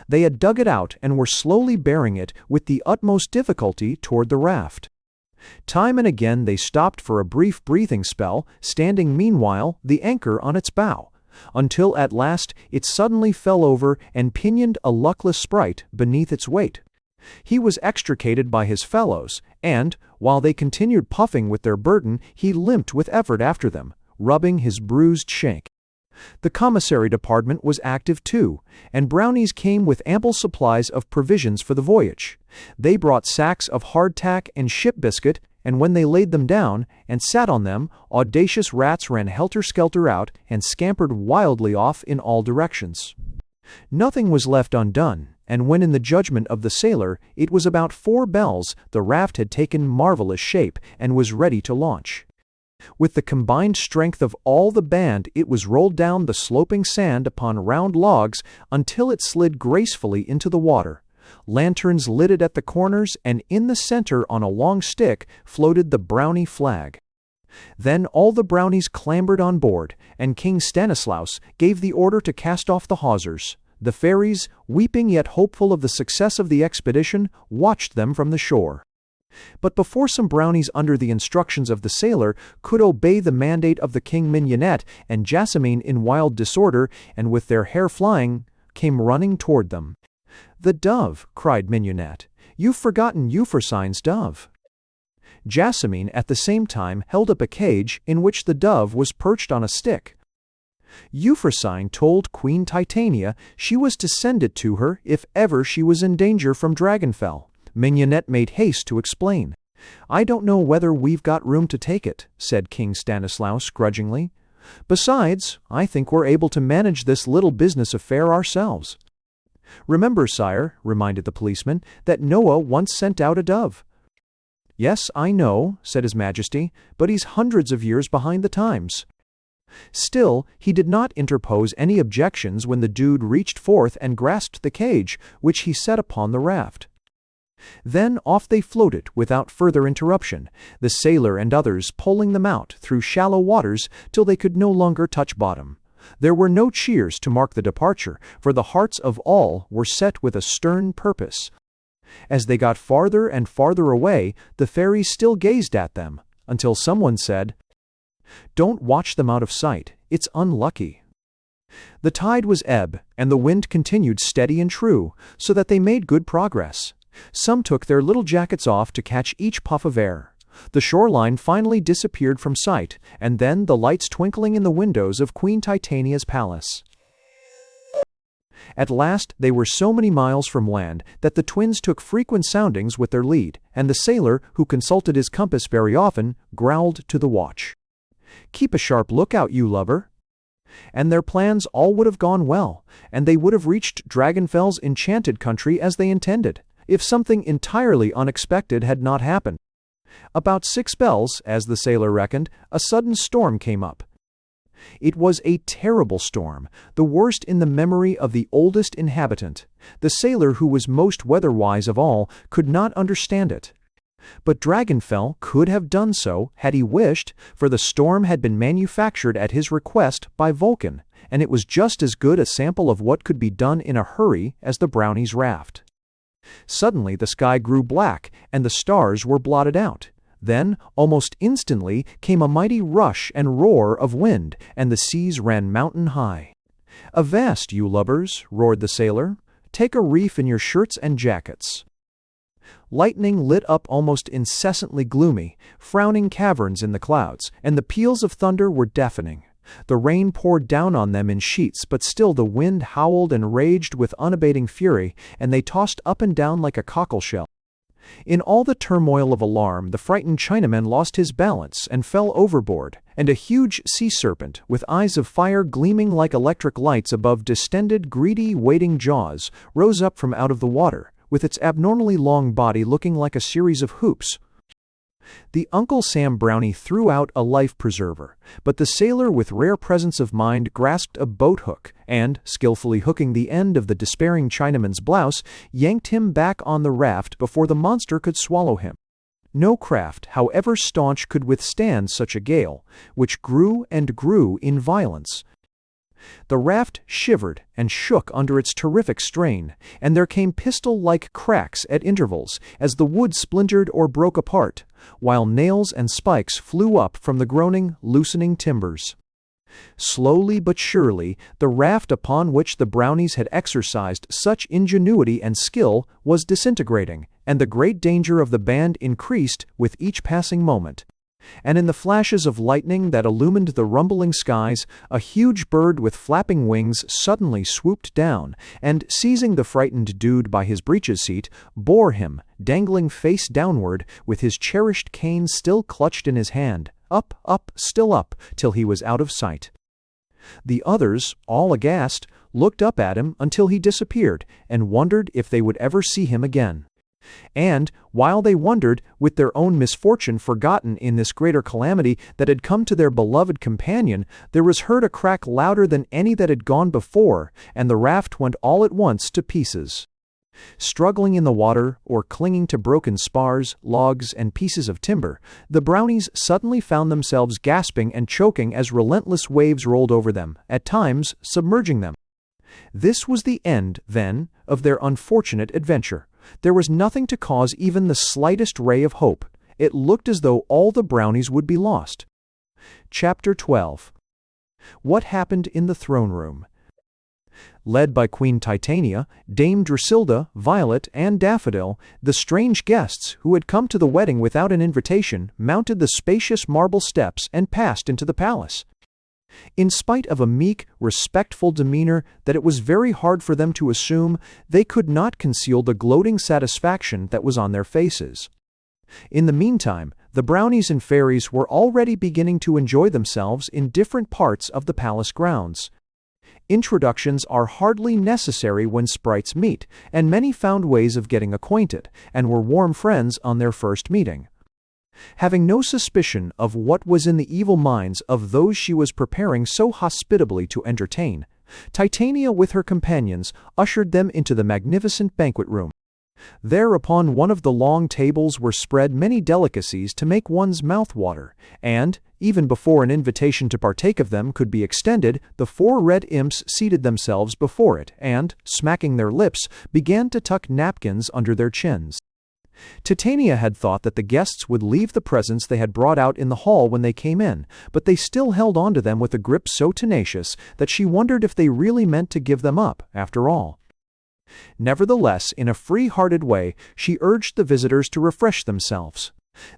They had dug it out and were slowly bearing it with the utmost difficulty toward the raft. Time and again they stopped for a brief breathing spell, standing meanwhile the anchor on its bow, until at last it suddenly fell over and pinioned a luckless sprite beneath its weight. He was extricated by his fellows, and, while they continued puffing with their burden, he limped with effort after them, rubbing his bruised shank. The commissary department was active too, and Brownies came with ample supplies of provisions for the voyage. They brought sacks of hardtack and ship biscuit, and when they laid them down and sat on them, audacious rats ran helter-skelter out and scampered wildly off in all directions. Nothing was left undone, and when in the judgment of the sailor it was about 4 bells, the raft had taken marvelous shape and was ready to launch. With the combined strength of all the band, it was rolled down the sloping sand upon round logs until it slid gracefully into the water. Lanterns lit it at the corners, and in the center on a long stick floated the Brownie flag. Then all the Brownies clambered on board, and King Stanislaus gave the order to cast off the hawsers. The fairies, weeping yet hopeful of the success of the expedition, watched them from the shore. But before some Brownies under the instructions of the sailor could obey the mandate of the King, Mignonette and Jasmine in wild disorder, and with their hair flying, came running toward them. "The dove!" cried Mignonette. "You've forgotten Euphrosyne's dove." Jasmine at the same time held up a cage in which the dove was perched on a stick. Euphrosyne told Queen Titania she was to send it to her if ever she was in danger from Dragonfell. Mignonette made haste to explain. "I don't know whether we've got room to take it," said King Stanislaus grudgingly. "Besides, I think we're able to manage this little business affair ourselves." "Remember, sire," reminded the policeman, "that Noah once sent out a dove." "Yes, I know," said His Majesty, "but he's hundreds of years behind the times." Still, he did not interpose any objections when the dude reached forth and grasped the cage, which he set upon the raft. Then off they floated without further interruption, the sailor and others pulling them out through shallow waters till they could no longer touch bottom. There were no cheers to mark the departure, for the hearts of all were set with a stern purpose. As they got farther and farther away, the fairies still gazed at them, until someone said, "Don't watch them out of sight. It's unlucky." The tide was ebb, and the wind continued steady and true, so that they made good progress. Some took their little jackets off to catch each puff of air. The shoreline finally disappeared from sight, and then the lights twinkling in the windows of Queen Titania's palace. At last they were so many miles from land that the twins took frequent soundings with their lead, and the sailor, who consulted his compass very often, growled to the watch, "Keep a sharp lookout, you lubber." And their plans all would have gone well, and they would have reached Dragonfell's enchanted country as they intended, if something entirely unexpected had not happened. About 6 bells, as the sailor reckoned, a sudden storm came up. It was a terrible storm, the worst in the memory of the oldest inhabitant. The sailor, who was most weather-wise of all, could not understand it. But Dragonfell could have done so had he wished, for the storm had been manufactured at his request by Vulcan, and it was just as good a sample of what could be done in a hurry as the Brownies' raft. Suddenly the sky grew black, and the stars were blotted out. Then, almost instantly, came a mighty rush and roar of wind, and the seas ran mountain high. "Avast, you lubbers!" roared the sailor. "Take a reef in your shirts and jackets." Lightning lit up almost incessantly gloomy, frowning caverns in the clouds, and the peals of thunder were deafening. The rain poured down on them in sheets, but still the wind howled and raged with unabating fury, and they tossed up and down like a cockleshell. In all the turmoil of alarm, the frightened Chinaman lost his balance and fell overboard, and a huge sea serpent, with eyes of fire gleaming like electric lights above distended, greedy, waiting jaws, rose up from out of the water, with its abnormally long body looking like a series of hoops. The Uncle Sam Brownie threw out a life-preserver, but the sailor, with rare presence of mind, grasped a boat-hook, and, skillfully hooking the end of the despairing Chinaman's blouse, yanked him back on the raft before the monster could swallow him. No craft, however staunch, could withstand such a gale, which grew and grew in violence. The raft shivered and shook under its terrific strain, and there came pistol-like cracks at intervals as the wood splintered or broke apart, while nails and spikes flew up from the groaning, loosening timbers. Slowly but surely, the raft upon which the Brownies had exercised such ingenuity and skill was disintegrating, and the great danger of the band increased with each passing moment. And in the flashes of lightning that illumined the rumbling skies, a huge bird with flapping wings suddenly swooped down, and, seizing the frightened dude by his breeches seat, bore him, dangling face downward, with his cherished cane still clutched in his hand, up, still up, till he was out of sight. The others, all aghast, looked up at him until he disappeared, and wondered if they would ever see him again. And, while they wondered, with their own misfortune forgotten in this greater calamity that had come to their beloved companion, there was heard a crack louder than any that had gone before, and the raft went all at once to pieces. Struggling in the water, or clinging to broken spars, logs, and pieces of timber, the Brownies suddenly found themselves gasping and choking as relentless waves rolled over them, at times submerging them. This was the end, then, of their unfortunate adventure. There was nothing to cause even the slightest ray of hope. It looked as though all the Brownies would be lost. Chapter 12. What happened in the throne room? Led by Queen Titania, Dame Drusilla, Violet, and Daffodil, the strange guests, who had come to the wedding without an invitation, mounted the spacious marble steps and passed into the palace. In spite of a meek, respectful demeanor that it was very hard for them to assume, they could not conceal the gloating satisfaction that was on their faces. In the meantime, the Brownies and fairies were already beginning to enjoy themselves in different parts of the palace grounds. Introductions are hardly necessary when sprites meet, and many found ways of getting acquainted, and were warm friends on their first meeting. Having no suspicion of what was in the evil minds of those she was preparing so hospitably to entertain, Titania with her companions ushered them into the magnificent banquet room. There upon one of the long tables were spread many delicacies to make one's mouth water, and, even before an invitation to partake of them could be extended, the 4 red imps seated themselves before it, and, smacking their lips, began to tuck napkins under their chins. Titania had thought that the guests would leave the presents they had brought out in the hall when they came in, but they still held on to them with a grip so tenacious that she wondered if they really meant to give them up, after all. Nevertheless, in a free-hearted way, she urged the visitors to refresh themselves.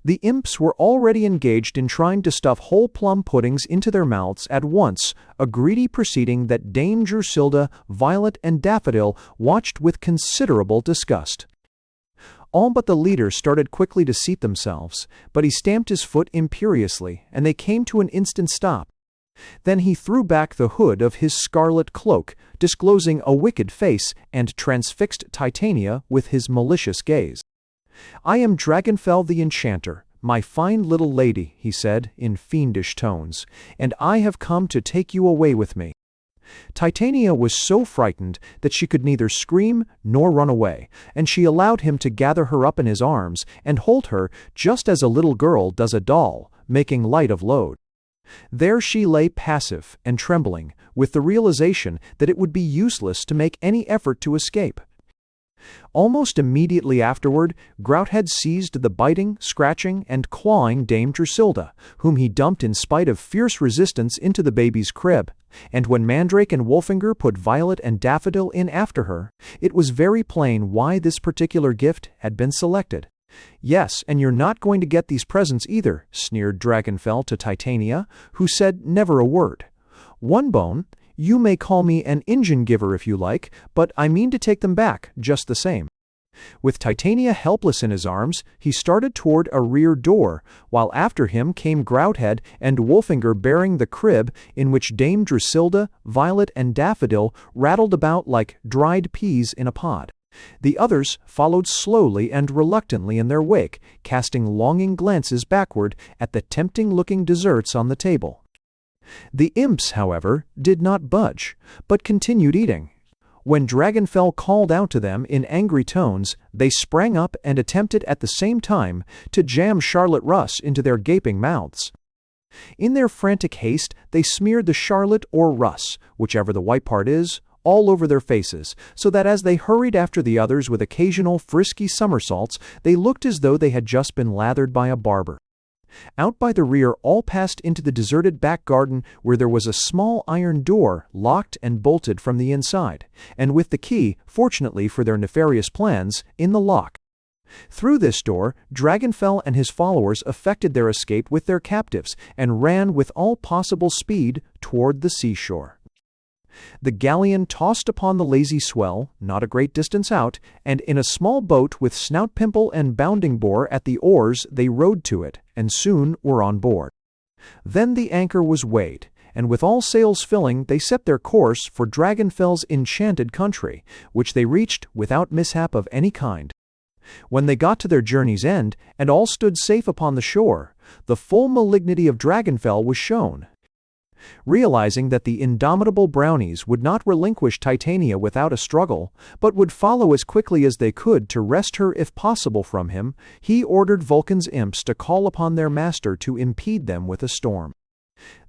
The imps were already engaged in trying to stuff whole plum puddings into their mouths at once, a greedy proceeding that Dame Drusilda, Violet, and Daffodil watched with considerable disgust. All but the leader started quickly to seat themselves, but he stamped his foot imperiously, and they came to an instant stop. Then he threw back the hood of his scarlet cloak, disclosing a wicked face, and transfixed Titania with his malicious gaze. "I am Dragonfell the Enchanter, my fine little lady," he said, in fiendish tones, "and I have come to take you away with me." Titania was so frightened that she could neither scream nor run away, and she allowed him to gather her up in his arms and hold her just as a little girl does a doll, making light of load. There she lay passive and trembling, with the realization that it would be useless to make any effort to escape. Almost immediately afterward, Grouthead seized the biting, scratching, and clawing Dame Drusilda, whom he dumped in spite of fierce resistance into the baby's crib, and when Mandrake and Wolfinger put Violet and Daffodil in after her, it was very plain why this particular gift had been selected. "Yes, and you're not going to get these presents either," sneered Dragonfell to Titania, who said never a word. "One bone, you may call me an Injun giver if you like, but I mean to take them back, just the same." With Titania helpless in his arms, he started toward a rear door, while after him came Grouthead and Wolfinger bearing the crib in which Dame Drusilda, Violet, and Daffodil rattled about like dried peas in a pod. The others followed slowly and reluctantly in their wake, casting longing glances backward at the tempting-looking desserts on the table. The imps, however, did not budge, but continued eating. When Dragonfell called out to them in angry tones, they sprang up and attempted at the same time to jam Charlotte Russ into their gaping mouths. In their frantic haste, they smeared the Charlotte or Russ, whichever the white part is, all over their faces, so that as they hurried after the others with occasional frisky somersaults, they looked as though they had just been lathered by a barber. Out by the rear, all passed into the deserted back garden, where there was a small iron door, locked and bolted from the inside, and with the key, fortunately for their nefarious plans, in the lock. Through this door, Dragonfell and his followers effected their escape with their captives, and ran with all possible speed toward the seashore. The galleon tossed upon the lazy swell, not a great distance out, and in a small boat with Snout Pimple and Bounding Boar at the oars they rowed to it, and soon were on board. Then the anchor was weighed, and with all sails filling they set their course for Dragonfell's enchanted country, which they reached without mishap of any kind. When they got to their journey's end, and all stood safe upon the shore, the full malignity of Dragonfell was shown. Realizing that the indomitable Brownies would not relinquish Titania without a struggle, but would follow as quickly as they could to wrest her if possible from him, he ordered Vulcan's imps to call upon their master to impede them with a storm.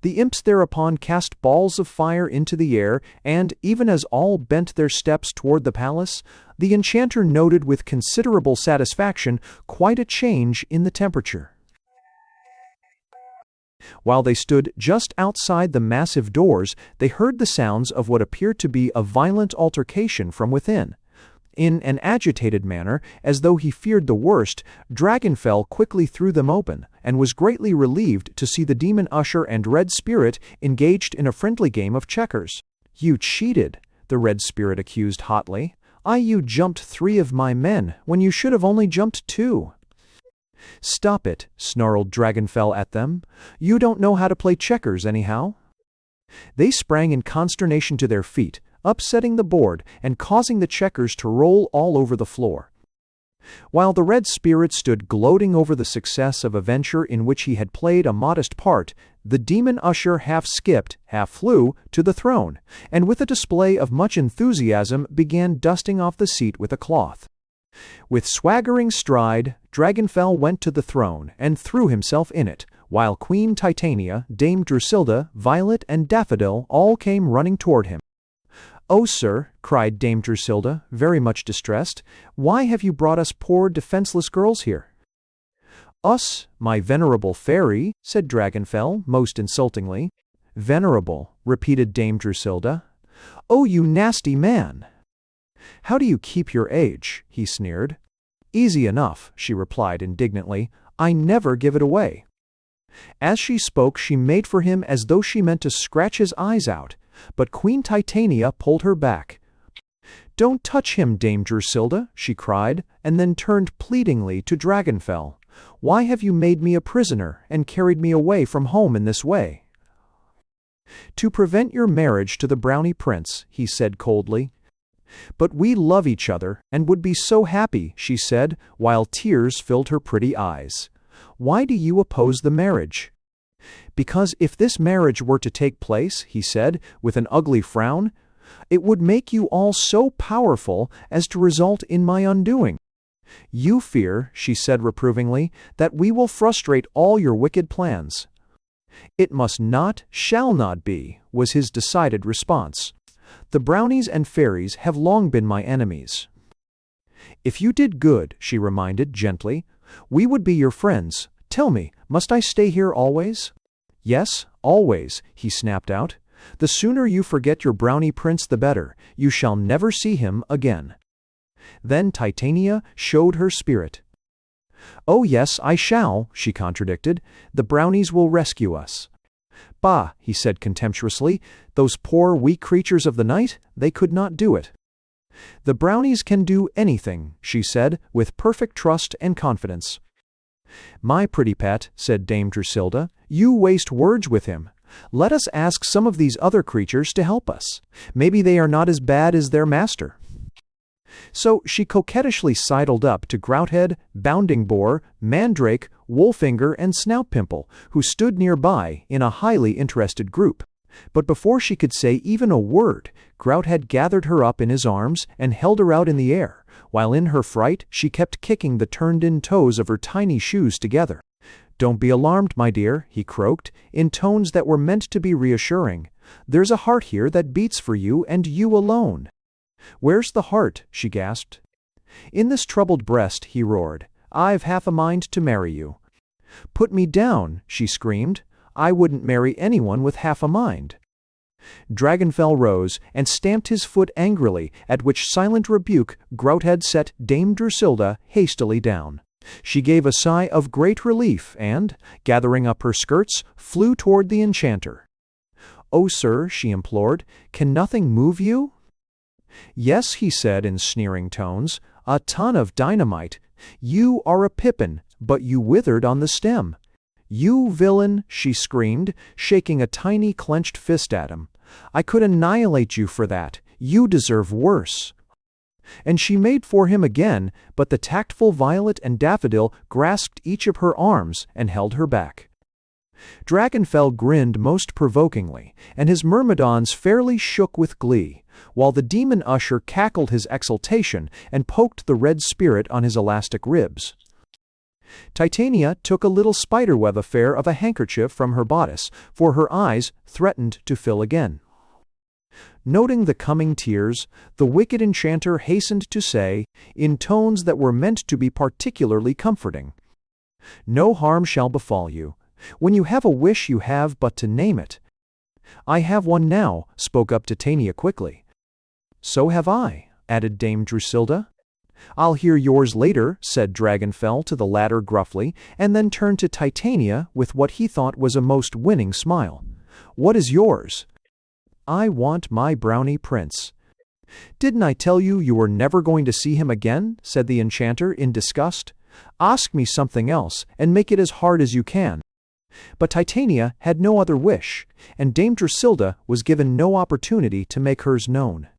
The imps thereupon cast balls of fire into the air, and, even as all bent their steps toward the palace, the enchanter noted with considerable satisfaction quite a change in the temperature. While they stood just outside the massive doors, they heard the sounds of what appeared to be a violent altercation from within. In an agitated manner, as though he feared the worst, Dragonfell quickly threw them open, and was greatly relieved to see the demon usher and Red Spirit engaged in a friendly game of checkers. "You cheated," the Red Spirit accused hotly. "You jumped 3 of my men, when you should have only jumped 2. "Stop it," snarled Dragonfell at them. "You don't know how to play checkers, anyhow." They sprang in consternation to their feet, upsetting the board and causing the checkers to roll all over the floor. While the Red Spirit stood gloating over the success of a venture in which he had played a modest part, the demon usher half skipped, half flew, to the throne, and with a display of much enthusiasm began dusting off the seat with a cloth. With swaggering stride, Dragonfell went to the throne and threw himself in it, while Queen Titania, Dame Drusilda, Violet, and Daffodil all came running toward him. "Oh, sir," cried Dame Drusilla, very much distressed, "why have you brought us poor defenseless girls here?" "Us, my venerable fairy," said Dragonfell, most insultingly. "Venerable," repeated Dame Drusilla. "Oh, you nasty man!" "How do you keep your age?" he sneered. "Easy enough," she replied indignantly. "I never give it away." As she spoke, she made for him as though she meant to scratch his eyes out, but Queen Titania pulled her back. "Don't touch him, Dame Drusilla," she cried, and then turned pleadingly to Dragonfell. "Why have you made me a prisoner and carried me away from home in this way?" "To prevent your marriage to the Brownie Prince," he said coldly. "But we love each other and would be so happy," she said, while tears filled her pretty eyes. "Why do you oppose the marriage?" "Because if this marriage were to take place," he said, with an ugly frown, "it would make you all so powerful as to result in my undoing. You fear," she said reprovingly, "that we will frustrate all your wicked plans." "It must not, shall not be," was his decided response. "The Brownies and fairies have long been my enemies." "If you did good," she reminded gently, "we would be your friends. Tell me, must I stay here always?" "Yes, always," he snapped out. "The sooner you forget your Brownie Prince the better. You shall never see him again." Then Titania showed her spirit. "Oh yes, I shall," she contradicted. "The Brownies will rescue us." "Bah," he said contemptuously, "those poor weak creatures of the night, they could not do it." "The Brownies can do anything," she said, with perfect trust and confidence. "My pretty pet," said Dame Drusilla, "you waste words with him. Let us ask some of these other creatures to help us. Maybe they are not as bad as their master." So she coquettishly sidled up to Grouthead, Bounding Boar, Mandrake, Wolfinger, and Snout-Pimple, who stood nearby in a highly interested group. But before she could say even a word, Grouthead gathered her up in his arms and held her out in the air, while in her fright she kept kicking the turned-in toes of her tiny shoes together. "Don't be alarmed, my dear," he croaked, in tones that were meant to be reassuring. "There's a heart here that beats for you and you alone." "Where's the heart?" she gasped. "In this troubled breast," he roared. "I've half a mind to marry you." "Put me down," she screamed. "I wouldn't marry anyone with half a mind." Dragonfell rose and stamped his foot angrily, at which silent rebuke Grouthead set Dame Drusilla hastily down. She gave a sigh of great relief and, gathering up her skirts, flew toward the enchanter. "Oh, sir," she implored, "can nothing move you?" "Yes," he said in sneering tones, "a ton of dynamite. You are a pippin, but you withered on the stem." "You villain," she screamed, shaking a tiny clenched fist at him. "I could annihilate you for that. You deserve worse." And she made for him again, but the tactful Violet and Daffodil grasped each of her arms and held her back. Dragonfell grinned most provokingly, and his myrmidons fairly shook with glee, while the demon usher cackled his exultation and poked the red spirit on his elastic ribs. Titania took a little spiderweb affair of a handkerchief from her bodice, for her eyes threatened to fill again. Noting the coming tears, the wicked enchanter hastened to say, in tones that were meant to be particularly comforting, "No harm shall befall you. When you have a wish you have but to name it." "I have one now," spoke up Titania quickly. "So have I," added Dame Drusilla. "I'll hear yours later," said Dragonfell to the latter gruffly, and then turned to Titania with what he thought was a most winning smile. "What is yours?" "I want my Brownie Prince." "Didn't I tell you you were never going to see him again?" said the enchanter in disgust. "Ask me something else, and make it as hard as you can." But Titania had no other wish, and Dame Drusilla was given no opportunity to make hers known.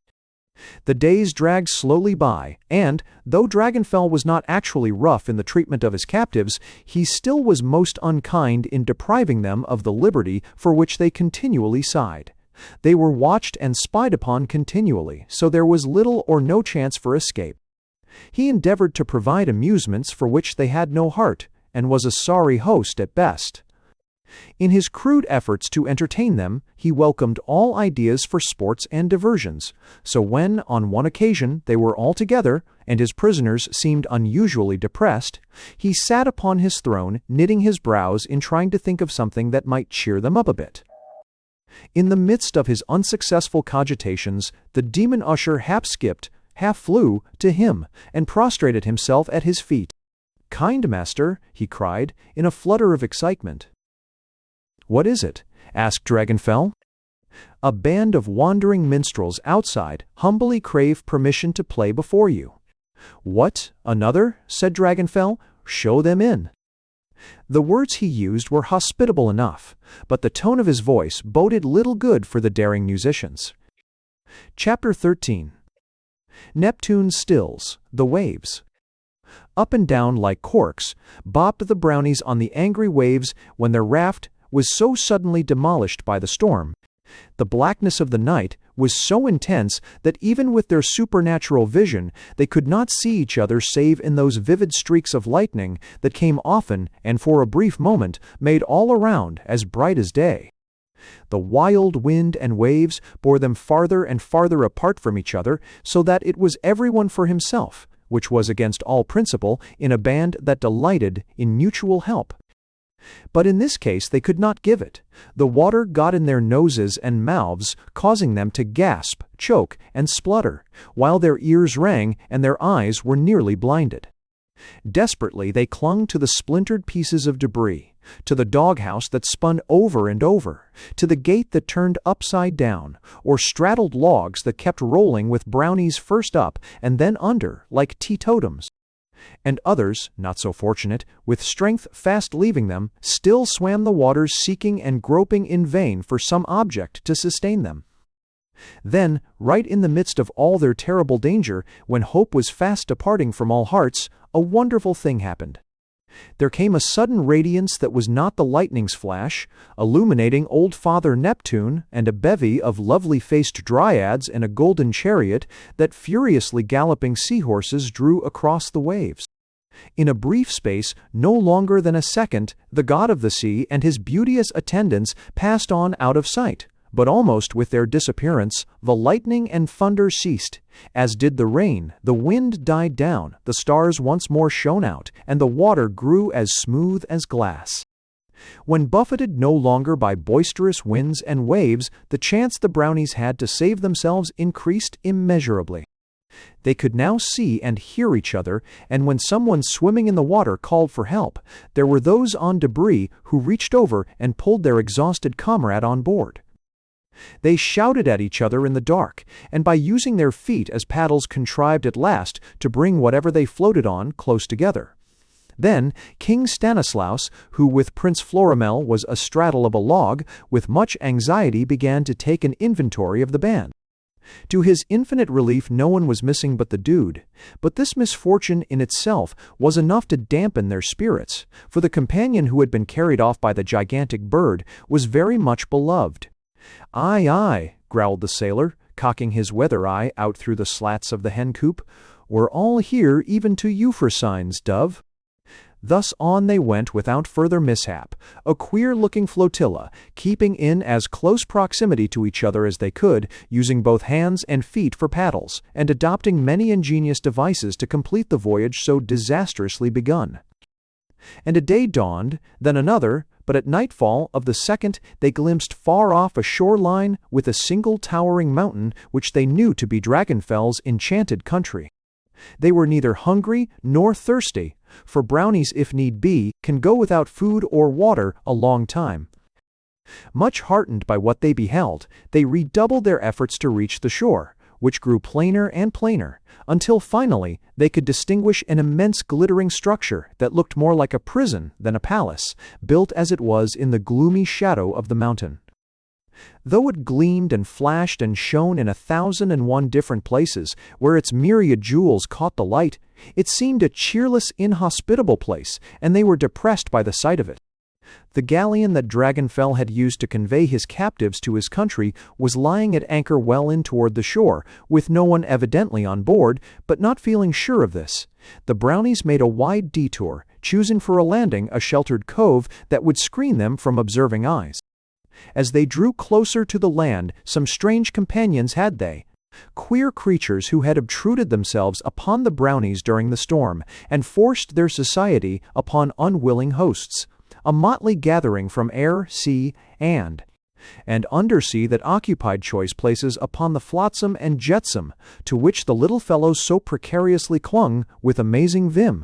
The days dragged slowly by, and, though Dragonfell was not actually rough in the treatment of his captives, he still was most unkind in depriving them of the liberty for which they continually sighed. They were watched and spied upon continually, so there was little or no chance for escape. He endeavored to provide amusements for which they had no heart, and was a sorry host at best. In his crude efforts to entertain them, he welcomed all ideas for sports and diversions, so when, on one occasion, they were all together, and his prisoners seemed unusually depressed, he sat upon his throne, knitting his brows in trying to think of something that might cheer them up a bit. In the midst of his unsuccessful cogitations, the demon usher half skipped, half flew, to him, and prostrated himself at his feet. "Kind master," he cried, in a flutter of excitement. "What is it?" asked Dragonfell. "A band of wandering minstrels outside humbly crave permission to play before you." "What, another?" said Dragonfell. "Show them in." The words he used were hospitable enough, but the tone of his voice boded little good for the daring musicians. Chapter 13. Neptune stills the waves. Up and down like corks bobbed the Brownies on the angry waves when their raft was so suddenly demolished by the storm. The blackness of the night was so intense that even with their supernatural vision they could not see each other save in those vivid streaks of lightning that came often and for a brief moment made all around as bright as day. The wild wind and waves bore them farther and farther apart from each other, so that it was everyone for himself, which was against all principle in a band that delighted in mutual help. But in this case they could not give it. The water got in their noses and mouths, causing them to gasp, choke, and splutter, while their ears rang and their eyes were nearly blinded. Desperately they clung to the splintered pieces of debris, to the doghouse that spun over and over, to the gate that turned upside down, or straddled logs that kept rolling with Brownies first up and then under, like teetotums. And others, not so fortunate, with strength fast leaving them, still swam the waters seeking and groping in vain for some object to sustain them. Then, right in the midst of all their terrible danger, when hope was fast departing from all hearts, a wonderful thing happened. There came a sudden radiance that was not the lightning's flash, illuminating old Father Neptune and a bevy of lovely-faced dryads in a golden chariot that furiously galloping seahorses drew across the waves. In a brief space, no longer than a second, the god of the sea and his beauteous attendants passed on out of sight. But almost with their disappearance, the lightning and thunder ceased, as did the rain, the wind died down, the stars once more shone out, and the water grew as smooth as glass. When buffeted no longer by boisterous winds and waves, the chance the Brownies had to save themselves increased immeasurably. They could now see and hear each other, and when someone swimming in the water called for help, there were those on debris who reached over and pulled their exhausted comrade on board. They shouted at each other in the dark, and by using their feet as paddles contrived at last to bring whatever they floated on close together. Then King Stanislaus, who with Prince Florimel was astraddle of a log, with much anxiety began to take an inventory of the band. To his infinite relief no one was missing but the dude, but this misfortune in itself was enough to dampen their spirits, for the companion who had been carried off by the gigantic bird was very much beloved. "Aye, aye," growled the sailor, cocking his weather eye out through the slats of the hen-coop. "We're all here even to Euphrosyne's dove." Thus on they went without further mishap, a queer-looking flotilla, keeping in as close proximity to each other as they could, using both hands and feet for paddles, and adopting many ingenious devices to complete the voyage so disastrously begun. And a day dawned, then another, but at nightfall of the second they glimpsed far off a shoreline with a single towering mountain which they knew to be Dragonfell's enchanted country. They were neither hungry nor thirsty, for Brownies, if need be, can go without food or water a long time. Much heartened by what they beheld, they redoubled their efforts to reach the shore, which grew plainer and plainer, until finally they could distinguish an immense glittering structure that looked more like a prison than a palace, built as it was in the gloomy shadow of the mountain. Though it gleamed and flashed and shone in 1,001 different places, where its myriad jewels caught the light, it seemed a cheerless, inhospitable place, and they were depressed by the sight of it. The galleon that Dragonfell had used to convey his captives to his country was lying at anchor well in toward the shore, with no one evidently on board, but not feeling sure of this. The Brownies made a wide detour, choosing for a landing a sheltered cove that would screen them from observing eyes. As they drew closer to the land, some strange companions had they. Queer creatures who had obtruded themselves upon the Brownies during the storm, and forced their society upon unwilling hosts. A motley gathering from air, sea, and undersea that occupied choice places upon the flotsam and jetsam, to which the little fellows so precariously clung with amazing vim.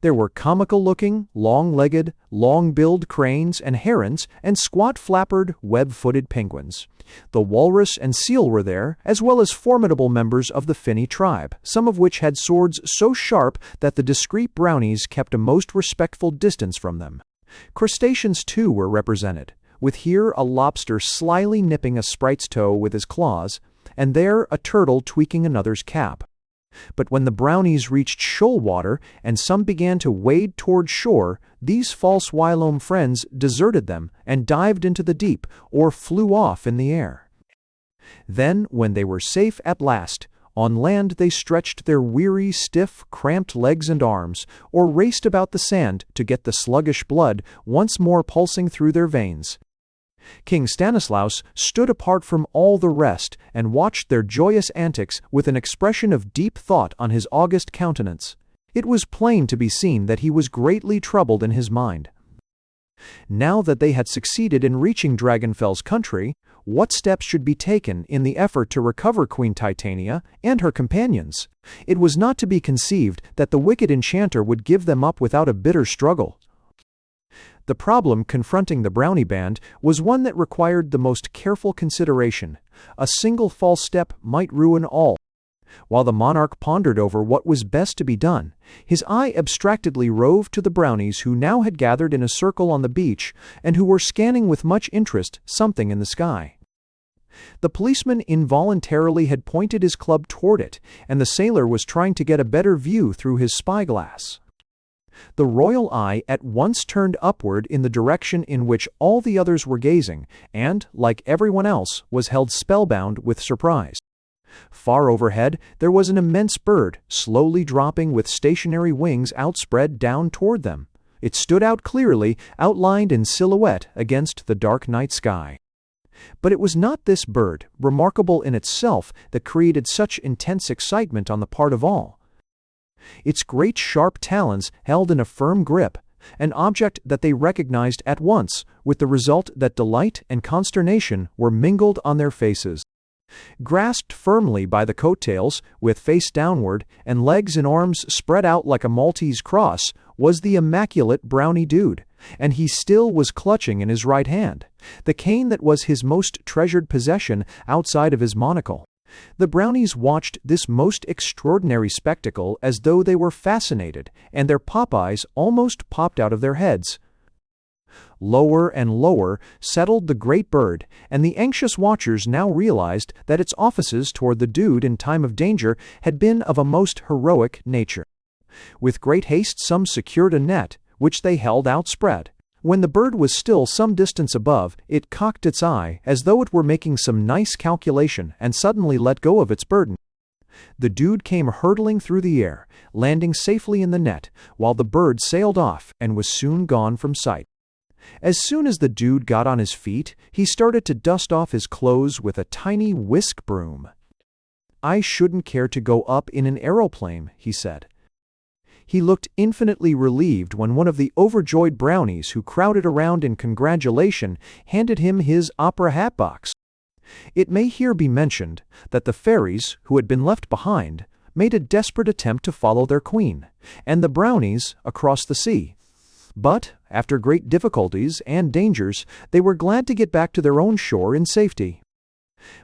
There were comical-looking, long-legged, long-billed cranes and herons, and squat-flappered, web-footed penguins. The walrus and seal were there, as well as formidable members of the finny tribe, some of which had swords so sharp that the discreet Brownies kept a most respectful distance from them. Crustaceans, too, were represented, with here a lobster slyly nipping a sprite's toe with his claws, and there a turtle tweaking another's cap. But when the Brownies reached shoal water, and some began to wade toward shore, these false whilom friends deserted them, and dived into the deep, or flew off in the air. Then, when they were safe at last, on land they stretched their weary, stiff, cramped legs and arms, or raced about the sand to get the sluggish blood once more pulsing through their veins. King Stanislaus stood apart from all the rest and watched their joyous antics with an expression of deep thought on his august countenance. It was plain to be seen that he was greatly troubled in his mind. Now that they had succeeded in reaching Dragonfell's country, what steps should be taken in the effort to recover Queen Titania and her companions? It was not to be conceived that the wicked enchanter would give them up without a bitter struggle. The problem confronting the Brownie band was one that required the most careful consideration. A single false step might ruin all. While the monarch pondered over what was best to be done, his eye abstractedly roved to the Brownies who now had gathered in a circle on the beach and who were scanning with much interest something in the sky. The policeman involuntarily had pointed his club toward it, and the sailor was trying to get a better view through his spyglass. The royal eye at once turned upward in the direction in which all the others were gazing, and, like everyone else, was held spellbound with surprise. Far overhead there was an immense bird, slowly dropping with stationary wings outspread down toward them. It stood out clearly, outlined in silhouette against the dark night sky. But it was not this bird, remarkable in itself, that created such intense excitement on the part of all. Its great sharp talons held in a firm grip, an object that they recognized at once, with the result that delight and consternation were mingled on their faces. Grasped firmly by the coattails, with face downward, and legs and arms spread out like a Maltese cross, was the immaculate Brownie dude, and he still was clutching in his right hand the cane that was his most treasured possession outside of his monocle. The Brownies watched this most extraordinary spectacle as though they were fascinated, and their pop-eyes almost popped out of their heads. Lower and lower settled the great bird, and the anxious watchers now realized that its offices toward the dude in time of danger had been of a most heroic nature. With great haste some secured a net, which they held outspread. When the bird was still some distance above, it cocked its eye, as though it were making some nice calculation, and suddenly let go of its burden. The dude came hurtling through the air, landing safely in the net, while the bird sailed off and was soon gone from sight. As soon as the dude got on his feet, he started to dust off his clothes with a tiny whisk broom. "I shouldn't care to go up in an aeroplane," he said. He looked infinitely relieved when one of the overjoyed Brownies who crowded around in congratulation handed him his opera hat box. It may here be mentioned that the fairies, who had been left behind, made a desperate attempt to follow their queen, and the Brownies across the sea. But, after great difficulties and dangers, they were glad to get back to their own shore in safety.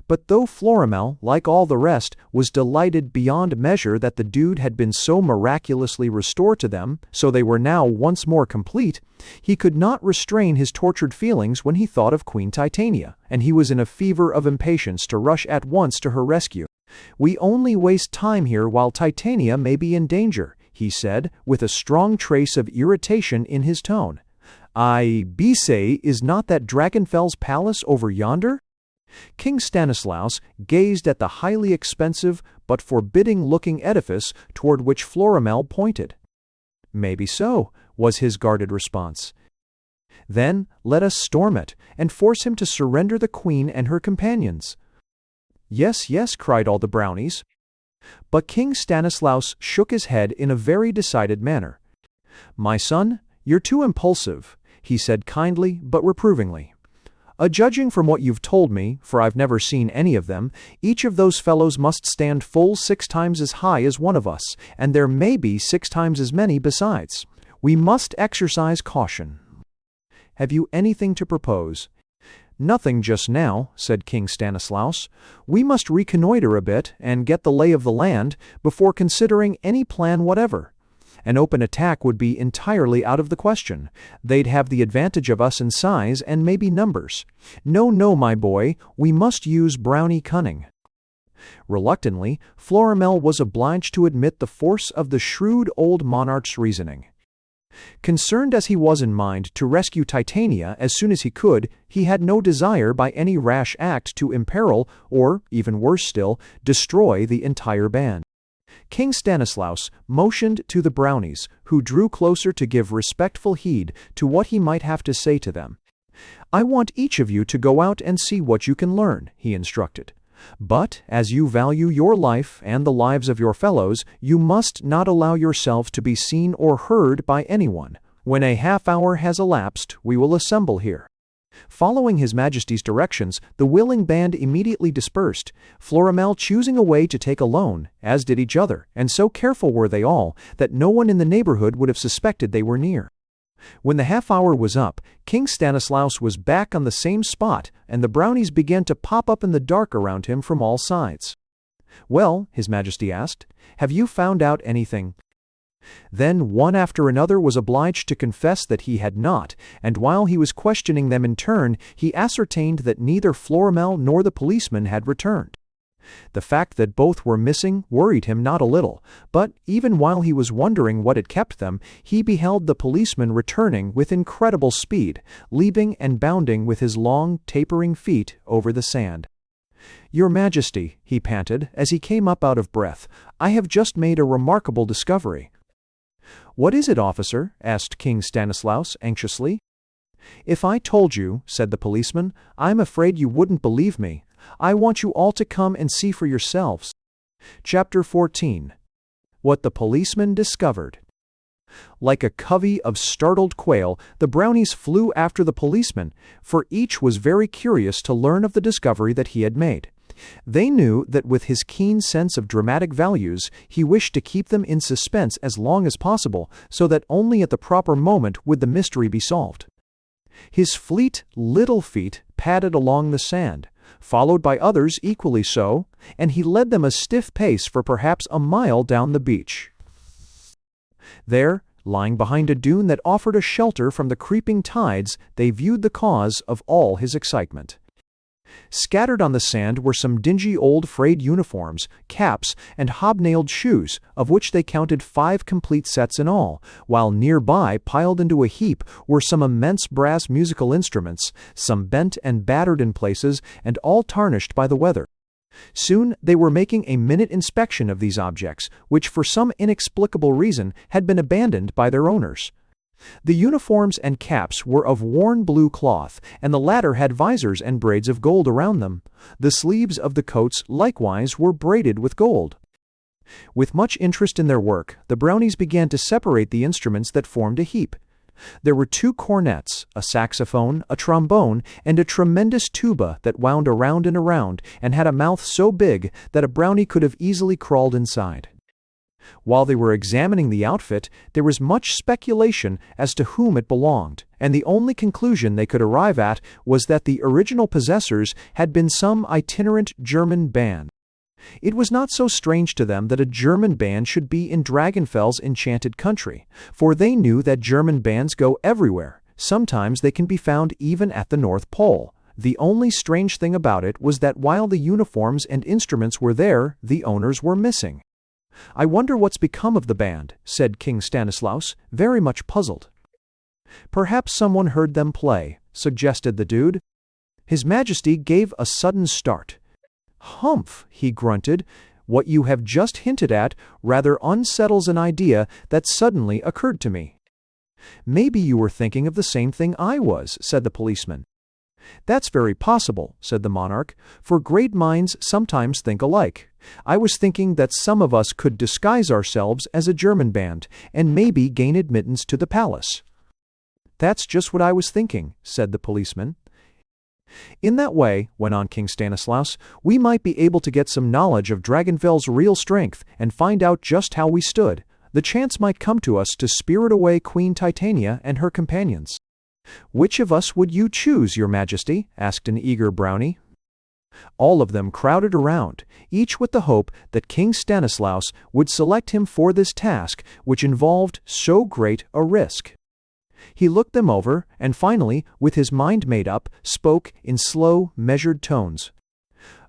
But though Florimel, like all the rest, was delighted beyond measure that the dude had been so miraculously restored to them, so they were now once more complete, he could not restrain his tortured feelings when he thought of Queen Titania, and he was in a fever of impatience to rush at once to her rescue. "We only waste time here while Titania may be in danger," he said, with a strong trace of irritation in his tone. "I say, is not that Dragonfell's palace over yonder?" King Stanislaus gazed at the highly expensive but forbidding-looking edifice toward which Florimel pointed. "Maybe so. was his guarded response. Then let us storm it, and force him to surrender the queen and her companions. Yes, yes, cried all the brownies. But King Stanislaus shook his head in a very decided manner. My son, you're too impulsive, he said kindly but reprovingly. Judging from what you've told me, for I've never seen any of them, each of those fellows must stand full 6 times as high as one of us, and there may be 6 times as many besides. We must exercise caution. Have you anything to propose? Nothing just now, said King Stanislaus. We must reconnoiter a bit and get the lay of the land before considering any plan whatever. An open attack would be entirely out of the question. They'd have the advantage of us in size and maybe numbers. No, no, my boy, we must use Brownie cunning. Reluctantly, Florimel was obliged to admit the force of the shrewd old monarch's reasoning. Concerned as he was in mind to rescue Titania as soon as he could, he had no desire by any rash act to imperil, or, even worse still, destroy the entire band. King Stanislaus motioned to the brownies, who drew closer to give respectful heed to what he might have to say to them. I want each of you to go out and see what you can learn, he instructed. But, as you value your life and the lives of your fellows, you must not allow yourselves to be seen or heard by anyone. When a half-hour has elapsed, we will assemble here. Following His Majesty's directions, the willing band immediately dispersed, Florimel choosing a way to take alone, as did each other, and so careful were they all, that no one in the neighborhood would have suspected they were near. When the half-hour was up, King Stanislaus was back on the same spot, and the brownies began to pop up in the dark around him from all sides. Well, His Majesty asked, have you found out anything? Then one after another was obliged to confess that he had not, and while he was questioning them in turn, he ascertained that neither Florimel nor the policeman had returned. The fact that both were missing worried him not a little, but even while he was wondering what had kept them, he beheld the policeman returning with incredible speed, leaping and bounding with his long, tapering feet over the sand. Your Majesty, he panted as he came up out of breath, I have just made a remarkable discovery. What is it, officer? Asked King Stanislaus anxiously. If I told you, said the policeman, I'm afraid you wouldn't believe me. I want you all to come and see for yourselves. Chapter 14. What the Policeman Discovered. Like a covey of startled quail, the brownies flew after the policeman, for each was very curious to learn of the discovery that he had made. They knew that with his keen sense of dramatic values, he wished to keep them in suspense as long as possible, so that only at the proper moment would the mystery be solved. His fleet little feet padded along the sand, followed by others equally so, and he led them a stiff pace for perhaps a mile down the beach. There, lying behind a dune that offered a shelter from the creeping tides, they viewed the cause of all his excitement. Scattered on the sand were some dingy old frayed uniforms, caps, and hobnailed shoes, of which they counted 5 complete sets in all, while nearby, piled into a heap, were some immense brass musical instruments, some bent and battered in places, and all tarnished by the weather. Soon they were making a minute inspection of these objects, which for some inexplicable reason had been abandoned by their owners. The uniforms and caps were of worn blue cloth, and the latter had visors and braids of gold around them. The sleeves of the coats likewise were braided with gold. With much interest in their work, the brownies began to separate the instruments that formed a heap. There were 2 cornets, a saxophone, a trombone, and a tremendous tuba that wound around and around, and had a mouth so big that a brownie could have easily crawled inside. While they were examining the outfit, there was much speculation as to whom it belonged, and the only conclusion they could arrive at was that the original possessors had been some itinerant German band. It was not so strange to them that a German band should be in Dragonfell's enchanted country, for they knew that German bands go everywhere. Sometimes they can be found even at the North Pole. The only strange thing about it was that while the uniforms and instruments were there, the owners were missing. I wonder what's become of the band, said King Stanislaus, very much puzzled. Perhaps someone heard them play, suggested the dude. His Majesty gave a sudden start. Humph, he grunted. What you have just hinted at rather unsettles an idea that suddenly occurred to me. "Maybe you were thinking of the same thing I was," said the policeman. "That's very possible," said the monarch, "for great minds sometimes think alike. I was thinking that some of us could disguise ourselves as a German band and maybe gain admittance to the palace." "That's just what I was thinking," said the policeman. "In that way," went on King Stanislaus, "we might be able to get some knowledge of Dragonfel's real strength and find out just how we stood. The chance might come to us to spirit away Queen Titania and her companions." "Which of us would you choose, Your Majesty?" asked an eager Brownie. All of them crowded around, each with the hope that King Stanislaus would select him for this task, which involved so great a risk. He looked them over, and finally, with his mind made up, spoke in slow, measured tones.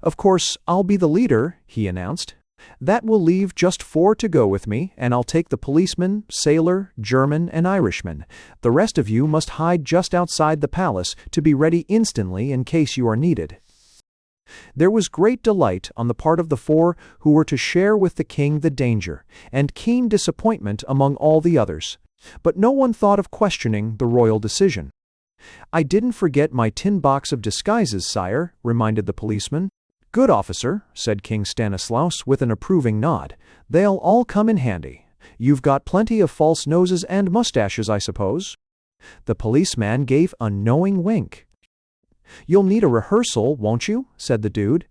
"Of course, I'll be the leader," he announced. "That will leave just 4 to go with me, and I'll take the policeman, sailor, German, and Irishman. The rest of you must hide just outside the palace to be ready instantly in case you are needed." There was great delight on the part of the 4 who were to share with the king the danger, and keen disappointment among all the others. But no one thought of questioning the royal decision. "I didn't forget my tin box of disguises, sire," reminded the policeman. "Good officer," said King Stanislaus with an approving nod. "They'll all come in handy. You've got plenty of false noses and mustaches, I suppose?" The policeman gave a knowing wink. "You'll need a rehearsal, won't you?" said the dude.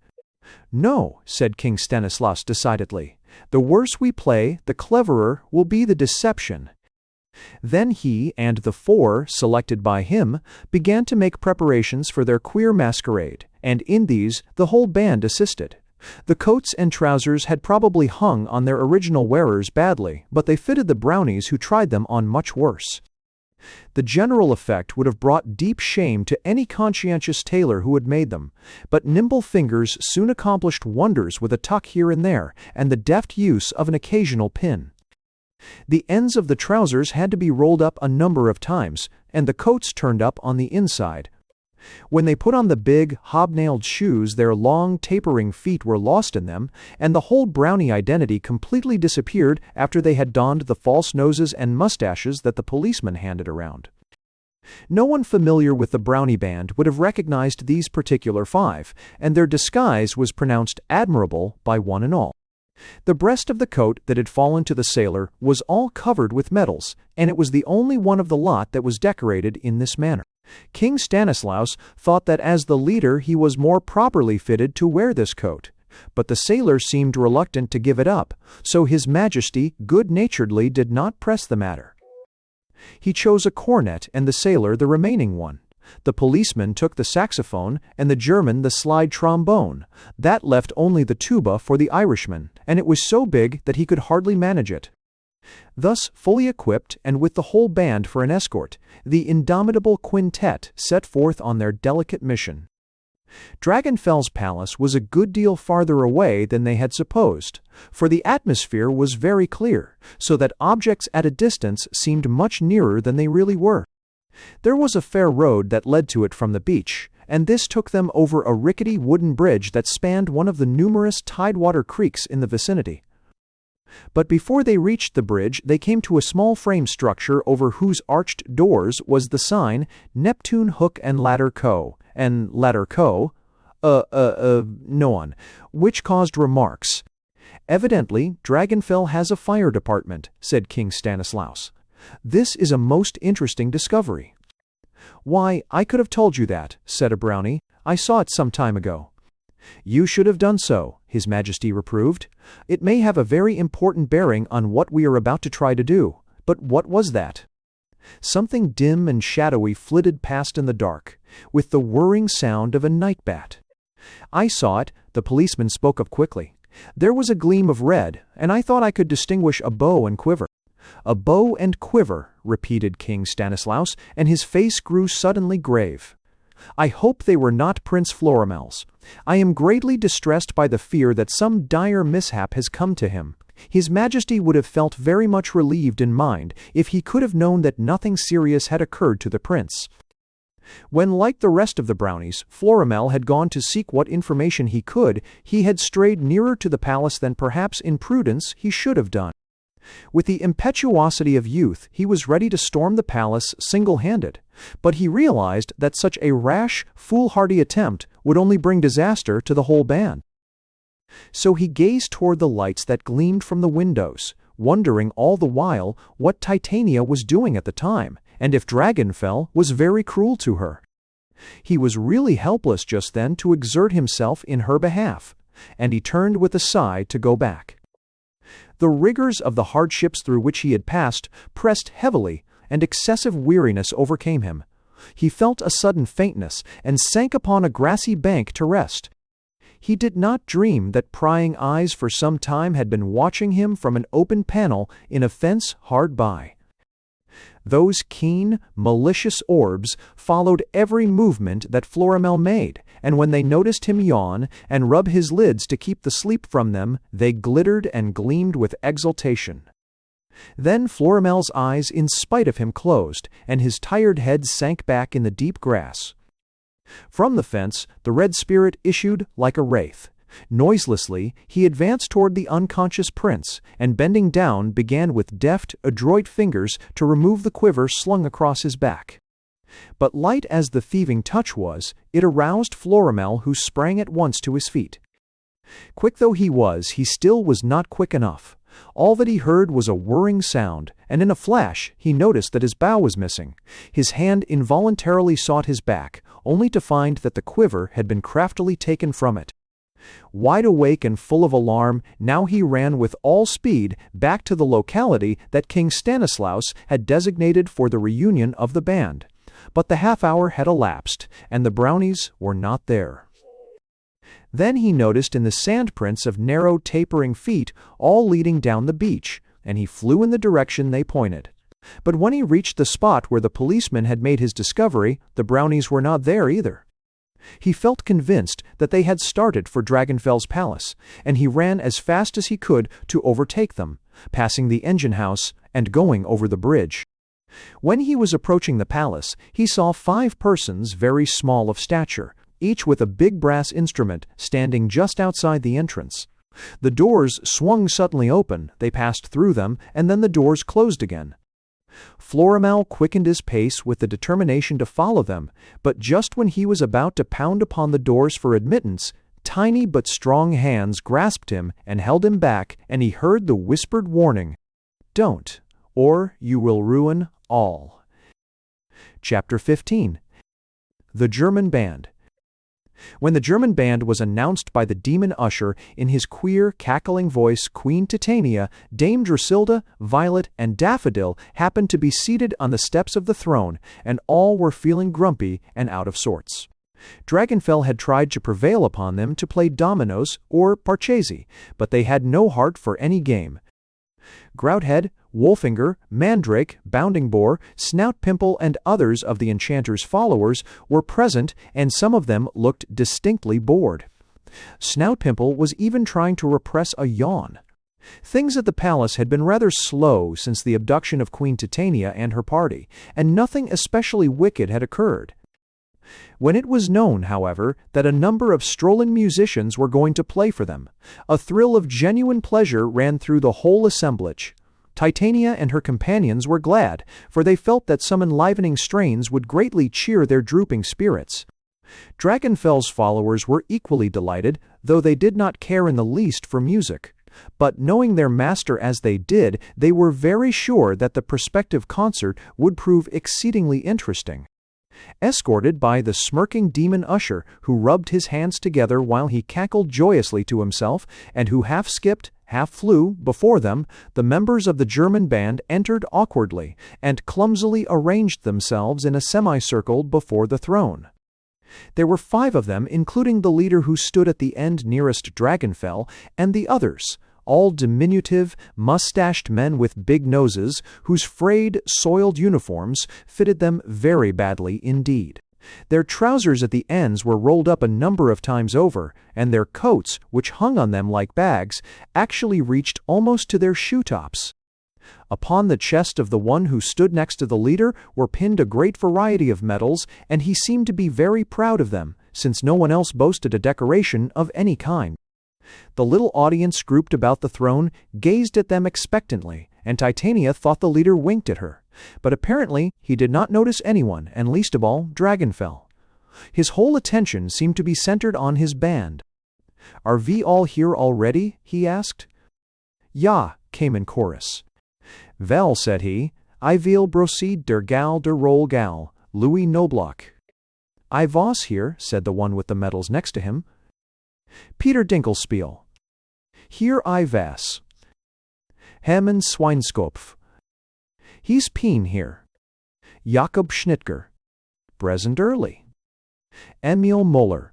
"No," said King Stanislaus decidedly. "The worse we play, the cleverer will be the deception." Then he and the 4 selected by him began to make preparations for their queer masquerade, and in these the whole band assisted. The coats and trousers had probably hung on their original wearers badly, but they fitted the Brownies who tried them on much worse. The general effect would have brought deep shame to any conscientious tailor who had made them, but nimble fingers soon accomplished wonders with a tuck here and there, and the deft use of an occasional pin. The ends of the trousers had to be rolled up a number of times, and the coats turned up on the inside. When they put on the big, hobnailed shoes, their long, tapering feet were lost in them, and the whole Brownie identity completely disappeared after they had donned the false noses and mustaches that the policeman handed around. No one familiar with the Brownie band would have recognized these particular 5, and their disguise was pronounced admirable by one and all. The breast of the coat that had fallen to the sailor was all covered with medals, and it was the only one of the lot that was decorated in this manner. King Stanislaus thought that as the leader he was more properly fitted to wear this coat, but the sailor seemed reluctant to give it up, so His Majesty good-naturedly did not press the matter. He chose a cornet and the sailor the remaining one. The policeman took the saxophone and the German the slide trombone. That left only the tuba for the Irishman, and it was so big that he could hardly manage it. Thus, fully equipped and with the whole band for an escort, the indomitable quintet set forth on their delicate mission. Dragonfel's palace was a good deal farther away than they had supposed, for the atmosphere was very clear, so that objects at a distance seemed much nearer than they really were. There was a fair road that led to it from the beach, and this took them over a rickety wooden bridge that spanned one of the numerous tidewater creeks in the vicinity. But before they reached the bridge, they came to a small frame structure over whose arched doors was the sign, Neptune Hook and Ladder Co., and Ladder Co., no one, which caused remarks. "Evidently, Dragonfell has a fire department," said King Stanislaus. "This is a most interesting discovery." "Why, I could have told you that," said a Brownie. "I saw it some time ago." "You should have done so," His Majesty reproved. "It may have a very important bearing on what we are about to try to do. But what was that?" Something dim and shadowy flitted past in the dark, with the whirring sound of a night bat. "I saw it," the policeman spoke up quickly. "There was a gleam of red, and I thought I could distinguish a bow and quiver." "A bow and quiver," repeated King Stanislaus, and his face grew suddenly grave. "I hope they were not Prince Florimel's. I am greatly distressed by the fear that some dire mishap has come to him. His Majesty would have felt very much relieved in mind if he could have known that nothing serious had occurred to the prince." When, like the rest of the Brownies, Florimel had gone to seek what information he could, he had strayed nearer to the palace than perhaps in prudence he should have done. With the impetuosity of youth, he was ready to storm the palace single-handed, but he realized that such a rash, foolhardy attempt would only bring disaster to the whole band. So he gazed toward the lights that gleamed from the windows, wondering all the while what Titania was doing at the time, and if Dragonfell was very cruel to her. He was really helpless just then to exert himself in her behalf, and he turned with a sigh to go back. The rigors of the hardships through which he had passed pressed heavily, and excessive weariness overcame him. He felt a sudden faintness, and sank upon a grassy bank to rest. He did not dream that prying eyes for some time had been watching him from an open panel in a fence hard by. Those keen, malicious orbs followed every movement that Florimel made, and when they noticed him yawn and rub his lids to keep the sleep from them, they glittered and gleamed with exultation. Then Florimel's eyes in spite of him closed, and his tired head sank back in the deep grass. From the fence the red spirit issued like a wraith. Noiselessly he advanced toward the unconscious prince, and bending down began with deft, adroit fingers to remove the quiver slung across his back. But light as the thieving touch was, it aroused Florimel, who sprang at once to his feet. Quick though he was, he still was not quick enough. All that he heard was a whirring sound, and in a flash he noticed that his bow was missing. His hand involuntarily sought his back, only to find that the quiver had been craftily taken from it. Wide awake and full of alarm, now he ran with all speed back to the locality that King Stanislaus had designated for the reunion of the band. But the half-hour had elapsed, and the Brownies were not there. Then he noticed in the sand prints of narrow, tapering feet, all leading down the beach, and he flew in the direction they pointed. But when he reached the spot where the policeman had made his discovery, the Brownies were not there either. He felt convinced that they had started for Dragonfell's palace, and he ran as fast as he could to overtake them, passing the engine house and going over the bridge. When he was approaching the palace, he saw 5 persons very small of stature, each with a big brass instrument, standing just outside the entrance. The doors swung suddenly open, they passed through them, and then the doors closed again. Florimel quickened his pace with the determination to follow them, but just when he was about to pound upon the doors for admittance, tiny but strong hands grasped him and held him back, and he heard the whispered warning, "Don't, or you will ruin all." Chapter 15. The German Band. When the German band was announced by the demon usher in his queer, cackling voice, Queen Titania, Dame Drusilla, Violet, and Daffodil happened to be seated on the steps of the throne, and all were feeling grumpy and out of sorts. Dragonfell had tried to prevail upon them to play dominoes or parchesi, but they had no heart for any game. Grouthead, Wolfinger, Mandrake, Bounding Boar, Snout Pimple, and others of the enchanter's followers were present, and some of them looked distinctly bored. Snout Pimple was even trying to repress a yawn. Things at the palace had been rather slow since the abduction of Queen Titania and her party, and nothing especially wicked had occurred. When it was known, however, that a number of strolling musicians were going to play for them, a thrill of genuine pleasure ran through the whole assemblage. Titania and her companions were glad, for they felt that some enlivening strains would greatly cheer their drooping spirits. Dragonfell's followers were equally delighted, though they did not care in the least for music. But knowing their master as they did, they were very sure that the prospective concert would prove exceedingly interesting. Escorted by the smirking demon usher, who rubbed his hands together while he cackled joyously to himself, and who half skipped, half flew, before them, the members of the German band entered awkwardly, and clumsily arranged themselves in a semicircle before the throne. There were 5 of them, including the leader who stood at the end nearest Dragonfell, and the others, all diminutive, mustached men with big noses, whose frayed, soiled uniforms fitted them very badly indeed. Their trousers at the ends were rolled up a number of times over, and their coats, which hung on them like bags, actually reached almost to their shoe-tops. Upon the chest of the one who stood next to the leader were pinned a great variety of medals, and he seemed to be very proud of them, since no one else boasted a decoration of any kind. The little audience grouped about the throne gazed at them expectantly, and Titania thought the leader winked at her. But apparently he did not notice anyone, and least of all Dragonfell. His whole attention seemed to be centered on his band. "Are we all here already?" he asked. "Ja," came in chorus. "Well," said he, "I will proceed der roll gal, Louis Noblock." "I was here," said the one with the medals next to him. "Peter Dinkelspiel." "Here I was." "Hermann Schweinskopf." "He's Peen here." "Jakob Schnittger." "Present early." "Emil Moller."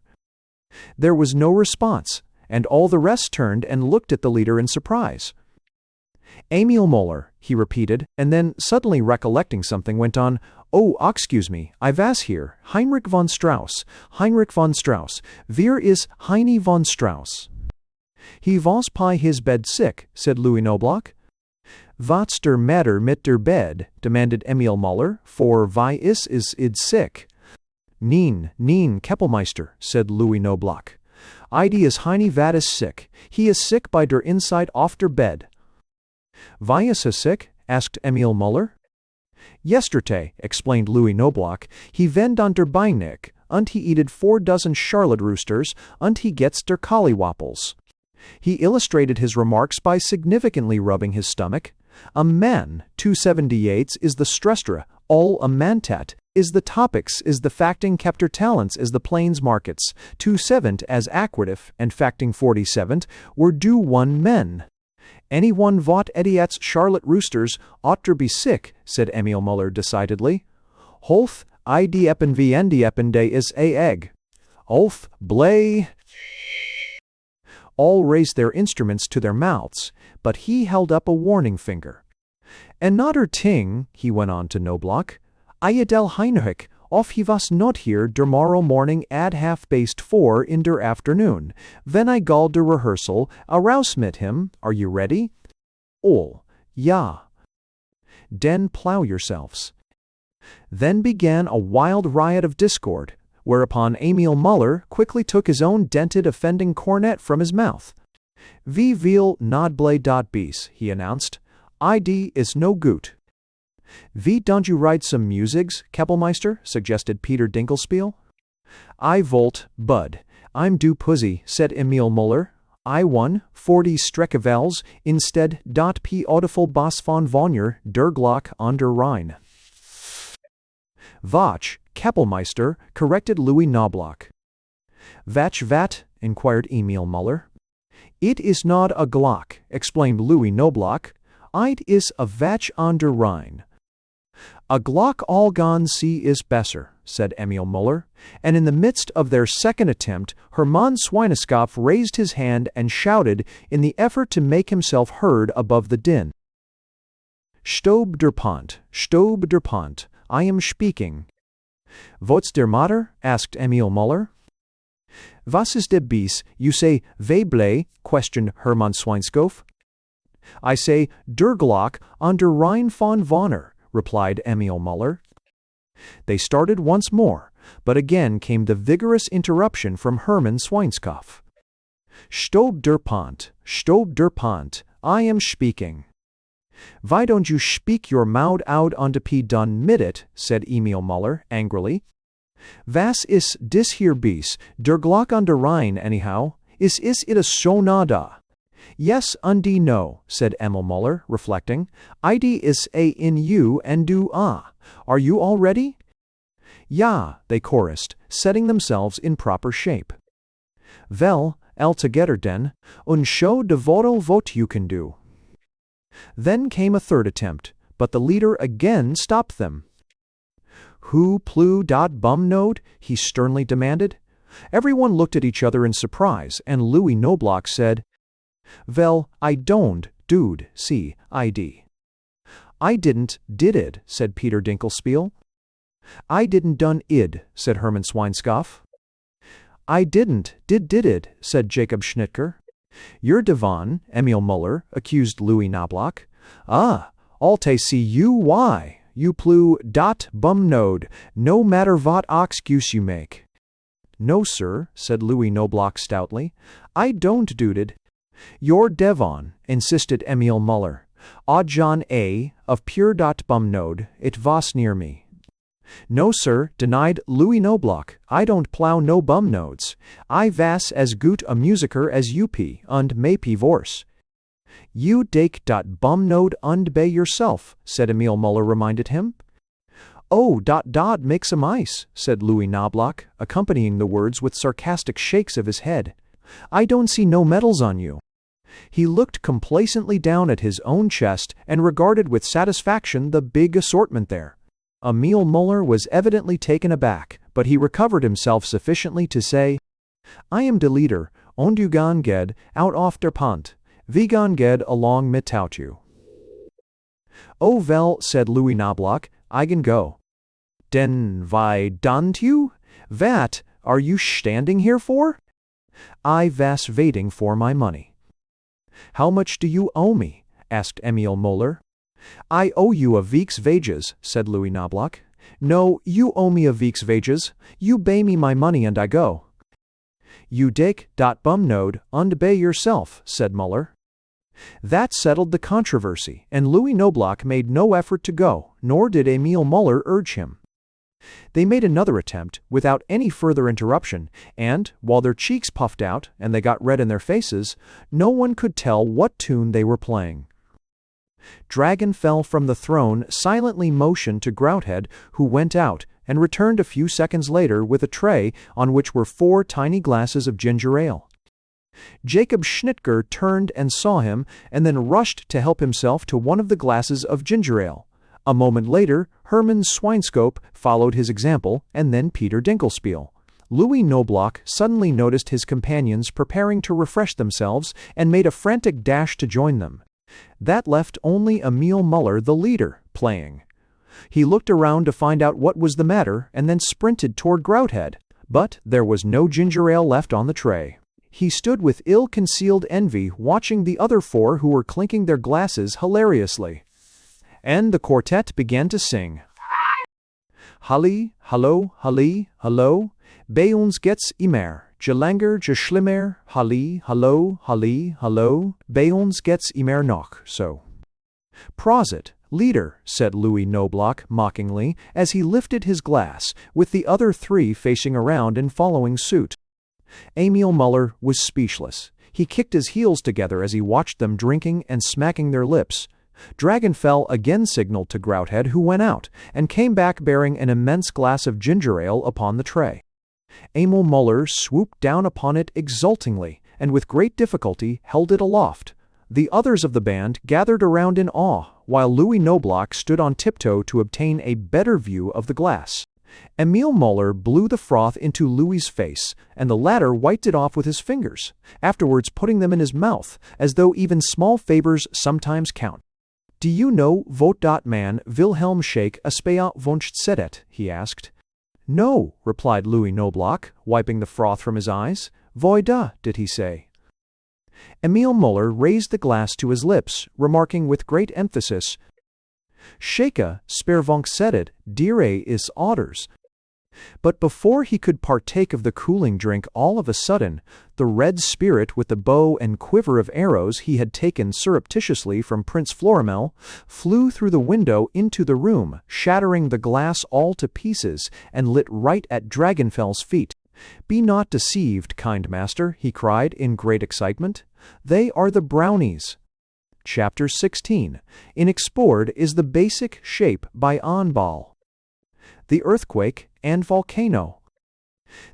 There was no response, and all the rest turned and looked at the leader in surprise. "Emil Moller," he repeated, and then, suddenly recollecting something, went on, "Oh, excuse me, I was here, Heinrich von Strauss, Heinrich von Strauss. Wer is Heini von Strauss?" "He was by his bed sick," said Louis Noblock. "What's der matter mit der bed?" demanded Emil Moller, "for why is id sick?" "Neen, Keppelmeister," said Louis Noblock. "Id is Heini vad is sick. He is sick by der inside off der bed." "Why is he sick?" asked Emil Moller. "Yesterday," explained Louis Noblock, "he wend on der Beineck, und he eated 4 dozen Charlotte roosters, und he gets der collywapples." He illustrated his remarks by significantly rubbing his stomach. "A man, 278 is the stresstra, all a mantat, is the topics, is the facting captor talents, is the plains markets, 27 as aquative, and facting 47 were do one men." "Anyone vot Ediat's Charlotte roosters ought to be sick," said Emil Muller decidedly. "Holf, I die eppen wie endi eppen day is a egg." "Olf, blay." All raised their instruments to their mouths, but he held up a warning finger. "En nader ting," he went on to Noblock, "Ayedel Heinrich, of he was not here der morrow morning ad 4:30 in der afternoon. When I gall der rehearsal, arouse mit him, are you ready?" "All, ja." "Den plow yourselves." Then began a wild riot of discord, whereupon Emil Muller quickly took his own dented offending cornet from his mouth. "Wie viel nodblay dot bees," he announced. "ID is no gut." "Wie don't you write some musigs, Keppelmeister?" suggested Peter Dinkelspiel. "I volt, bud. I'm do pussy," said Emil Muller. "I won 40 Streckevels instead dot p odiful Bas von Vonjer der Glock on der Rhein." "Vach, Keppelmeister," corrected Louis Noblock. "Vach vat?" inquired Emil Muller. "It is not a Glock," explained Louis Noblock. "It is a Vach on der Rhein." "A Glock all gone see is besser," said Emil Muller, and in the midst of their second attempt, Hermann Schweinskopf raised his hand and shouted in the effort to make himself heard above the din. "Stob der Pont, I am speaking." "What's der Matter?" asked Emil Muller. "Was is de Bies, you say Webley?" questioned Hermann Schweinskopf. "I say der Glock on der Rhein von Vonner," replied Emil Muller. They started once more, but again came the vigorous interruption from Hermann Schweinskopf. "Stob der Pont, I am speaking." "Why don't you speak your mouth out onto P done mit it?" said Emil Muller angrily. "Was is dis hier Bies, der Glock on der Rhein anyhow? Is it a sonada?" "Yes, undi no," said Emil Muller, reflecting. "Id is a in you and do ah. Are you all ready?" "Ja," they chorused, setting themselves in proper shape. "Well, altogether den, und show de vodel vot you can do." Then came a third attempt, but the leader again stopped them. "Who plu dot bum node?" he sternly demanded. Everyone looked at each other in surprise, and Louis Noblock said, "Well, I don't, dude, see, ID." "I didn't, did it," said Peter Dinkelspiel. "I didn't done id," said Hermann Schweinskopf. "I didn't, did it," said Jacob Schnittger. "You're Devon," Emil Muller accused Louis Noblock. "Ah, alte see you why, you plu dot bum node, no matter what excuse you make." "No, sir," said Louis Noblock stoutly. "I don't duded." "You're Devon," insisted Emil Muller. John A. of pure.bumnode, it was near me. No, sir, denied Louis Noblock. I don't plow no bum nodes. I vas as gut a musiker as you p und maybe vorse. You dake.bumnode und bay yourself, said Emil Muller reminded him. Oh, makes a mice, said Louis Noblock, accompanying the words with sarcastic shakes of his head. I don't see no medals on you. He looked complacently down at his own chest and regarded with satisfaction the big assortment there. Emil Muller was evidently taken aback, but he recovered himself sufficiently to say, I am de leader, und du gan ged, out off der Pont. Wie gan ged along mitout you. Oh well, said Louis Noblock, I can go. Den why don't you? Vat are you standing here for? I vas waiting for my money. How much do you owe me? Asked Emil Muller. I owe you a week's wages, said Louis Noblock. No, you owe me a week's wages. You pay me my money and I go. You dake.bumnode und bay yourself, said Muller. That settled the controversy, and Louis Noblock made no effort to go, nor did Emil Muller urge him. They made another attempt, without any further interruption, and, while their cheeks puffed out and they got red in their faces, no one could tell what tune they were playing. Dragonfell from the throne silently motioned to Grouthead, who went out, and returned a few seconds later with a tray on which were 4 tiny glasses of ginger ale. Jacob Schnitger turned and saw him, and then rushed to help himself to one of the glasses of ginger ale. A moment later, Hermann Schweinscope followed his example, and then Peter Dinkelspiel. Louis Noblock suddenly noticed his companions preparing to refresh themselves and made a frantic dash to join them. That left only Emil Muller, the leader, playing. He looked around to find out what was the matter and then sprinted toward Grouthead, but there was no ginger ale left on the tray. He stood with ill-concealed envy watching the other 4 who were clinking their glasses hilariously. And the quartet began to sing. Halli, hallo, halli, hallo, bei uns geht's immer, je langer, je schlimmer, halli, hallo, halli, hallo, bei uns geht's immer noch so. Prosit, leader, said Louis Noblock mockingly as he lifted his glass, with the other 3 facing around and following suit. Emil Muller was speechless. He kicked his heels together as he watched them drinking and smacking their lips. Dragonfell again signaled to Grouthead, who went out, and came back bearing an immense glass of ginger ale upon the tray. Emil Muller swooped down upon it exultingly, and with great difficulty held it aloft. The others of the band gathered around in awe, while Louis Noblock stood on tiptoe to obtain a better view of the glass. Emil Muller blew the froth into Louis's face, and the latter wiped it off with his fingers, afterwards putting them in his mouth, as though even small favors sometimes count. Do you know vot dat man Wilhelm Schaek a spea wünscht sedet? He asked. No, replied Louis Noblock, wiping the froth from his eyes. Voi da, did he say? Emil Muller raised the glass to his lips, remarking with great emphasis, Schaeke spervonk sedet, dire is otters. But before he could partake of the cooling drink, all of a sudden, the red spirit with the bow and quiver of arrows he had taken surreptitiously from Prince Florimel flew through the window into the room, shattering the glass all to pieces, and lit right at Dragonfell's feet. Be not deceived, kind master, he cried in great excitement. They are the Brownies. Chapter 16. Inexplored is the basic shape by Onball. The earthquake and volcano.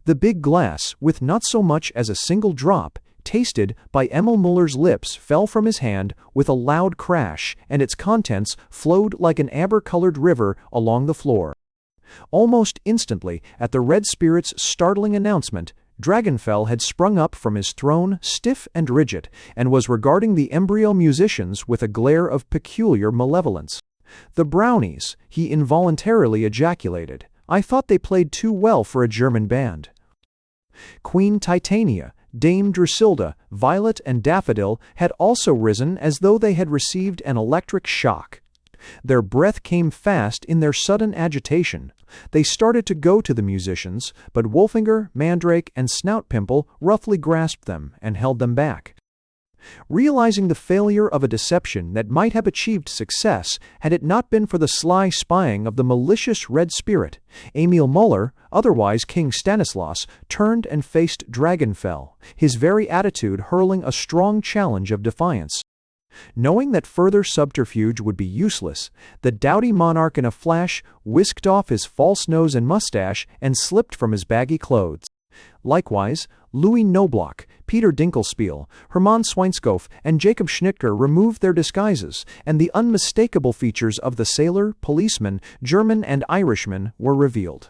The big glass, with not so much as a single drop, tasted by Emil Muller's lips, fell from his hand with a loud crash, and its contents flowed like an amber-colored river along the floor. Almost instantly, at the red spirit's startling announcement, Dragonfell had sprung up from his throne, stiff and rigid, and was regarding the embryo musicians with a glare of peculiar malevolence. The Brownies, he involuntarily ejaculated. I thought they played too well for a German band. Queen Titania, Dame Drusilda, Violet, and Daffodil had also risen as though they had received an electric shock. Their breath came fast in their sudden agitation. They started to go to the musicians, but Wolfinger, Mandrake, and Snout Pimple roughly grasped them and held them back. Realizing the failure of a deception that might have achieved success had it not been for the sly spying of the malicious Red Spirit, Emil Muller, otherwise King Stanislaus, turned and faced Dragonfell, his very attitude hurling a strong challenge of defiance. Knowing that further subterfuge would be useless, the doughty monarch in a flash whisked off his false nose and mustache and slipped from his baggy clothes. Likewise, Louis Knobloch, Peter Dinkelspiel, Hermann Schweinskopf, and Jacob Schnittger removed their disguises, and the unmistakable features of the sailor, policeman, German, and Irishman were revealed.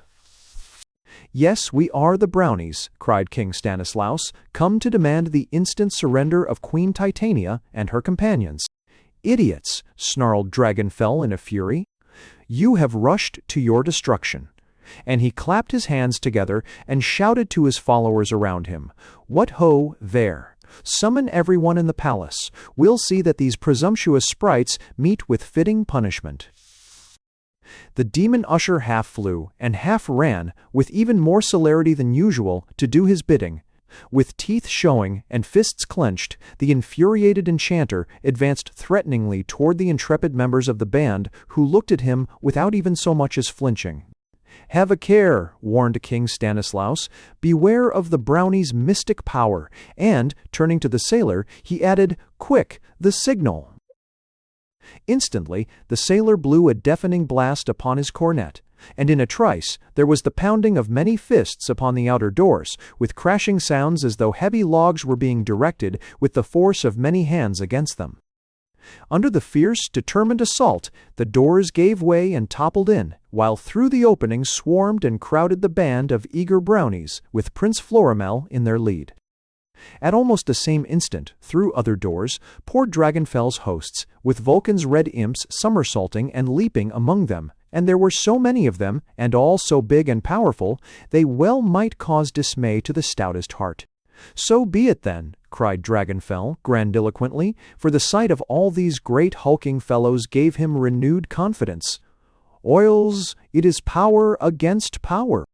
"Yes, we are the Brownies," cried King Stanislaus, "come to demand the instant surrender of Queen Titania and her companions." "Idiots!" snarled Dragonfell in a fury. "You have rushed to your destruction." And he clapped his hands together and shouted to his followers around him, "What ho, there! Summon everyone in the palace. We'll see that these presumptuous sprites meet with fitting punishment." The demon usher half flew and half ran, with even more celerity than usual, to do his bidding. With teeth showing and fists clenched, the infuriated enchanter advanced threateningly toward the intrepid members of the band, who looked at him without even so much as flinching. "Have a care," warned King Stanislaus. "Beware of the Brownies' mystic power," and, turning to the sailor, he added, "Quick, the signal!" Instantly, the sailor blew a deafening blast upon his cornet, and in a trice there was the pounding of many fists upon the outer doors, with crashing sounds as though heavy logs were being directed with the force of many hands against them. Under the fierce, determined assault, the doors gave way and toppled in, while through the opening swarmed and crowded the band of eager Brownies, with Prince Florimel in their lead. At almost the same instant, through other doors, poured Dragonfell's hosts, with Vulcan's red imps somersaulting and leaping among them, and there were so many of them, and all so big and powerful, they well might cause dismay to the stoutest heart. "So be it, then," cried Dragonfell grandiloquently, for the sight of all these great hulking fellows gave him renewed confidence. "Oils, it is power against power."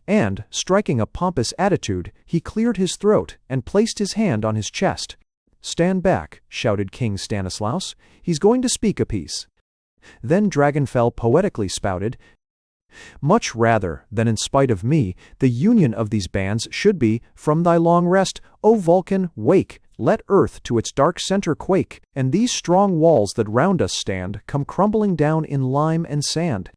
And, striking a pompous attitude, he cleared his throat and placed his hand on his chest. "Stand back," shouted King Stanislaus. "He's going to speak a piece." Then Dragonfell poetically spouted, "Much rather than in spite of me, the union of these bands should be, from thy long rest, O Vulcan, wake, let earth to its dark center quake, and these strong walls that round us stand come crumbling down in lime and sand."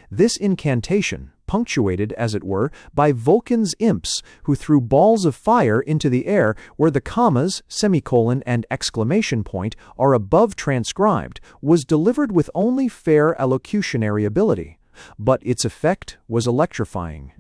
This incantation, punctuated, as it were, by Vulcan's imps, who threw balls of fire into the air where the commas, semicolon, and exclamation point are above transcribed, was delivered with only fair elocutionary ability. But its effect was electrifying.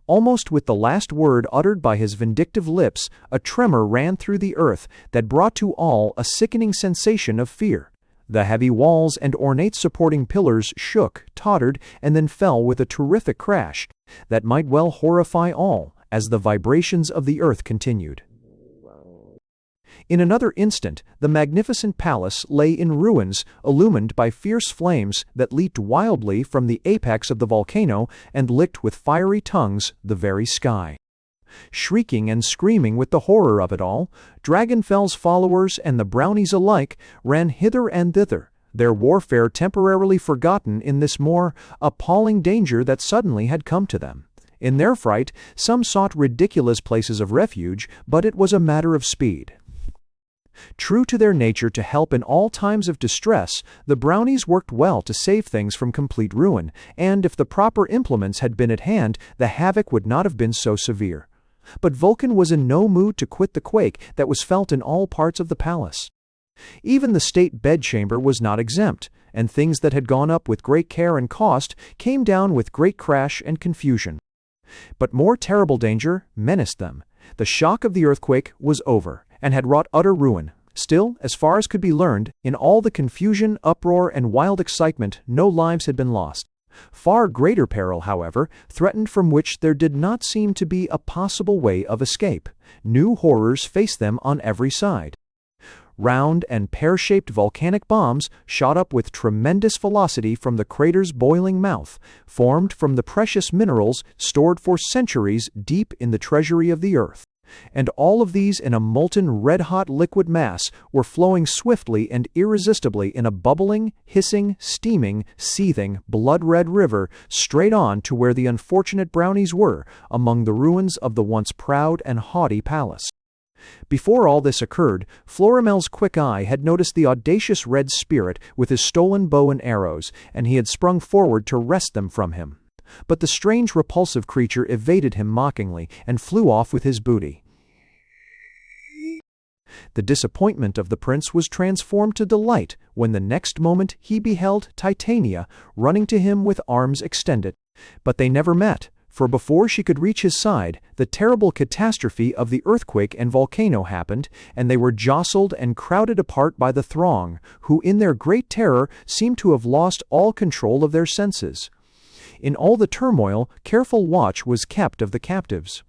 Almost with the last word uttered by his vindictive lips, a tremor ran through the earth that brought to all a sickening sensation of fear. The heavy walls and ornate supporting pillars shook, tottered, and then fell with a terrific crash that might well horrify all, as the vibrations of the earth continued. In another instant, the magnificent palace lay in ruins, illumined by fierce flames that leaped wildly from the apex of the volcano and licked with fiery tongues the very sky. Shrieking and screaming with the horror of it all, Dragonfell's followers and the Brownies alike ran hither and thither, their warfare temporarily forgotten in this more appalling danger that suddenly had come to them. In their fright, some sought ridiculous places of refuge, but it was a matter of speed. True to their nature to help in all times of distress, the Brownies worked well to save things from complete ruin, and if the proper implements had been at hand, the havoc would not have been so severe. But Vulcan was in no mood to quit the quake that was felt in all parts of the palace. Even the state bedchamber was not exempt, and things that had gone up with great care and cost came down with great crash and confusion. But more terrible danger menaced them. The shock of the earthquake was over, and had wrought utter ruin. Still, as far as could be learned, in all the confusion, uproar, and wild excitement, no lives had been lost. Far greater peril, however, threatened from which there did not seem to be a possible way of escape. New horrors faced them on every side. Round and pear-shaped volcanic bombs shot up with tremendous velocity from the crater's boiling mouth, formed from the precious minerals stored for centuries deep in the treasury of the earth. And all of these in a molten red-hot liquid mass were flowing swiftly and irresistibly in a bubbling, hissing, steaming, seething, blood-red river straight on to where the unfortunate Brownies were, among the ruins of the once proud and haughty palace. Before all this occurred, Florimel's quick eye had noticed the audacious red spirit with his stolen bow and arrows, and he had sprung forward to wrest them from him. But the strange, repulsive creature evaded him mockingly and flew off with his booty. The disappointment of the prince was transformed to delight when the next moment he beheld Titania running to him with arms extended. But they never met, for before she could reach his side, the terrible catastrophe of the earthquake and volcano happened, and they were jostled and crowded apart by the throng, who in their great terror seemed to have lost all control of their senses. In all the turmoil, careful watch was kept of the captives.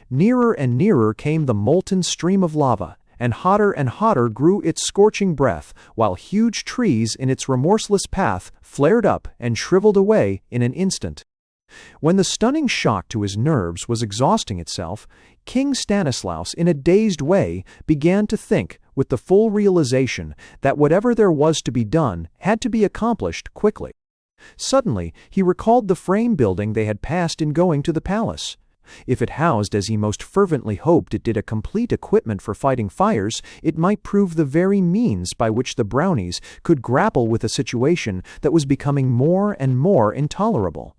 Nearer and nearer came the molten stream of lava, and hotter grew its scorching breath, while huge trees in its remorseless path flared up and shriveled away in an instant. When the stunning shock to his nerves was exhausting itself, King Stanislaus, in a dazed way, began to think, with the full realization that whatever there was to be done had to be accomplished quickly. Suddenly, he recalled the frame building they had passed in going to the palace. If it housed, as he most fervently hoped it did, a complete equipment for fighting fires, it might prove the very means by which the Brownies could grapple with a situation that was becoming more and more intolerable.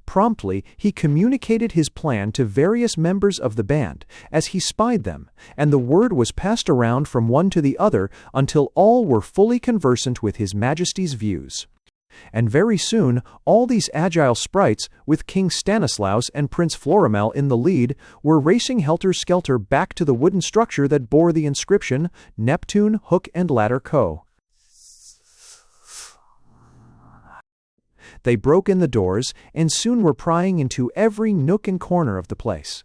Promptly, he communicated his plan to various members of the band as he spied them, and the word was passed around from one to the other until all were fully conversant with His Majesty's views. And very soon, all these agile sprites, with King Stanislaus and Prince Florimel in the lead, were racing helter-skelter back to the wooden structure that bore the inscription, Neptune Hook and Ladder Co. They broke in the doors, and soon were prying into every nook and corner of the place.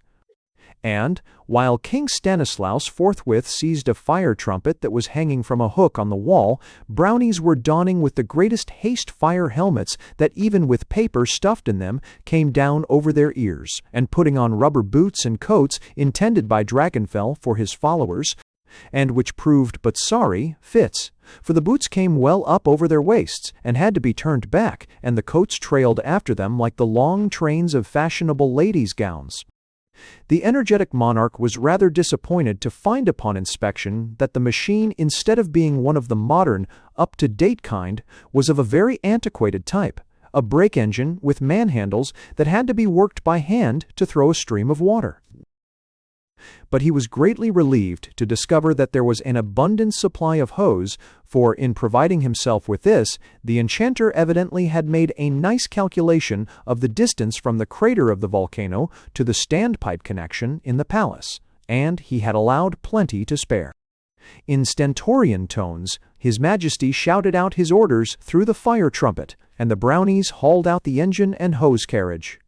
And, while King Stanislaus forthwith seized a fire trumpet that was hanging from a hook on the wall, Brownies were donning with the greatest haste fire helmets that, even with paper stuffed in them, came down over their ears, and putting on rubber boots and coats intended by Dragonfell for his followers, and which proved but sorry fits, for the boots came well up over their waists, and had to be turned back, and the coats trailed after them like the long trains of fashionable ladies' gowns. The energetic monarch was rather disappointed to find upon inspection that the machine, instead of being one of the modern, up-to-date kind, was of a very antiquated type, a brake engine with man-handles that had to be worked by hand to throw a stream of water. But he was greatly relieved to discover that there was an abundant supply of hose, for in providing himself with this, the enchanter evidently had made a nice calculation of the distance from the crater of the volcano to the standpipe connection in the palace, and he had allowed plenty to spare. In stentorian tones, His Majesty shouted out his orders through the fire trumpet, and the Brownies hauled out the engine and hose carriage.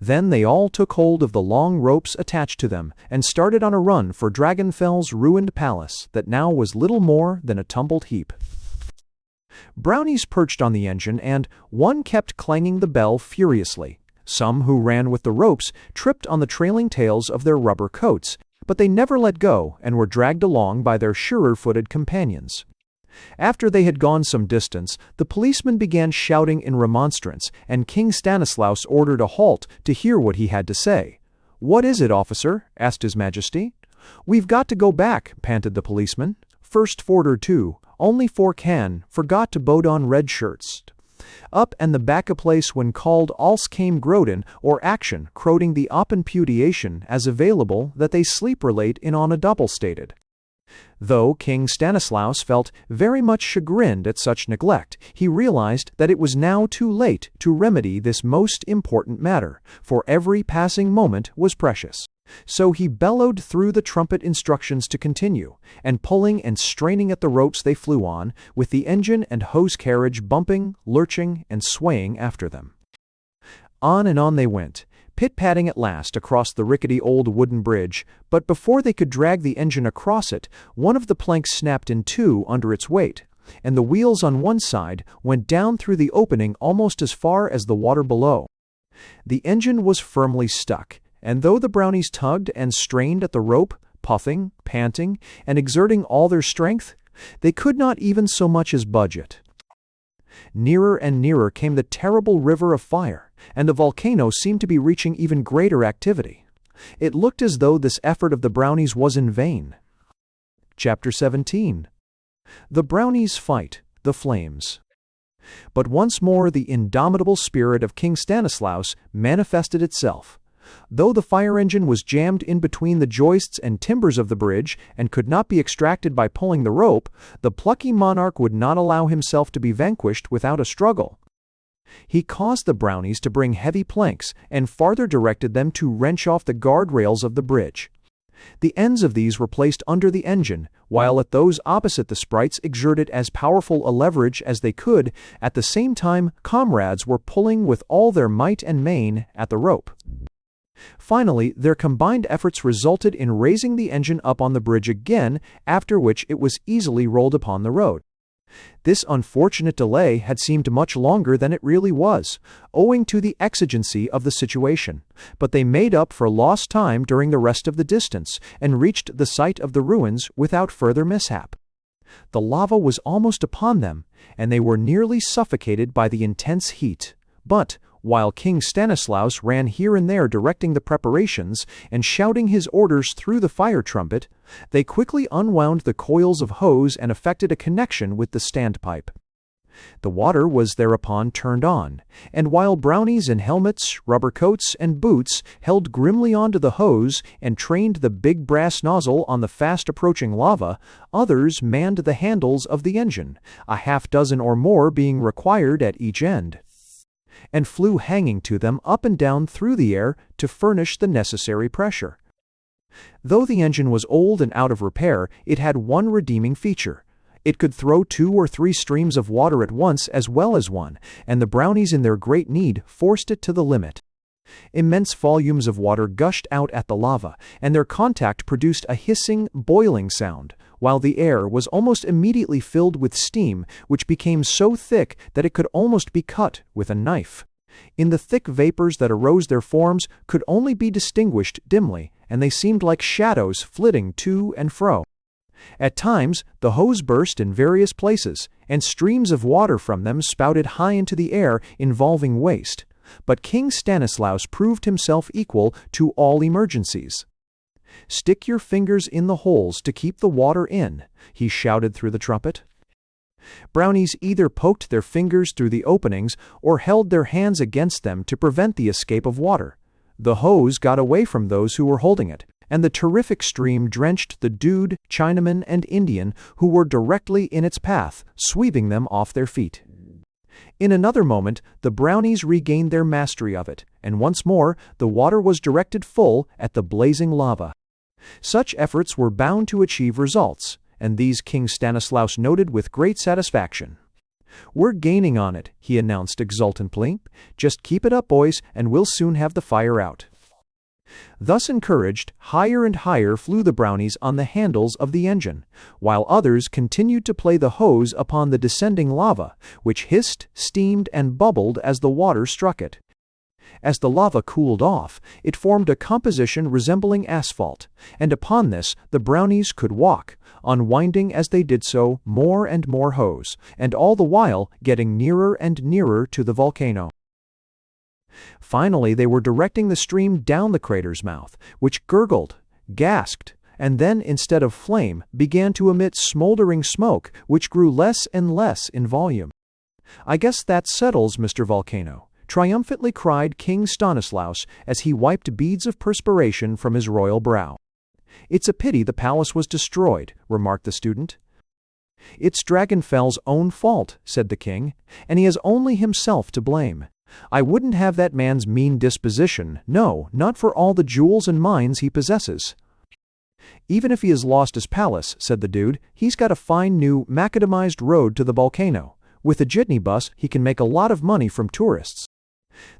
Then they all took hold of the long ropes attached to them, and started on a run for Dragonfell's ruined palace that now was little more than a tumbled heap. Brownies perched on the engine, and one kept clanging the bell furiously. Some who ran with the ropes tripped on the trailing tails of their rubber coats, but they never let go and were dragged along by their surer-footed companions. After they had gone some distance, the policeman began shouting in remonstrance, and King Stanislaus ordered a halt to hear what he had to say. "What is it, officer?" asked His Majesty. "We've got to go back," panted the policeman. "First fort or two, only 4 can, forgot to bode on red shirts. Up and the back a place when called als came groden, or action, croting the oppenputation as available that they sleep relate in on a double stated." Though King Stanislaus felt very much chagrined at such neglect, he realized that it was now too late to remedy this most important matter, for every passing moment was precious. So he bellowed through the trumpet instructions to continue, and pulling and straining at the ropes they flew on, with the engine and hose carriage bumping, lurching, and swaying after them. On and on they went, pit-patting at last across the rickety old wooden bridge, but before they could drag the engine across it, one of the planks snapped in two under its weight, and the wheels on one side went down through the opening almost as far as the water below. The engine was firmly stuck, and though the Brownies tugged and strained at the rope, puffing, panting, and exerting all their strength, they could not even so much as budge it. Nearer and nearer came the terrible river of fire, and the volcano seemed to be reaching even greater activity. It looked as though this effort of the Brownies was in vain. Chapter 17. The Brownies Fight the Flames. But once more the indomitable spirit of King Stanislaus manifested itself. Though the fire engine was jammed in between the joists and timbers of the bridge and could not be extracted by pulling the rope, the plucky monarch would not allow himself to be vanquished without a struggle. He caused the Brownies to bring heavy planks and farther directed them to wrench off the guardrails of the bridge. The ends of these were placed under the engine, while at those opposite the sprites exerted as powerful a leverage as they could. At the same time, comrades were pulling with all their might and main at the rope. Finally, their combined efforts resulted in raising the engine up on the bridge again, after which it was easily rolled upon the road. This unfortunate delay had seemed much longer than it really was, owing to the exigency of the situation, but they made up for lost time during the rest of the distance and reached the site of the ruins without further mishap. The lava was almost upon them, and they were nearly suffocated by the intense heat. But while King Stanislaus ran here and there directing the preparations and shouting his orders through the fire trumpet, they quickly unwound the coils of hose and effected a connection with the standpipe. The water was thereupon turned on, and while Brownies in helmets, rubber coats, and boots held grimly onto the hose and trained the big brass nozzle on the fast-approaching lava, others manned the handles of the engine, a half-dozen or more being required at each end, and flew hanging to them up and down through the air to furnish the necessary pressure. Though the engine was old and out of repair, it had one redeeming feature. It could throw 2 or 3 streams of water at once as well as one, and the Brownies in their great need forced it to the limit. Immense volumes of water gushed out at the lava, and their contact produced a hissing, boiling sound, while the air was almost immediately filled with steam, which became so thick that it could almost be cut with a knife. In the thick vapors that arose their forms could only be distinguished dimly, and they seemed like shadows flitting to and fro. At times, the hose burst in various places, and streams of water from them spouted high into the air, involving waste. But King Stanislaus proved himself equal to all emergencies. "Stick your fingers in the holes to keep the water in," he shouted through the trumpet. Brownies either poked their fingers through the openings or held their hands against them to prevent the escape of water. The hose got away from those who were holding it, and the terrific stream drenched the dude, Chinaman, and Indian who were directly in its path, sweeping them off their feet. In another moment, the Brownies regained their mastery of it, and once more the water was directed full at the blazing lava. Such efforts were bound to achieve results, and these King Stanislaus noted with great satisfaction. "We're gaining on it," he announced exultantly. "Just keep it up, boys, and we'll soon have the fire out." Thus encouraged, higher and higher flew the Brownies on the handles of the engine, while others continued to play the hose upon the descending lava, which hissed, steamed, and bubbled as the water struck it. As the lava cooled off, it formed a composition resembling asphalt, and upon this the Brownies could walk, unwinding as they did so more and more hose, and all the while getting nearer and nearer to the volcano. Finally, they were directing the stream down the crater's mouth, which gurgled, gasped, and then, instead of flame, began to emit smoldering smoke, which grew less and less in volume. "I guess that settles, Mr. Volcano," triumphantly cried King Stanislaus as he wiped beads of perspiration from his royal brow. "It's a pity the palace was destroyed," remarked the student. "It's Dragonfell's own fault," said the king, "and he has only himself to blame. I wouldn't have that man's mean disposition, no, not for all the jewels and mines he possesses." "Even if he has lost his palace," said the dude, "he's got a fine new macadamized road to the volcano. With a jitney bus, he can make a lot of money from tourists."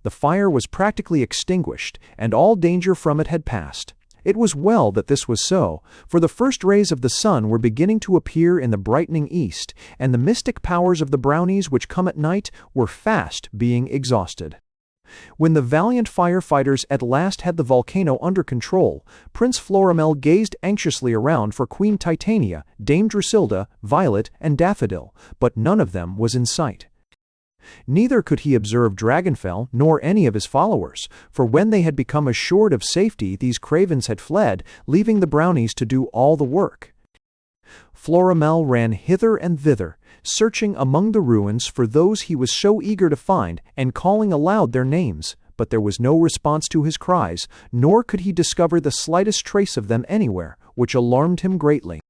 The fire was practically extinguished, and all danger from it had passed. It was well that this was so, for the first rays of the sun were beginning to appear in the brightening east, and the mystic powers of the Brownies which come at night were fast being exhausted. When the valiant firefighters at last had the volcano under control, Prince Florimel gazed anxiously around for Queen Titania, Dame Drusilda, Violet, and Daffodil, but none of them was in sight. Neither could he observe Dragonfell nor any of his followers, for when they had become assured of safety, these cravens had fled, leaving the Brownies to do all the work. Florimel ran hither and thither, searching among the ruins for those he was so eager to find, and calling aloud their names, but there was no response to his cries, nor could he discover the slightest trace of them anywhere, which alarmed him greatly.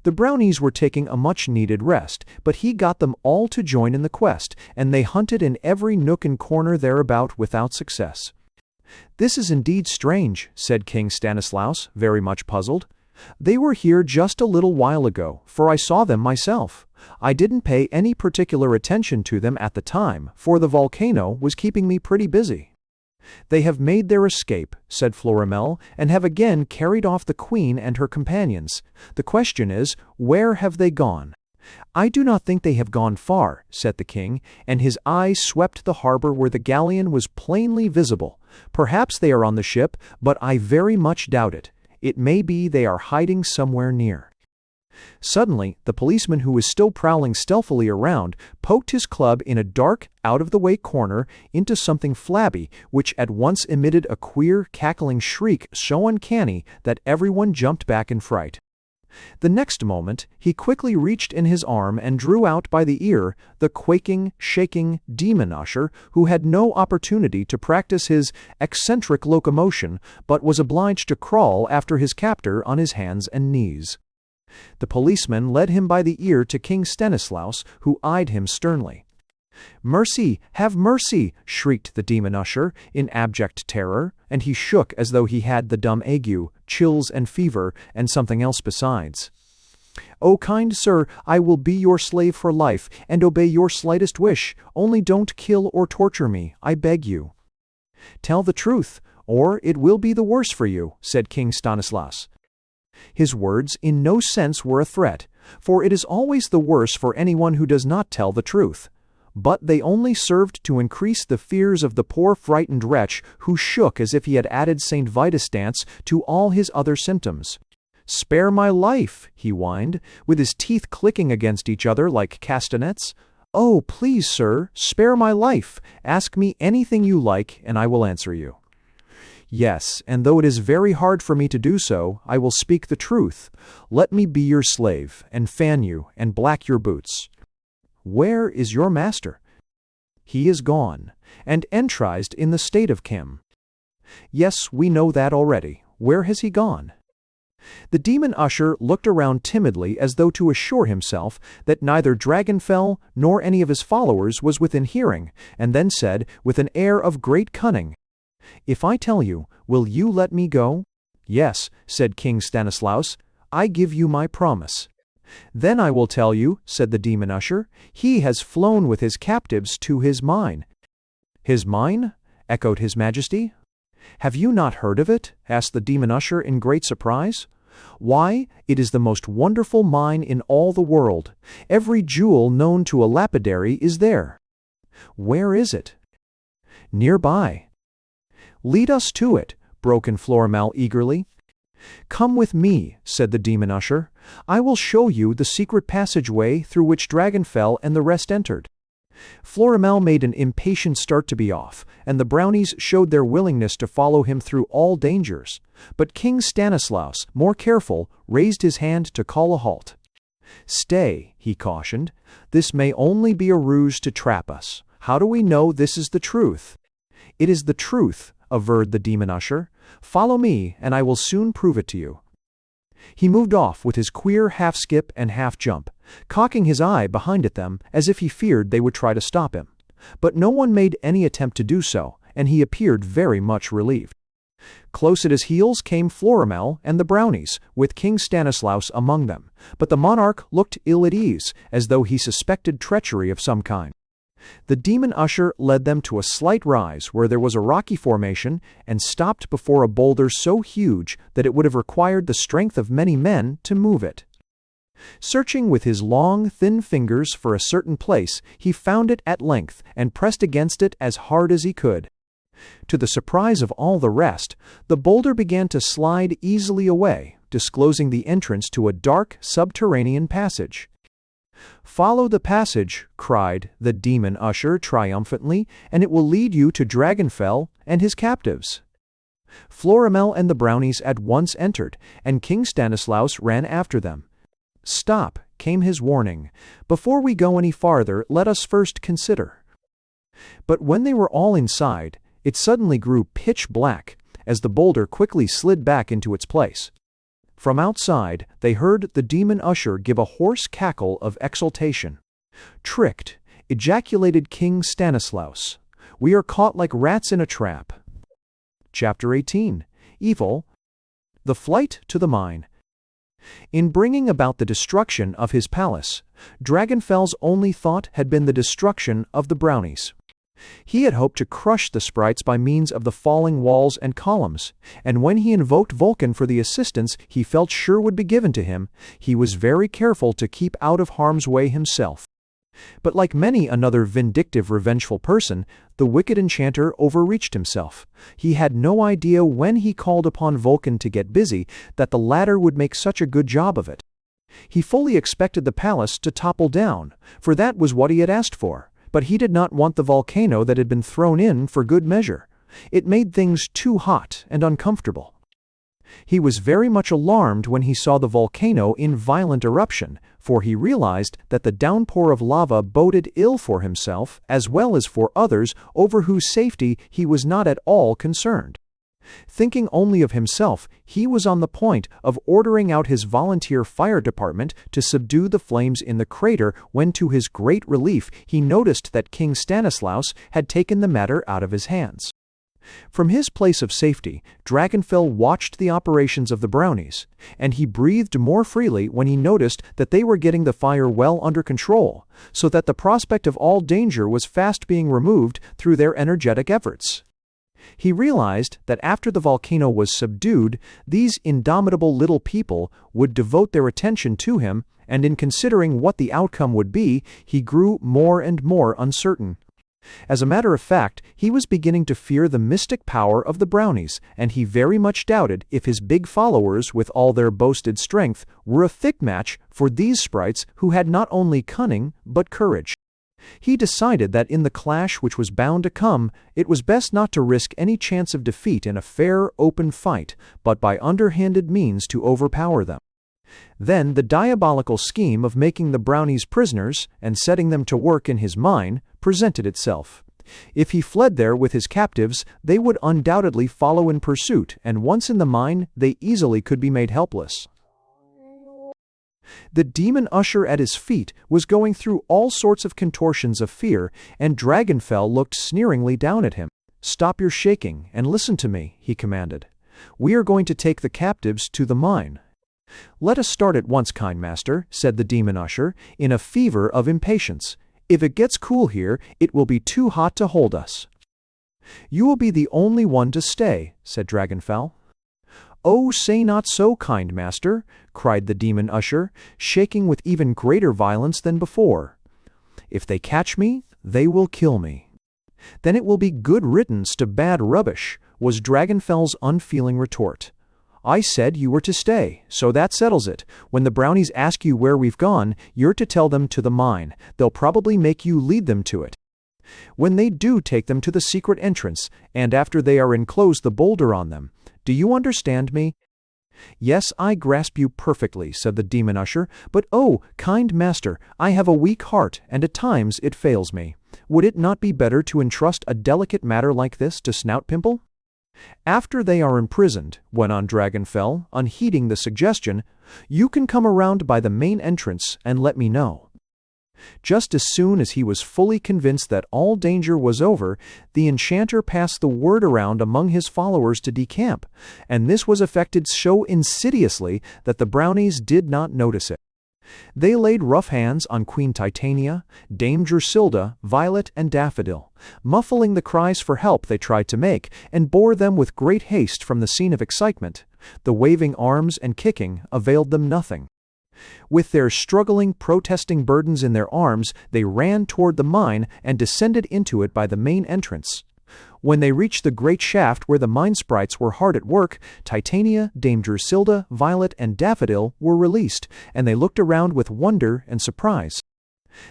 The Brownies were taking a much-needed rest, but he got them all to join in the quest, and they hunted in every nook and corner thereabout without success. "This is indeed strange," said King Stanislaus, very much puzzled. "They were here just a little while ago, for I saw them myself. I didn't pay any particular attention to them at the time, for the volcano was keeping me pretty busy." "They have made their escape," said Florimel, "and have again carried off the queen and her companions. The question is, where have they gone?" "I do not think they have gone far," said the king, and his eyes swept the harbor where the galleon was plainly visible. "Perhaps they are on the ship, but I very much doubt it. It may be they are hiding somewhere near." Suddenly, the policeman who was still prowling stealthily around poked his club in a dark, out-of-the-way corner into something flabby, which at once emitted a queer, cackling shriek so uncanny that everyone jumped back in fright. The next moment, he quickly reached in his arm and drew out by the ear the quaking, shaking demon usher, who had no opportunity to practice his eccentric locomotion, but was obliged to crawl after his captor on his hands and knees. The policeman led him by the ear to King Stanislaus, who eyed him sternly. "Mercy! Have mercy!" shrieked the demon usher, in abject terror, and he shook as though he had the dumb ague, chills and fever, and something else besides. "Oh, kind sir, I will be your slave for life, and obey your slightest wish. Only don't kill or torture me, I beg you." "Tell the truth, or it will be the worse for you," said King Stanislaus. His words in no sense were a threat, for it is always the worse for anyone who does not tell the truth. But they only served to increase the fears of the poor frightened wretch, who shook as if he had added St. Vitus dance to all his other symptoms. "Spare my life," he whined, with his teeth clicking against each other like castanets. "Oh, please, sir, spare my life. Ask me anything you like, and I will answer you." "Yes, and though it is very hard for me to do so, I will speak the truth. Let me be your slave, and fan you, and black your boots." "Where is your master?" "He is gone, and entrized in the state of Kim." "Yes, we know that already. Where has he gone?" The demon usher looked around timidly as though to assure himself that neither Dragonfell nor any of his followers was within hearing, and then said, with an air of great cunning, "If I tell you, will you let me go?" "Yes," said King Stanislaus, "I give you my promise." "Then I will tell you," said the demon usher, "he has flown with his captives to his mine." "His mine?" echoed his majesty. "Have you not heard of it?" asked the demon usher in great surprise. "Why, it is the most wonderful mine in all the world. Every jewel known to a lapidary is there." "Where is it?" "Nearby." "Lead us to it," broke in Florimel eagerly. "Come with me," said the demon usher. "I will show you the secret passageway through which Dragonfell and the rest entered." Florimel made an impatient start to be off, and the Brownies showed their willingness to follow him through all dangers. But King Stanislaus, more careful, raised his hand to call a halt. "Stay," he cautioned. "This may only be a ruse to trap us. How do we know this is the truth?" "It is the truth," averred the demon usher. "Follow me, and I will soon prove it to you." He moved off with his queer half-skip and half-jump, cocking his eye behind at them as if he feared they would try to stop him. But no one made any attempt to do so, and he appeared very much relieved. Close at his heels came Florimel and the Brownies, with King Stanislaus among them, but the monarch looked ill at ease, as though he suspected treachery of some kind. The demon usher led them to a slight rise where there was a rocky formation, and stopped before a boulder so huge that it would have required the strength of many men to move it. Searching with his long, thin fingers for a certain place, he found it at length, and pressed against it as hard as he could. To the surprise of all the rest, the boulder began to slide easily away, disclosing the entrance to a dark subterranean passage. "Follow the passage," cried the demon usher triumphantly, "and it will lead you to Dragonfell and his captives." Florimel and the Brownies at once entered, and King Stanislaus ran after them. "Stop," came his warning. "Before we go any farther, let us first consider." But when they were all inside, it suddenly grew pitch black, as the boulder quickly slid back into its place. From outside, they heard the demon usher give a hoarse cackle of exultation. "Tricked," ejaculated King Stanislaus. "We are caught like rats in a trap." Chapter 18. Evil. The Flight to the Mine. In bringing about the destruction of his palace, Dragonfell's only thought had been the destruction of the Brownies. He had hoped to crush the sprites by means of the falling walls and columns, and when he invoked Vulcan for the assistance he felt sure would be given to him, he was very careful to keep out of harm's way himself. But like many another vindictive, revengeful person, the wicked enchanter overreached himself. He had no idea when he called upon Vulcan to get busy that the latter would make such a good job of it. He fully expected the palace to topple down, for that was what he had asked for. But he did not want the volcano that had been thrown in for good measure. It made things too hot and uncomfortable. He was very much alarmed when he saw the volcano in violent eruption, for he realized that the downpour of lava boded ill for himself as well as for others over whose safety he was not at all concerned. Thinking only of himself, he was on the point of ordering out his volunteer fire department to subdue the flames in the crater when, to his great relief, he noticed that King Stanislaus had taken the matter out of his hands. From his place of safety, Dragonfell watched the operations of the Brownies, and he breathed more freely when he noticed that they were getting the fire well under control, so that the prospect of all danger was fast being removed through their energetic efforts. He realized that after the volcano was subdued, these indomitable little people would devote their attention to him, and in considering what the outcome would be, he grew more and more uncertain. As a matter of fact, he was beginning to fear the mystic power of the Brownies, and he very much doubted if his big followers, with all their boasted strength, were a fit match for these sprites who had not only cunning but courage. He decided that in the clash which was bound to come, it was best not to risk any chance of defeat in a fair, open fight, but by underhanded means to overpower them. Then the diabolical scheme of making the Brownies prisoners and setting them to work in his mine presented itself. If he fled there with his captives, they would undoubtedly follow in pursuit, and once in the mine, they easily could be made helpless. The demon usher at his feet was going through all sorts of contortions of fear, and Dragonfell looked sneeringly down at him. "Stop your shaking and listen to me," he commanded. "We are going to take the captives to the mine." "Let us start at once, kind master," said the demon usher, in a fever of impatience. "If it gets cool here, it will be too hot to hold us." "You will be the only one to stay," said Dragonfell. "Oh, say not so, kind master," cried the demon usher, shaking with even greater violence than before. "If they catch me, they will kill me." "Then it will be good riddance to bad rubbish," was Dragonfell's unfeeling retort. "I said you were to stay, so that settles it. When the Brownies ask you where we've gone, you're to tell them to the mine. They'll probably make you lead them to it. When they do, take them to the secret entrance, and after they are enclosed the boulder on them. Do you understand me?" "Yes, I grasp you perfectly," said the demon usher, "but oh, kind master, I have a weak heart, and at times it fails me. Would it not be better to entrust a delicate matter like this to Snout Pimple?" "After they are imprisoned," went on Dragonfell, unheeding the suggestion, "you can come around by the main entrance and let me know." Just as soon as he was fully convinced that all danger was over, the enchanter passed the word around among his followers to decamp, and this was effected so insidiously that the Brownies did not notice it. They laid rough hands on Queen Titania, Dame Drusilla, Violet, and Daffodil, muffling the cries for help they tried to make, and bore them with great haste from the scene of excitement. The waving arms and kicking availed them nothing. With their struggling, protesting burdens in their arms, they ran toward the mine and descended into it by the main entrance. When they reached the great shaft where the mine sprites were hard at work, Titania, Dame Drusilla, Violet, and Daffodil were released, and they looked around with wonder and surprise.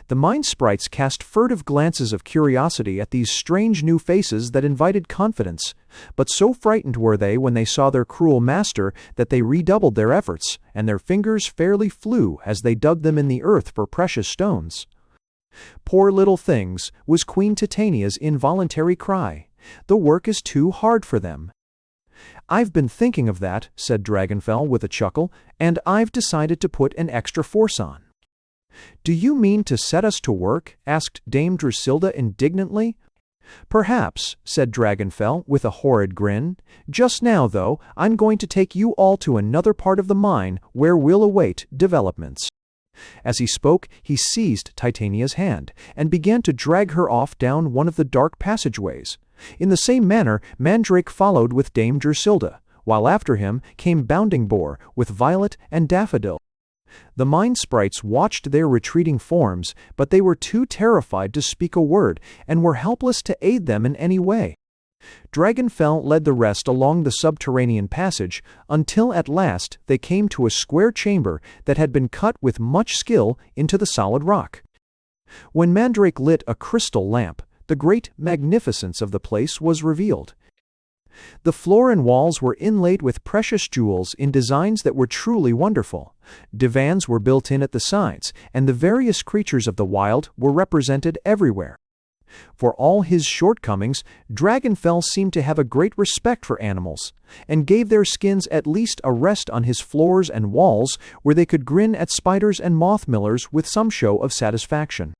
The mine sprites cast furtive glances of curiosity at these strange new faces that invited confidence, but so frightened were they when they saw their cruel master that they redoubled their efforts, and their fingers fairly flew as they dug them in the earth for precious stones. "Poor little things," was Queen Titania's involuntary cry. "The work is too hard for them." "I've been thinking of that," said Dragonfell with a chuckle, "and I've decided to put an extra force on." "Do you mean to set us to work?" asked Dame Drusilla indignantly. "Perhaps," said Dragonfell with a horrid grin. "Just now, though, I'm going to take you all to another part of the mine where we'll await developments." As he spoke, he seized Titania's hand and began to drag her off down one of the dark passageways. In the same manner, Mandrake followed with Dame Drusilla, while after him came Bounding Boar with Violet and Daffodil. The mine sprites watched their retreating forms, but they were too terrified to speak a word, and were helpless to aid them in any way. Dragonfell led the rest along the subterranean passage, until at last they came to a square chamber that had been cut with much skill into the solid rock. When Mandrake lit a crystal lamp, the great magnificence of the place was revealed. The floor and walls were inlaid with precious jewels in designs that were truly wonderful. Divans were built in at the sides, and the various creatures of the wild were represented everywhere. For all his shortcomings, Dragonfell seemed to have a great respect for animals, and gave their skins at least a rest on his floors and walls, where they could grin at spiders and moth millers with some show of satisfaction.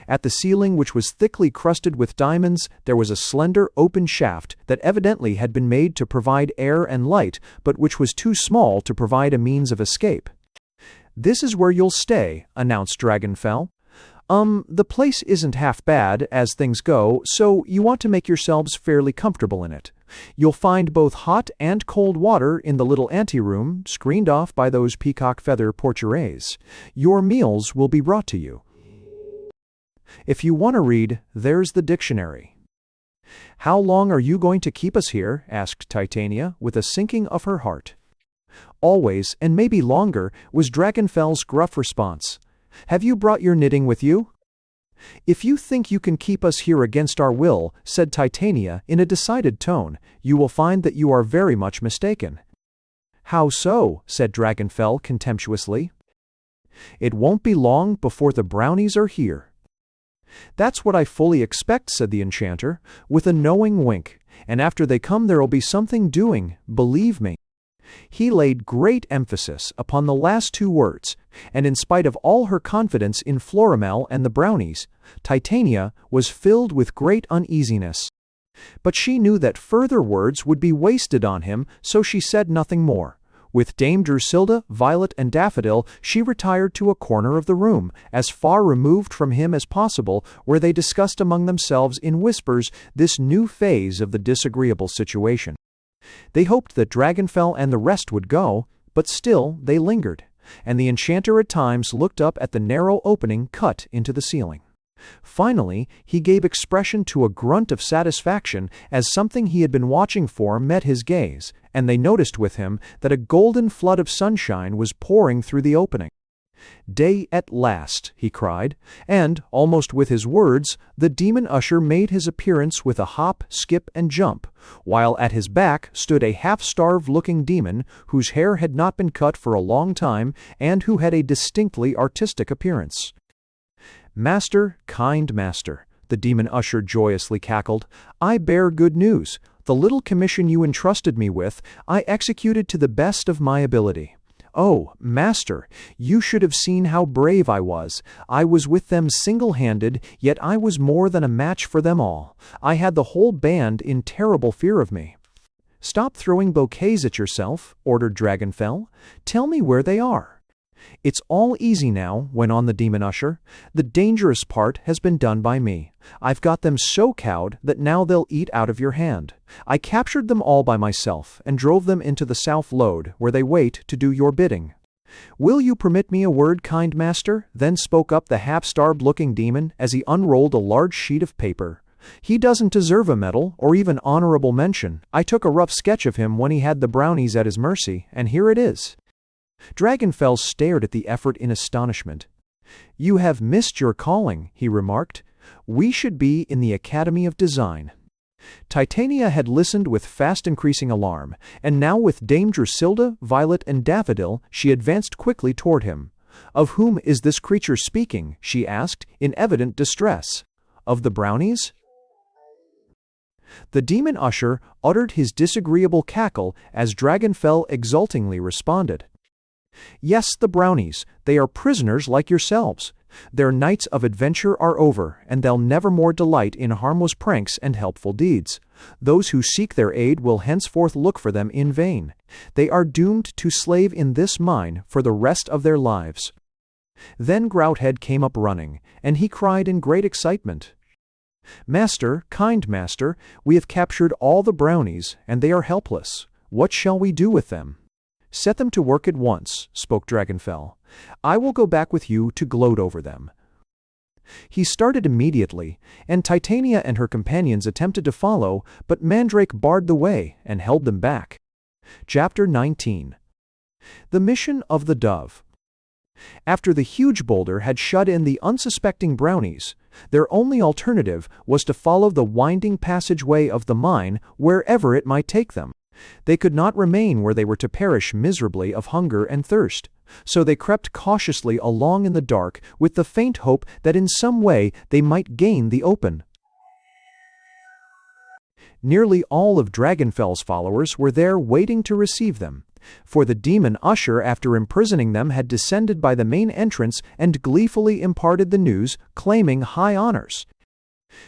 At the ceiling, which was thickly crusted with diamonds, there was a slender open shaft that evidently had been made to provide air and light, but which was too small to provide a means of escape. "This is where you'll stay," announced Dragonfell. The place isn't half bad, as things go, so you want to make yourselves fairly comfortable in it. You'll find both hot and cold water in the little anteroom, screened off by those peacock feather portieres. Your meals will be brought to you. If you want to read, there's the dictionary." "How long are you going to keep us here?" asked Titania, with a sinking of her heart. "Always, and maybe longer," was Dragonfell's gruff response. "Have you brought your knitting with you?" "If you think you can keep us here against our will," said Titania in a decided tone, "you will find that you are very much mistaken." "How so?" said Dragonfell contemptuously. "It won't be long before the Brownies are here." "That's what I fully expect," said the enchanter, with a knowing wink, "and after they come there'll be something doing, believe me." He laid great emphasis upon the last two words, and in spite of all her confidence in Florimel and the Brownies, Titania was filled with great uneasiness. But she knew that further words would be wasted on him, so she said nothing more. With Dame Drusilla, Violet, and Daffodil, she retired to a corner of the room, as far removed from him as possible, where they discussed among themselves in whispers this new phase of the disagreeable situation. They hoped that Dragonfell and the rest would go, but still they lingered, and the enchanter at times looked up at the narrow opening cut into the ceiling. Finally, he gave expression to a grunt of satisfaction as something he had been watching for met his gaze, and they noticed with him that a golden flood of sunshine was pouring through the opening. "Day at last," he cried, and, almost with his words, the demon usher made his appearance with a hop, skip, and jump, while at his back stood a half-starved-looking demon whose hair had not been cut for a long time and who had a distinctly artistic appearance. "Master, kind master," the demon usher joyously cackled, "I bear good news. The little commission you entrusted me with, I executed to the best of my ability. Oh, master, you should have seen how brave I was. I was with them single-handed, yet I was more than a match for them all. I had the whole band in terrible fear of me." "Stop throwing bouquets at yourself," ordered Dragonfell. "Tell me where they are." "It's all easy now," went on the demon usher. "The dangerous part has been done by me. I've got them so cowed that now they'll eat out of your hand. I captured them all by myself and drove them into the south lode, where they wait to do your bidding." "Will you permit me a word, kind master?" then spoke up the half-starved-looking demon as he unrolled a large sheet of paper. He doesn't deserve a medal or even honorable mention. I took a rough sketch of him when he had the brownies at his mercy, and here it is." Dragonfell stared at the effort in astonishment. "You have missed your calling," he remarked. "We should be in the Academy of Design." Titania had listened with fast-increasing alarm, and now with Dame Drusilda, Violet, and Daffodil she advanced quickly toward him. "Of whom is this creature speaking?" she asked, in evident distress. "Of the brownies?" The demon usher uttered his disagreeable cackle as Dragonfell exultingly responded. "Yes, the brownies. They are prisoners like yourselves. Their nights of adventure are over, and they'll never more delight in harmless pranks and helpful deeds. Those who seek their aid will henceforth look for them in vain. They are doomed to slave in this mine for the rest of their lives." Then Grouthead came up running, and he cried in great excitement, "Master, kind master, we have captured all the brownies, and they are helpless. What shall we do with them?" "Set them to work at once," spoke Dragonfell. "I will go back with you to gloat over them." He started immediately, and Titania and her companions attempted to follow, but Mandrake barred the way and held them back. Chapter 19. The Mission of the Dove. After the huge boulder had shut in the unsuspecting brownies, their only alternative was to follow the winding passageway of the mine wherever it might take them. They could not remain where they were to perish miserably of hunger and thirst, so they crept cautiously along in the dark with the faint hope that in some way they might gain the open. Nearly all of Dragonfell's followers were there waiting to receive them, for the demon usher, after imprisoning them, had descended by the main entrance and gleefully imparted the news, claiming high honors.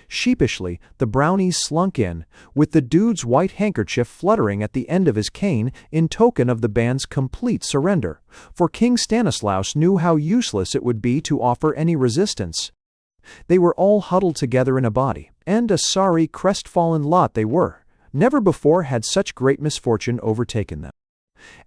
Sheepishly, the brownies slunk in, with the dude's white handkerchief fluttering at the end of his cane in token of the band's complete surrender, for King Stanislaus knew how useless it would be to offer any resistance. They were all huddled together in a body, and a sorry, crestfallen lot they were. Never before had such great misfortune overtaken them.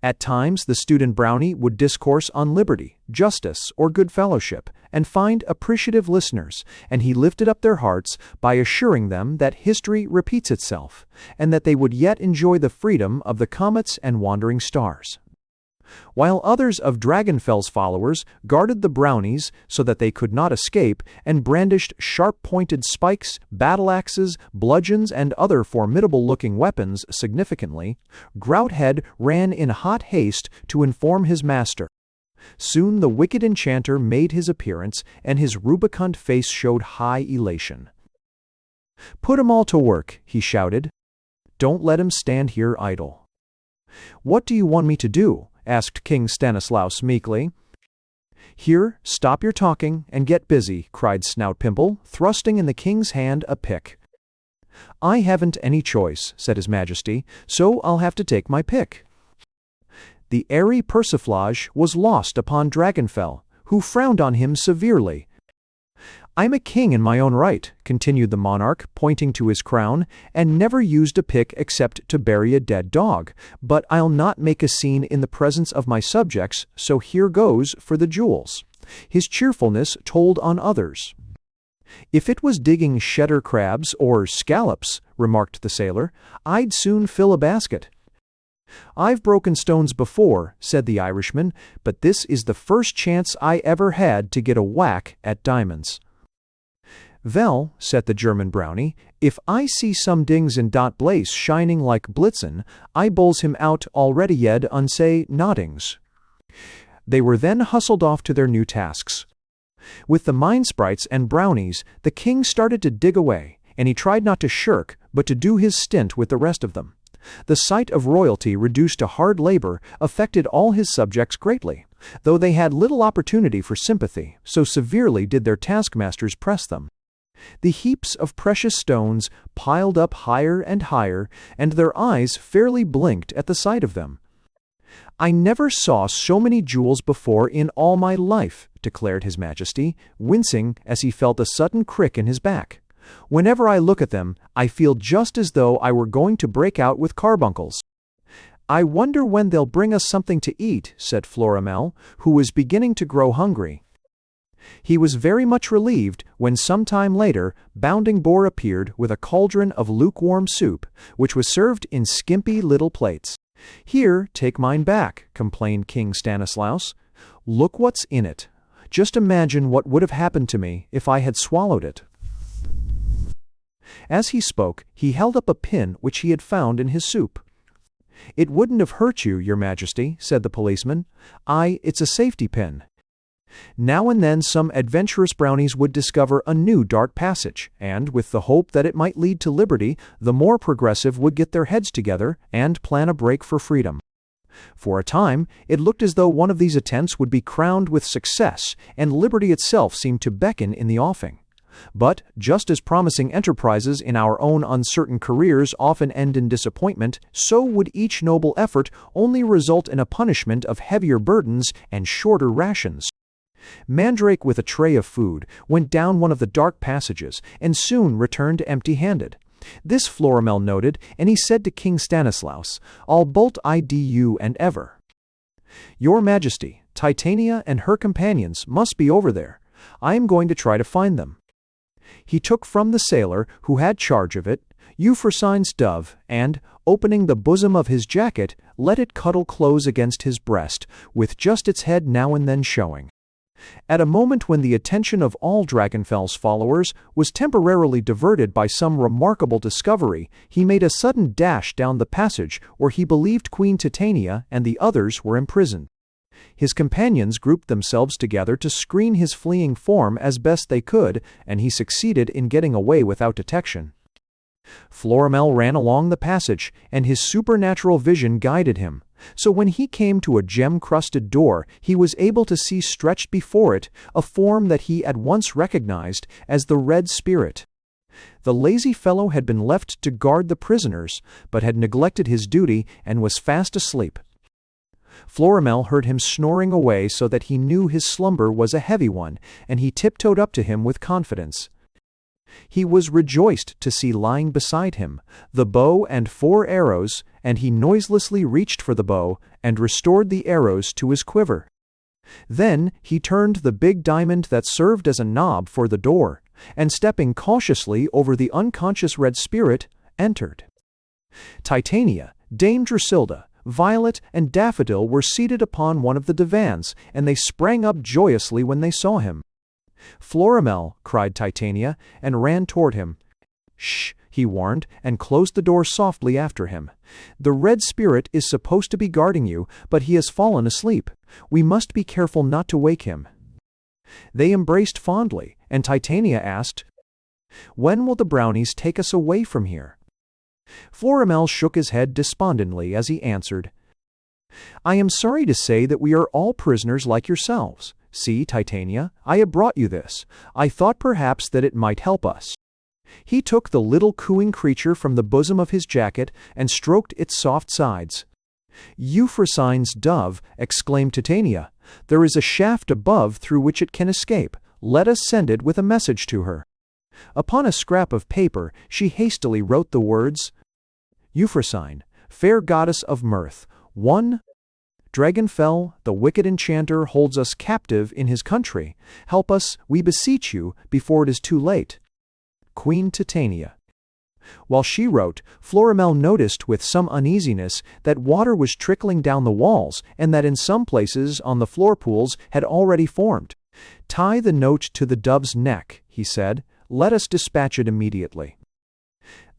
At times the student brownie would discourse on liberty, justice, or good fellowship, and find appreciative listeners, and he lifted up their hearts by assuring them that history repeats itself, and that they would yet enjoy the freedom of the comets and wandering stars. While others of Dragonfell's followers guarded the brownies so that they could not escape, and brandished sharp-pointed spikes, battle-axes, bludgeons, and other formidable-looking weapons significantly, Grouthead ran in hot haste to inform his master. Soon the wicked enchanter made his appearance, and his rubicund face showed high elation. "Put 'em all to work," he shouted. "Don't let 'em stand here idle." "What do you want me to do?" asked King Stanislaus meekly. "Here, stop your talking and get busy," cried Snout Pimple, thrusting in the king's hand a pick. "I haven't any choice," said his majesty, "so I'll have to take my pick." The airy persiflage was lost upon Dragonfell, who frowned on him severely. "I'm a king in my own right," continued the monarch, pointing to his crown, "and never used a pick except to bury a dead dog, but I'll not make a scene in the presence of my subjects, so here goes for the jewels." His cheerfulness told on others. "If it was digging cheddar crabs or scallops," remarked the sailor, "I'd soon fill a basket." "I've broken stones before," said the Irishman, "but this is the first chance I ever had to get a whack at diamonds." "Vell," said the German brownie, "if I see some dings in dot blaze shining like blitzen, I bowls him out already yed unsay noddings." They were then hustled off to their new tasks. With the mine sprites and brownies, the king started to dig away, and he tried not to shirk, but to do his stint with the rest of them. The sight of royalty reduced to hard labor affected all his subjects greatly, though they had little opportunity for sympathy, so severely did their taskmasters press them. The heaps of precious stones piled up higher and higher, and their eyes fairly blinked at the sight of them. "I never saw so many jewels before in all my life," declared his majesty, wincing as he felt a sudden crick in his back. "Whenever I look at them, I feel just as though I were going to break out with carbuncles." "I wonder when they'll bring us something to eat," said Florimel, who was beginning to grow hungry. He was very much relieved when some time later Bounding Boar appeared with a cauldron of lukewarm soup, which was served in skimpy little plates. "Here, take mine back," complained King Stanislaus. "Look what's in it. Just imagine what would have happened to me if I had swallowed it." As he spoke, he held up a pin which he had found in his soup. "It wouldn't have hurt you, Your Majesty," said the policeman. It's a safety pin." Now and then some adventurous brownies would discover a new dark passage, and, with the hope that it might lead to liberty, the more progressive would get their heads together and plan a break for freedom. For a time, it looked as though one of these attempts would be crowned with success, and liberty itself seemed to beckon in the offing. But, just as promising enterprises in our own uncertain careers often end in disappointment, so would each noble effort only result in a punishment of heavier burdens and shorter rations. Mandrake, with a tray of food, went down one of the dark passages, and soon returned empty-handed. This Florimel noted, and he said to King Stanislaus, "I'll bolt you and ever." "Your Majesty, Titania and her companions must be over there. I am going to try to find them." He took from the sailor, who had charge of it, Euphrosyne's dove, and, opening the bosom of his jacket, let it cuddle close against his breast, with just its head now and then showing. At a moment when the attention of all Dragonfell's followers was temporarily diverted by some remarkable discovery, he made a sudden dash down the passage where he believed Queen Titania and the others were imprisoned. His companions grouped themselves together to screen his fleeing form as best they could, and he succeeded in getting away without detection. Florimel ran along the passage, and his supernatural vision guided him. So when he came to a gem-crusted door, he was able to see stretched before it a form that he at once recognized as the Red Spirit. The lazy fellow had been left to guard the prisoners, but had neglected his duty and was fast asleep. Florimel heard him snoring away so that he knew his slumber was a heavy one, and he tiptoed up to him with confidence. He was rejoiced to see lying beside him the bow and 4 arrows, and he noiselessly reached for the bow and restored the arrows to his quiver. Then he turned the big diamond that served as a knob for the door, and stepping cautiously over the unconscious Red Spirit, entered. Titania, Dame Drusilda, Violet, and Daffodil were seated upon one of the divans, and they sprang up joyously when they saw him. "Florimel," cried Titania, and ran toward him. "Shh," he warned, and closed the door softly after him. "The Red Spirit is supposed to be guarding you, but he has fallen asleep. We must be careful not to wake him." They embraced fondly, and Titania asked, "When will the Brownies take us away from here?" Florimel shook his head despondently as he answered, "I am sorry to say that we are all prisoners like yourselves. See, Titania, I have brought you this. I thought perhaps that it might help us." He took the little cooing creature from the bosom of his jacket and stroked its soft sides. "Euphrosyne's dove," exclaimed Titania. "There is a shaft above through which it can escape. Let us send it with a message to her." Upon a scrap of paper she hastily wrote the words, "Euphrosyne, fair goddess of mirth, 1. Dragonfell, the wicked enchanter, holds us captive in his country. Help us, we beseech you, before it is too late. Queen Titania." While she wrote, Florimel noticed with some uneasiness that water was trickling down the walls, and that in some places on the floor pools had already formed. "Tie the note to the dove's neck," he said. "Let us dispatch it immediately."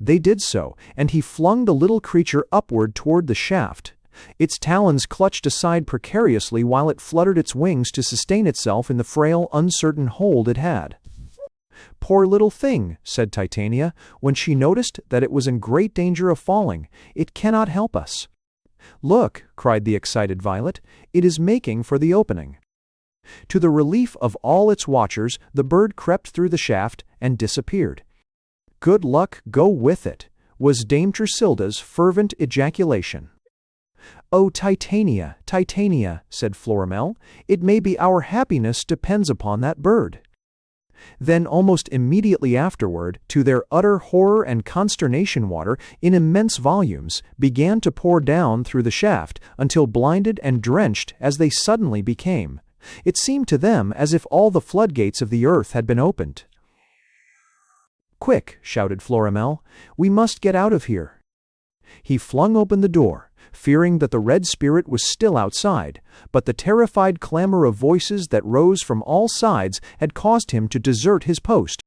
They did so, and he flung the little creature upward toward the shaft. Its talons clutched aside precariously while it fluttered its wings to sustain itself in the frail, uncertain hold it had. "Poor little thing," said Titania, when she noticed that it was in great danger of falling. "It cannot help us." "Look," cried the excited Violet, "it is making for the opening." To the relief of all its watchers, the bird crept through the shaft and disappeared. "Good luck go with it," was Dame Drusilda's fervent ejaculation. "Oh, Titania, Titania," said Florimel, "it may be our happiness depends upon that bird." Then almost immediately afterward, to their utter horror and consternation, water, in immense volumes, began to pour down through the shaft, until blinded and drenched as they suddenly became, It seemed to them as if all the floodgates of the earth had been opened. "Quick!" shouted Florimel. "We must get out of here." He flung open the door, fearing that the red spirit was still outside, but the terrified clamor of voices that rose from all sides had caused him to desert his post.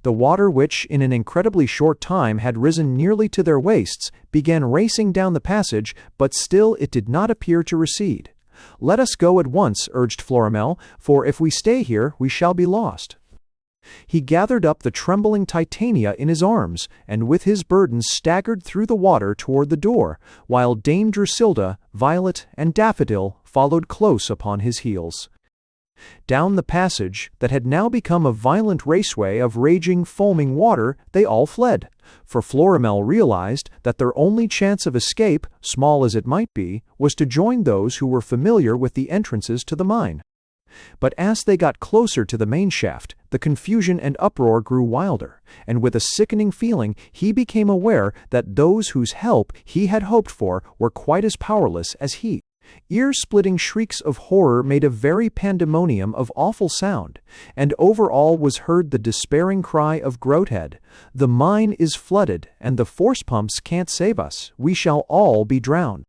The water, which in an incredibly short time had risen nearly to their waists, began racing down the passage, but still it did not appear to recede. "Let us go at once," urged Florimel, "for if we stay here we shall be lost." He gathered up the trembling Titania in his arms, and with his burden staggered through the water toward the door, while Dame Drusilda, Violet, and Daffodil followed close upon his heels. Down the passage, that had now become a violent raceway of raging, foaming water, they all fled, for Florimel realized that their only chance of escape, small as it might be, was to join those who were familiar with the entrances to the mine. But as they got closer to the main shaft, the confusion and uproar grew wilder, and with a sickening feeling he became aware that those whose help he had hoped for were quite as powerless as he. Ear-splitting shrieks of horror made a very pandemonium of awful sound, and over all was heard the despairing cry of Groathead, "The mine is flooded, and the force pumps can't save us. We shall all be drowned."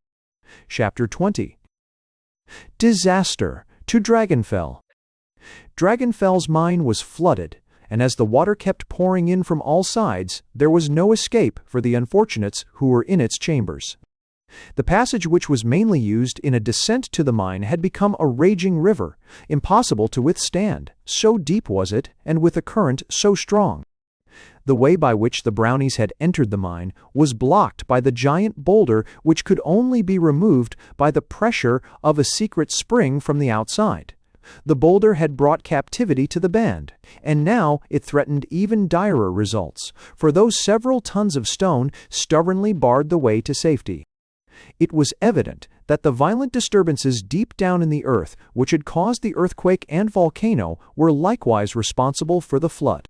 Chapter 20. Disaster to Dragonfell. Dragonfell's mine was flooded, and as the water kept pouring in from all sides, there was no escape for the unfortunates who were in its chambers. The passage, which was mainly used in a descent to the mine, had become a raging river, impossible to withstand, so deep was it, and with a current so strong. The way by which the Brownies had entered the mine was blocked by the giant boulder, which could only be removed by the pressure of a secret spring from the outside. The boulder had brought captivity to the band, and now it threatened even direr results, for those several tons of stone stubbornly barred the way to safety. It was evident that the violent disturbances deep down in the earth, which had caused the earthquake and volcano, were likewise responsible for the flood.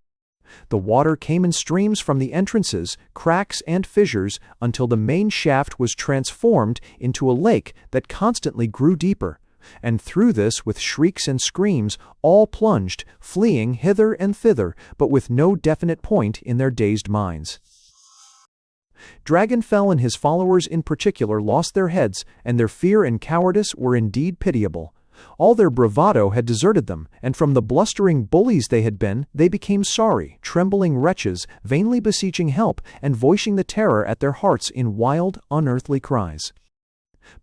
The water came in streams from the entrances, cracks, and fissures until the main shaft was transformed into a lake that constantly grew deeper, and through this, with shrieks and screams, all plunged, fleeing hither and thither, but with no definite point in their dazed minds. Dragonfell and his followers in particular lost their heads, and their fear and cowardice were indeed pitiable. All their bravado had deserted them, and from the blustering bullies they had been, they became sorry, trembling wretches, vainly beseeching help, and voicing the terror at their hearts in wild, unearthly cries.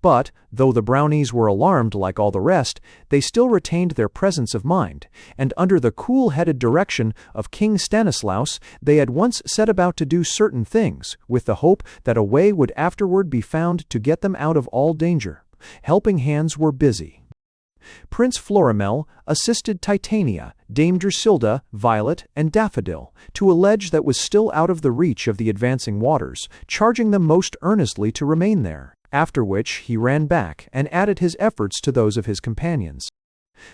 But, though the Brownies were alarmed like all the rest, they still retained their presence of mind, and under the cool-headed direction of King Stanislaus, they at once set about to do certain things, with the hope that a way would afterward be found to get them out of all danger. Helping hands were busy. Prince Florimel assisted Titania, Dame Drusilda, Violet, and Daffodil to a ledge that was still out of the reach of the advancing waters, charging them most earnestly to remain there, after which he ran back and added his efforts to those of his companions.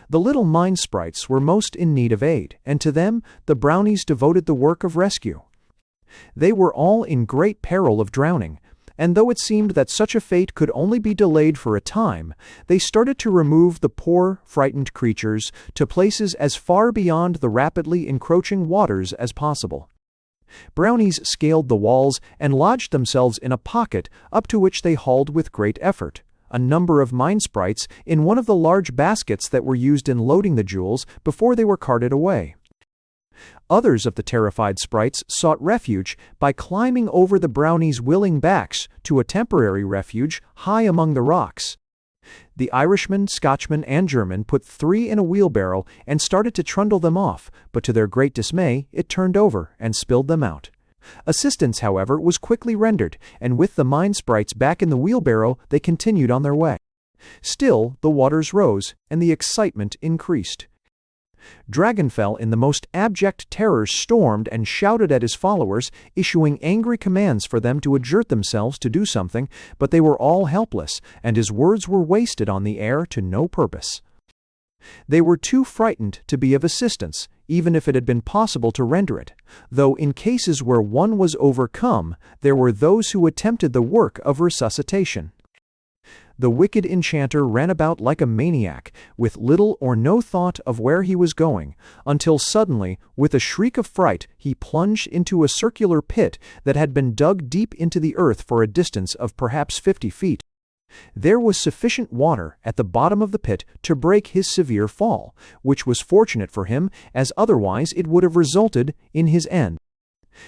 The little mine sprites were most in need of aid, and to them the Brownies devoted the work of rescue. They were all in great peril of drowning, and though it seemed that such a fate could only be delayed for a time, they started to remove the poor, frightened creatures to places as far beyond the rapidly encroaching waters as possible. Brownies scaled the walls and lodged themselves in a pocket up to which they hauled with great effort a number of mine sprites in one of the large baskets that were used in loading the jewels before they were carted away. Others of the terrified sprites sought refuge by climbing over the Brownies' willing backs to a temporary refuge high among the rocks. The Irishman, Scotchman, and German put 3 in a wheelbarrow and started to trundle them off, but to their great dismay it turned over and spilled them out. Assistance, however, was quickly rendered, and with the mine sprites back in the wheelbarrow they continued on their way. Still the waters rose, and the excitement increased. Dragonfell in the most abject terror stormed and shouted at his followers, issuing angry commands for them to exert themselves to do something, but they were all helpless, and his words were wasted on the air to no purpose. They were too frightened to be of assistance, even if it had been possible to render it, though in cases where one was overcome, there were those who attempted the work of resuscitation. The wicked enchanter ran about like a maniac, with little or no thought of where he was going, until suddenly, with a shriek of fright, he plunged into a circular pit that had been dug deep into the earth for a distance of perhaps 50 feet. There was sufficient water at the bottom of the pit to break his severe fall, which was fortunate for him, as otherwise it would have resulted in his end.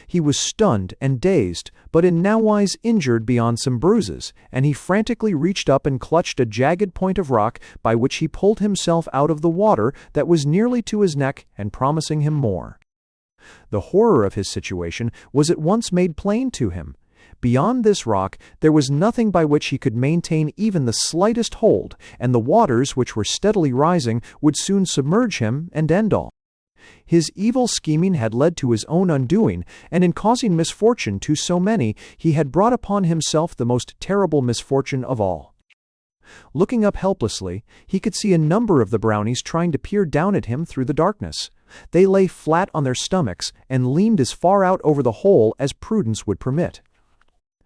He was stunned and dazed, but in nowise injured beyond some bruises, and he frantically reached up and clutched a jagged point of rock by which he pulled himself out of the water that was nearly to his neck and promising him more. The horror of his situation was at once made plain to him. Beyond this rock there was nothing by which he could maintain even the slightest hold, and the waters, which were steadily rising, would soon submerge him and end all. His evil scheming had led to his own undoing, and in causing misfortune to so many, he had brought upon himself the most terrible misfortune of all. Looking up helplessly, he could see a number of the Brownies trying to peer down at him through the darkness. They lay flat on their stomachs and leaned as far out over the hole as prudence would permit.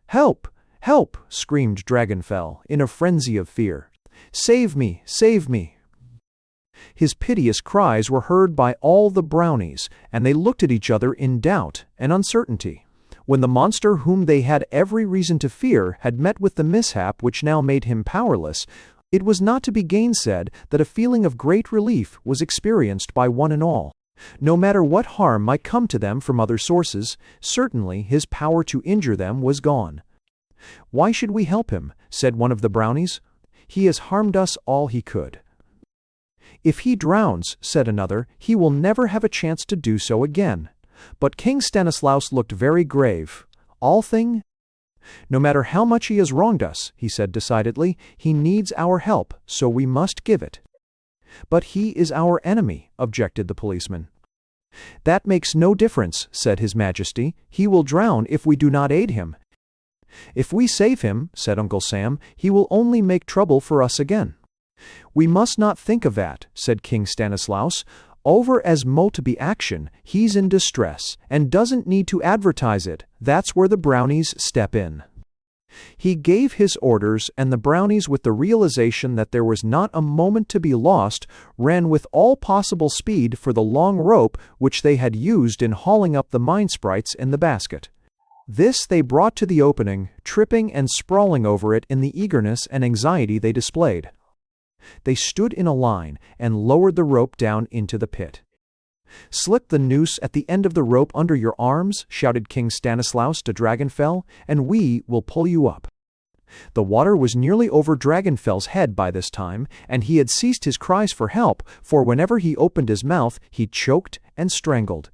"Help! Help!" screamed Dragonfell, in a frenzy of fear. "Save me! Save me!" His piteous cries were heard by all the Brownies, and they looked at each other in doubt and uncertainty. When the monster whom they had every reason to fear had met with the mishap which now made him powerless, it was not to be gainsaid that a feeling of great relief was experienced by one and all. No matter what harm might come to them from other sources, certainly his power to injure them was gone. "Why should we help him?" said one of the Brownies. "He has harmed us all he could." "If he drowns," said another, "he will never have a chance to do so again." But King Stanislaus looked very grave. "Althing? No matter how much he has wronged us," he said decidedly, "he needs our help, so we must give it." "But he is our enemy," objected the policeman. "That makes no difference," said His Majesty. "He will drown if we do not aid him." "If we save him," said Uncle Sam, "he will only make trouble for us again." "We must not think of that," said King Stanislaus. "Over as mo to be action, he's in distress, and doesn't need to advertise it. That's where the Brownies step in." He gave his orders, and the Brownies, with the realization that there was not a moment to be lost, ran with all possible speed for the long rope which they had used in hauling up the mine sprites in the basket. This they brought to the opening, tripping and sprawling over it in the eagerness and anxiety they displayed. They stood in a line and lowered the rope down into the pit. "Slip the noose at the end of the rope under your arms," shouted King Stanislaus to Dragonfell, "and we will pull you up." The water was nearly over Dragonfell's head by this time, and he had ceased his cries for help, for whenever he opened his mouth, he choked and strangled.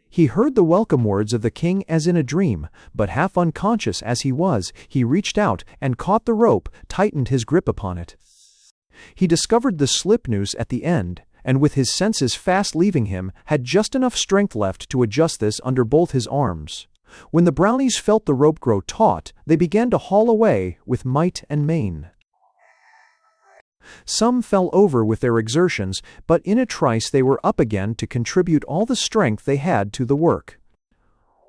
He heard the welcome words of the king as in a dream, but half unconscious as he was, he reached out and caught the rope, tightened his grip upon it. He discovered the slip noose at the end, and with his senses fast leaving him, had just enough strength left to adjust this under both his arms. When the Brownies felt the rope grow taut, they began to haul away with might and main. Some fell over with their exertions, but in a trice they were up again to contribute all the strength they had to the work.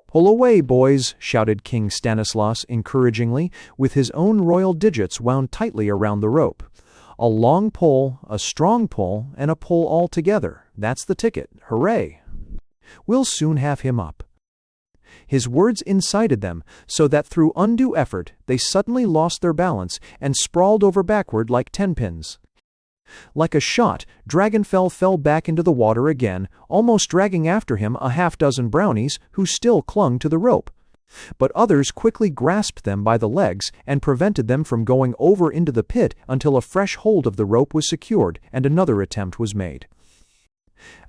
"Pull away, boys," shouted King Stanislaus encouragingly, with his own royal digits wound tightly around the rope. "A long pull, a strong pull, and a pull all together. That's the ticket. Hooray! We'll soon have him up." His words incited them, so that through undue effort they suddenly lost their balance and sprawled over backward like tenpins. Like a shot, Dragonfell fell back into the water again, almost dragging after him a half-dozen Brownies who still clung to the rope. But others quickly grasped them by the legs and prevented them from going over into the pit until a fresh hold of the rope was secured and another attempt was made.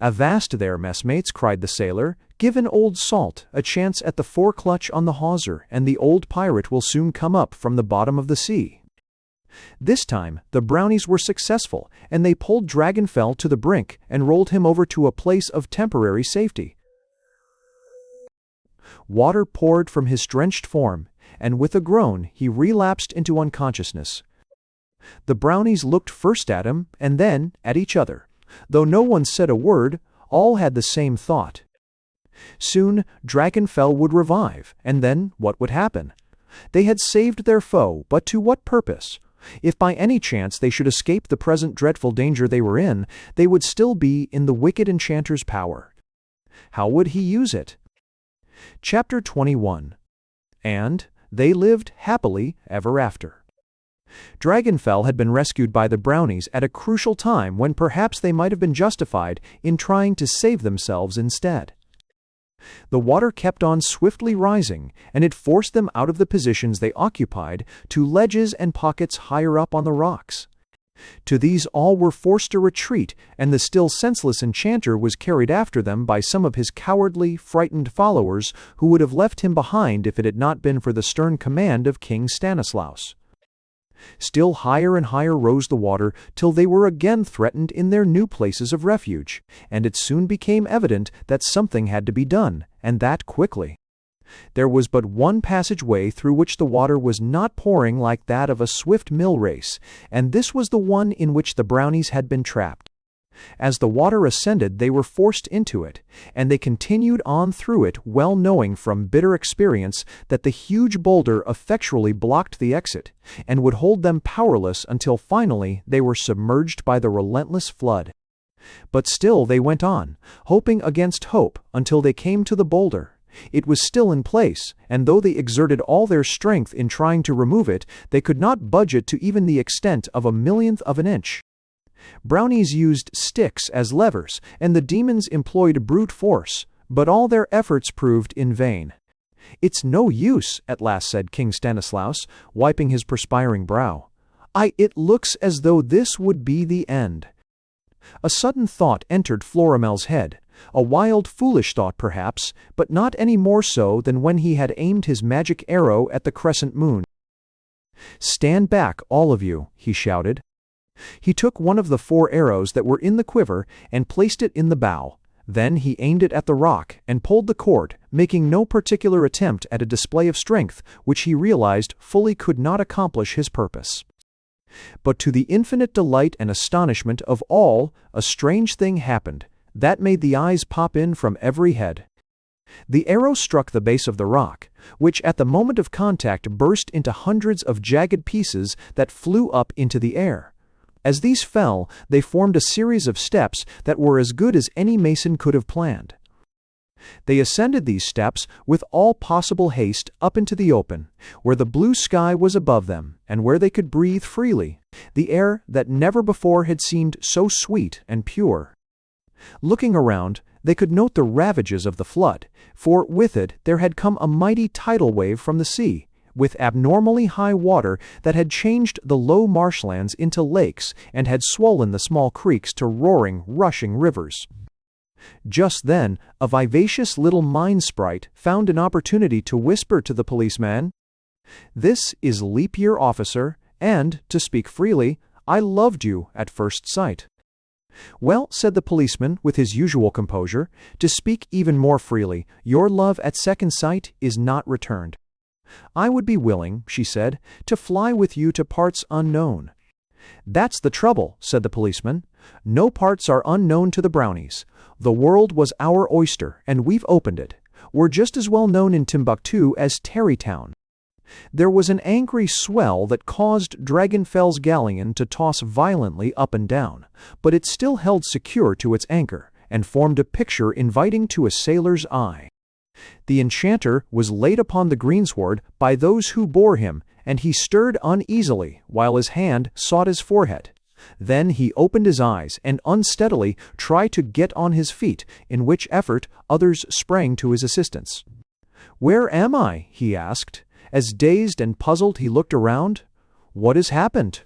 "Avast there, messmates," cried the sailor. "Give an old salt a chance at the foreclutch on the hawser, and the old pirate will soon come up from the bottom of the sea." This time the Brownies were successful, and they pulled Dragonfell to the brink and rolled him over to a place of temporary safety. Water poured from his drenched form, and with a groan he relapsed into unconsciousness. The Brownies looked first at him and then at each other. Though no one said a word, all had the same thought. Soon Dragonfell would revive, and then what would happen? They had saved their foe, but to what purpose? If by any chance they should escape the present dreadful danger they were in, they would still be in the wicked enchanter's power. How would he use it? Chapter 21. And they lived happily ever after. Dragonfell had been rescued by the Brownies at a crucial time when perhaps they might have been justified in trying to save themselves instead. The water kept on swiftly rising, and it forced them out of the positions they occupied to ledges and pockets higher up on the rocks. To these all were forced to retreat, and the still senseless enchanter was carried after them by some of his cowardly, frightened followers who would have left him behind if it had not been for the stern command of King Stanislaus. Still higher and higher rose the water till they were again threatened in their new places of refuge, and it soon became evident that something had to be done, and that quickly. There was but one passageway through which the water was not pouring like that of a swift mill race, and this was the one in which the Brownies had been trapped. As the water ascended, they were forced into it, and they continued on through it, well knowing from bitter experience that the huge boulder effectually blocked the exit, and would hold them powerless until finally they were submerged by the relentless flood. But still they went on, hoping against hope, until they came to the boulder. It was still in place, and though they exerted all their strength in trying to remove it, they could not budge it to even the extent of a millionth of an inch. Brownies used sticks as levers, and the demons employed brute force, but all their efforts proved in vain. "It's no use," at last said King Stanislaus, wiping his perspiring brow. It looks as though this would be the end." A sudden thought entered Florimel's head, a wild, foolish thought perhaps, but not any more so than when he had aimed his magic arrow at the crescent moon. "Stand back, all of you," he shouted. He took one of the 4 arrows that were in the quiver and placed it in the bow. Then he aimed it at the rock and pulled the cord, making no particular attempt at a display of strength which he realized fully could not accomplish his purpose. But to the infinite delight and astonishment of all, a strange thing happened that made the eyes pop in from every head. The arrow struck the base of the rock, which at the moment of contact burst into hundreds of jagged pieces that flew up into the air. As these fell, they formed a series of steps that were as good as any mason could have planned. They ascended these steps with all possible haste up into the open, where the blue sky was above them, and where they could breathe freely, the air that never before had seemed so sweet and pure. Looking around, they could note the ravages of the flood, for with it there had come a mighty tidal wave from the sea, with abnormally high water that had changed the low marshlands into lakes and had swollen the small creeks to roaring, rushing rivers. Just then, a vivacious little mine sprite found an opportunity to whisper to the policeman, "This is Leap Year Officer, and, to speak freely, I loved you at first sight." "Well," said the policeman with his usual composure, "to speak even more freely, your love at second sight is not returned." "I would be willing," she said, "to fly with you to parts unknown." "That's the trouble," said the policeman. "No parts are unknown to the Brownies. The world was our oyster, and we've opened it. We're just as well known in Timbuktu as Tarrytown." There was an angry swell that caused Dragonfell's galleon to toss violently up and down, but it still held secure to its anchor, and formed a picture inviting to a sailor's eye. The enchanter was laid upon the greensward by those who bore him, and he stirred uneasily while his hand sought his forehead. Then he opened his eyes and unsteadily tried to get on his feet, in which effort others sprang to his assistance. "Where am I?" he asked. As dazed and puzzled he looked around. "What has happened?"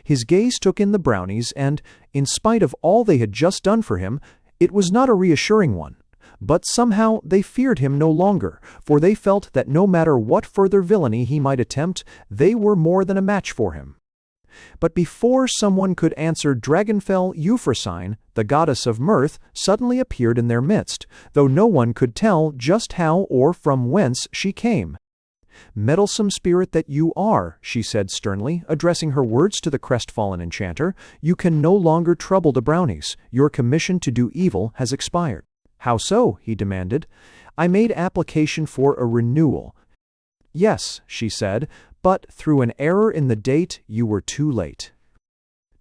His gaze took in the Brownies, and, in spite of all they had just done for him, it was not a reassuring one. But somehow they feared him no longer, for they felt that no matter what further villainy he might attempt, they were more than a match for him. But before someone could answer, Dragonfell Euphrosyne, the goddess of mirth, suddenly appeared in their midst, though no one could tell just how or from whence she came. "Meddlesome spirit that you are," she said sternly, addressing her words to the crestfallen enchanter, "you can no longer trouble the Brownies. Your commission to do evil has expired." "How so?" he demanded. "I made application for a renewal." Yes, she said, but through an error in the date you were too late.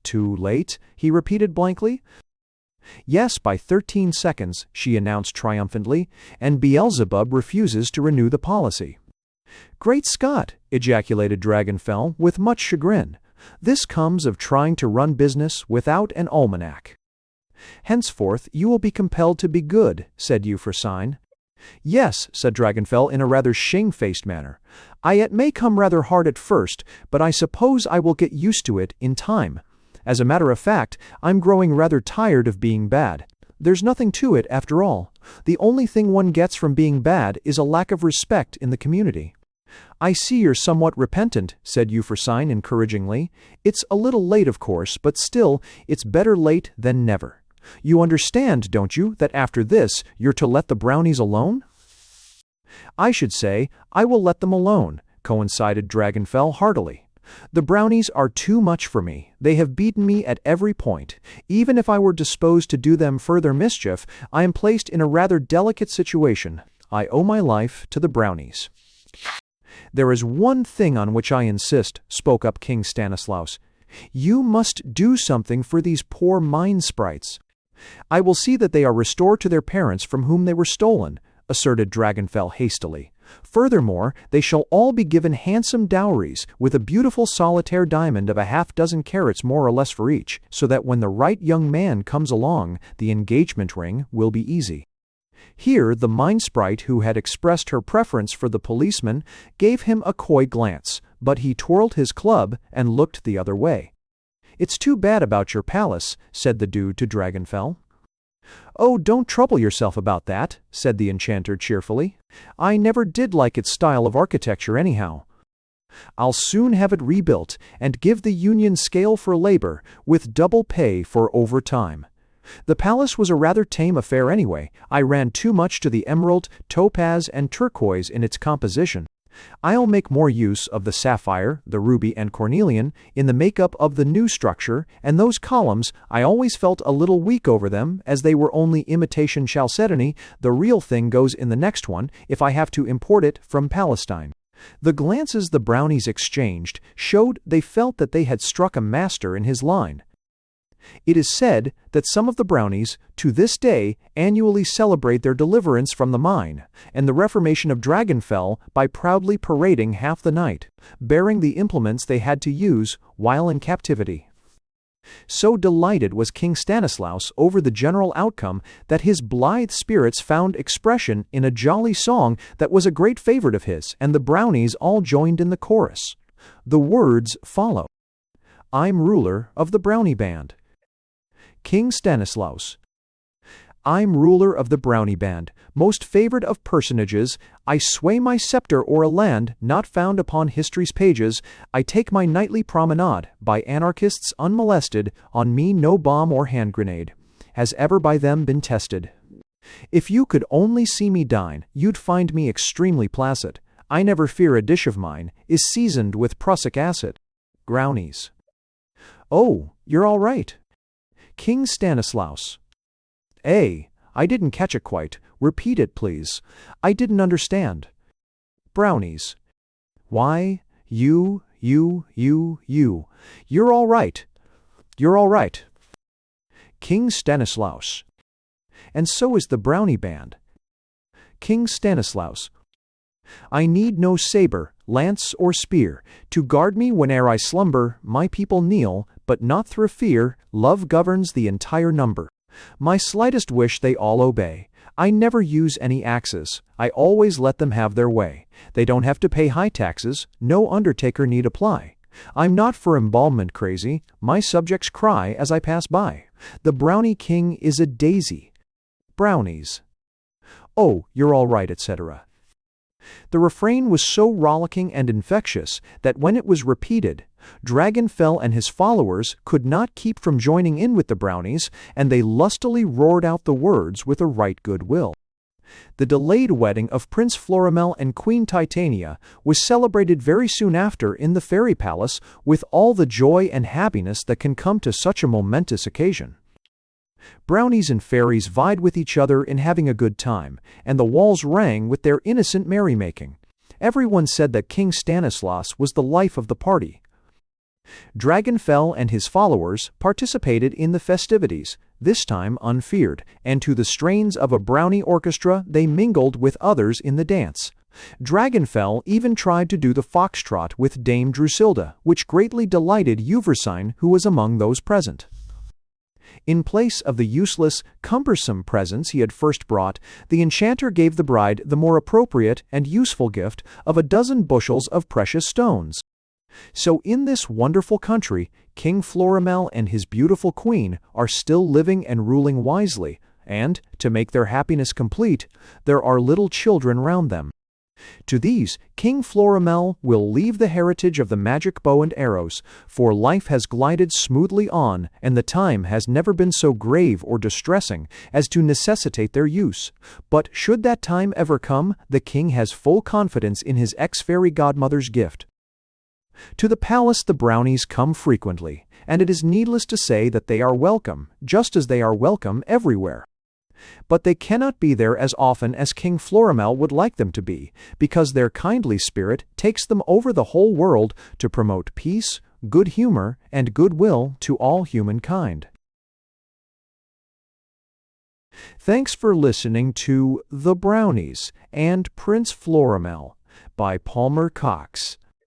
Too late? He repeated blankly. Yes, by 13 seconds, she announced triumphantly, and Beelzebub refuses to renew the policy. Great Scott! Ejaculated Dragonfell with much chagrin. This comes of trying to run business without an almanac. Henceforth you will be compelled to be good, said Euphrosyne. Yes, said Dragonfell in a rather shamefaced manner. It may come rather hard at first, but I suppose I will get used to it in time. As a matter of fact, I'm growing rather tired of being bad. There's nothing to it, after all. The only thing one gets from being bad is a lack of respect in the community. I see you're somewhat repentant, said Euphrosyne encouragingly. It's a little late, of course, but still, it's better late than never. You understand, don't you, that after this, you're to let the Brownies alone? I should say, I will let them alone, coincided Dragonfell heartily. The Brownies are too much for me. They have beaten me at every point. Even if I were disposed to do them further mischief, I am placed in a rather delicate situation. I owe my life to the Brownies. There is one thing on which I insist, spoke up King Stanislaus. You must do something for these poor mine sprites. I will see that they are restored to their parents from whom they were stolen, asserted Dragonfell hastily. Furthermore, they shall all be given handsome dowries, with a beautiful solitaire diamond of 6 carats more or less for each, so that when the right young man comes along, the engagement ring will be easy. Here the mine sprite, who had expressed her preference for the policeman, gave him a coy glance, but he twirled his club and looked the other way. It's too bad about your palace, said the dude to Dragonfell. Oh, don't trouble yourself about that, said the enchanter cheerfully. I never did like its style of architecture anyhow. I'll soon have it rebuilt and give the union scale for labor, with double pay for overtime. The palace was a rather tame affair anyway. I ran too much to the emerald, topaz, and turquoise in its composition. I'll make more use of the sapphire, the ruby, and cornelian in the makeup of the new structure, and those columns, I always felt a little weak over them, as they were only imitation chalcedony. The real thing goes in the next one, if I have to import it from Palestine. The glances the Brownies exchanged showed they felt that they had struck a master in his line. It is said that some of the Brownies, to this day, annually celebrate their deliverance from the mine, and the reformation of Dragonfell by proudly parading half the night, bearing the implements they had to use while in captivity. So delighted was King Stanislaus over the general outcome that his blithe spirits found expression in a jolly song that was a great favorite of his, and the Brownies all joined in the chorus. The words follow. I'm ruler of the Brownie band. King Stanislaus. I'm ruler of the Brownie band, most favored of personages. I sway my scepter o'er a land not found upon history's pages. I take my nightly promenade, by anarchists unmolested. On me no bomb or hand grenade has ever by them been tested. If you could only see me dine, you'd find me extremely placid. I never fear a dish of mine is seasoned with prussic acid. Brownies. Oh, you're all right. King Stanislaus. I didn't catch it quite. Repeat it, please. I didn't understand. Brownies. Why, you. You're all right. You're all right. King Stanislaus. And so is the Brownie band. King Stanislaus. I need no saber, lance, or spear to guard me whene'er I slumber. My people kneel, but not through fear. Love governs the entire number. My slightest wish they all obey. I never use any axes. I always let them have their way. They don't have to pay high taxes. No undertaker need apply. I'm not for embalmment crazy. My subjects cry as I pass by. The Brownie king is a daisy. Brownies. Oh, you're all right, etc. The refrain was so rollicking and infectious that when it was repeated, Dragonfell and his followers could not keep from joining in with the Brownies, and they lustily roared out the words with a right good will. The delayed wedding of Prince Florimel and Queen Titania was celebrated very soon after in the fairy palace with all the joy and happiness that can come to such a momentous occasion. Brownies and fairies vied with each other in having a good time, and the walls rang with their innocent merrymaking. Everyone said that King Stanislaus was the life of the party. Dragonfell and his followers participated in the festivities, this time unfeared, and to the strains of a Brownie orchestra they mingled with others in the dance. Dragonfell even tried to do the foxtrot with Dame Drusilda, which greatly delighted Uversine, who was among those present. In place of the useless, cumbersome presents he had first brought, the enchanter gave the bride the more appropriate and useful gift of a dozen bushels of precious stones. So in this wonderful country, King Florimel and his beautiful queen are still living and ruling wisely, and, to make their happiness complete, there are little children round them. To these, King Florimel will leave the heritage of the magic bow and arrows, for life has glided smoothly on, and the time has never been so grave or distressing as to necessitate their use. But should that time ever come, the king has full confidence in his ex-fairy godmother's gift. To the palace the Brownies come frequently, and it is needless to say that they are welcome, just as they are welcome everywhere. But they cannot be there as often as King Florimel would like them to be, because their kindly spirit takes them over the whole world to promote peace, good humor, and goodwill to all humankind. Thanks for listening to The Brownies and Prince Florimel by Palmer Cox.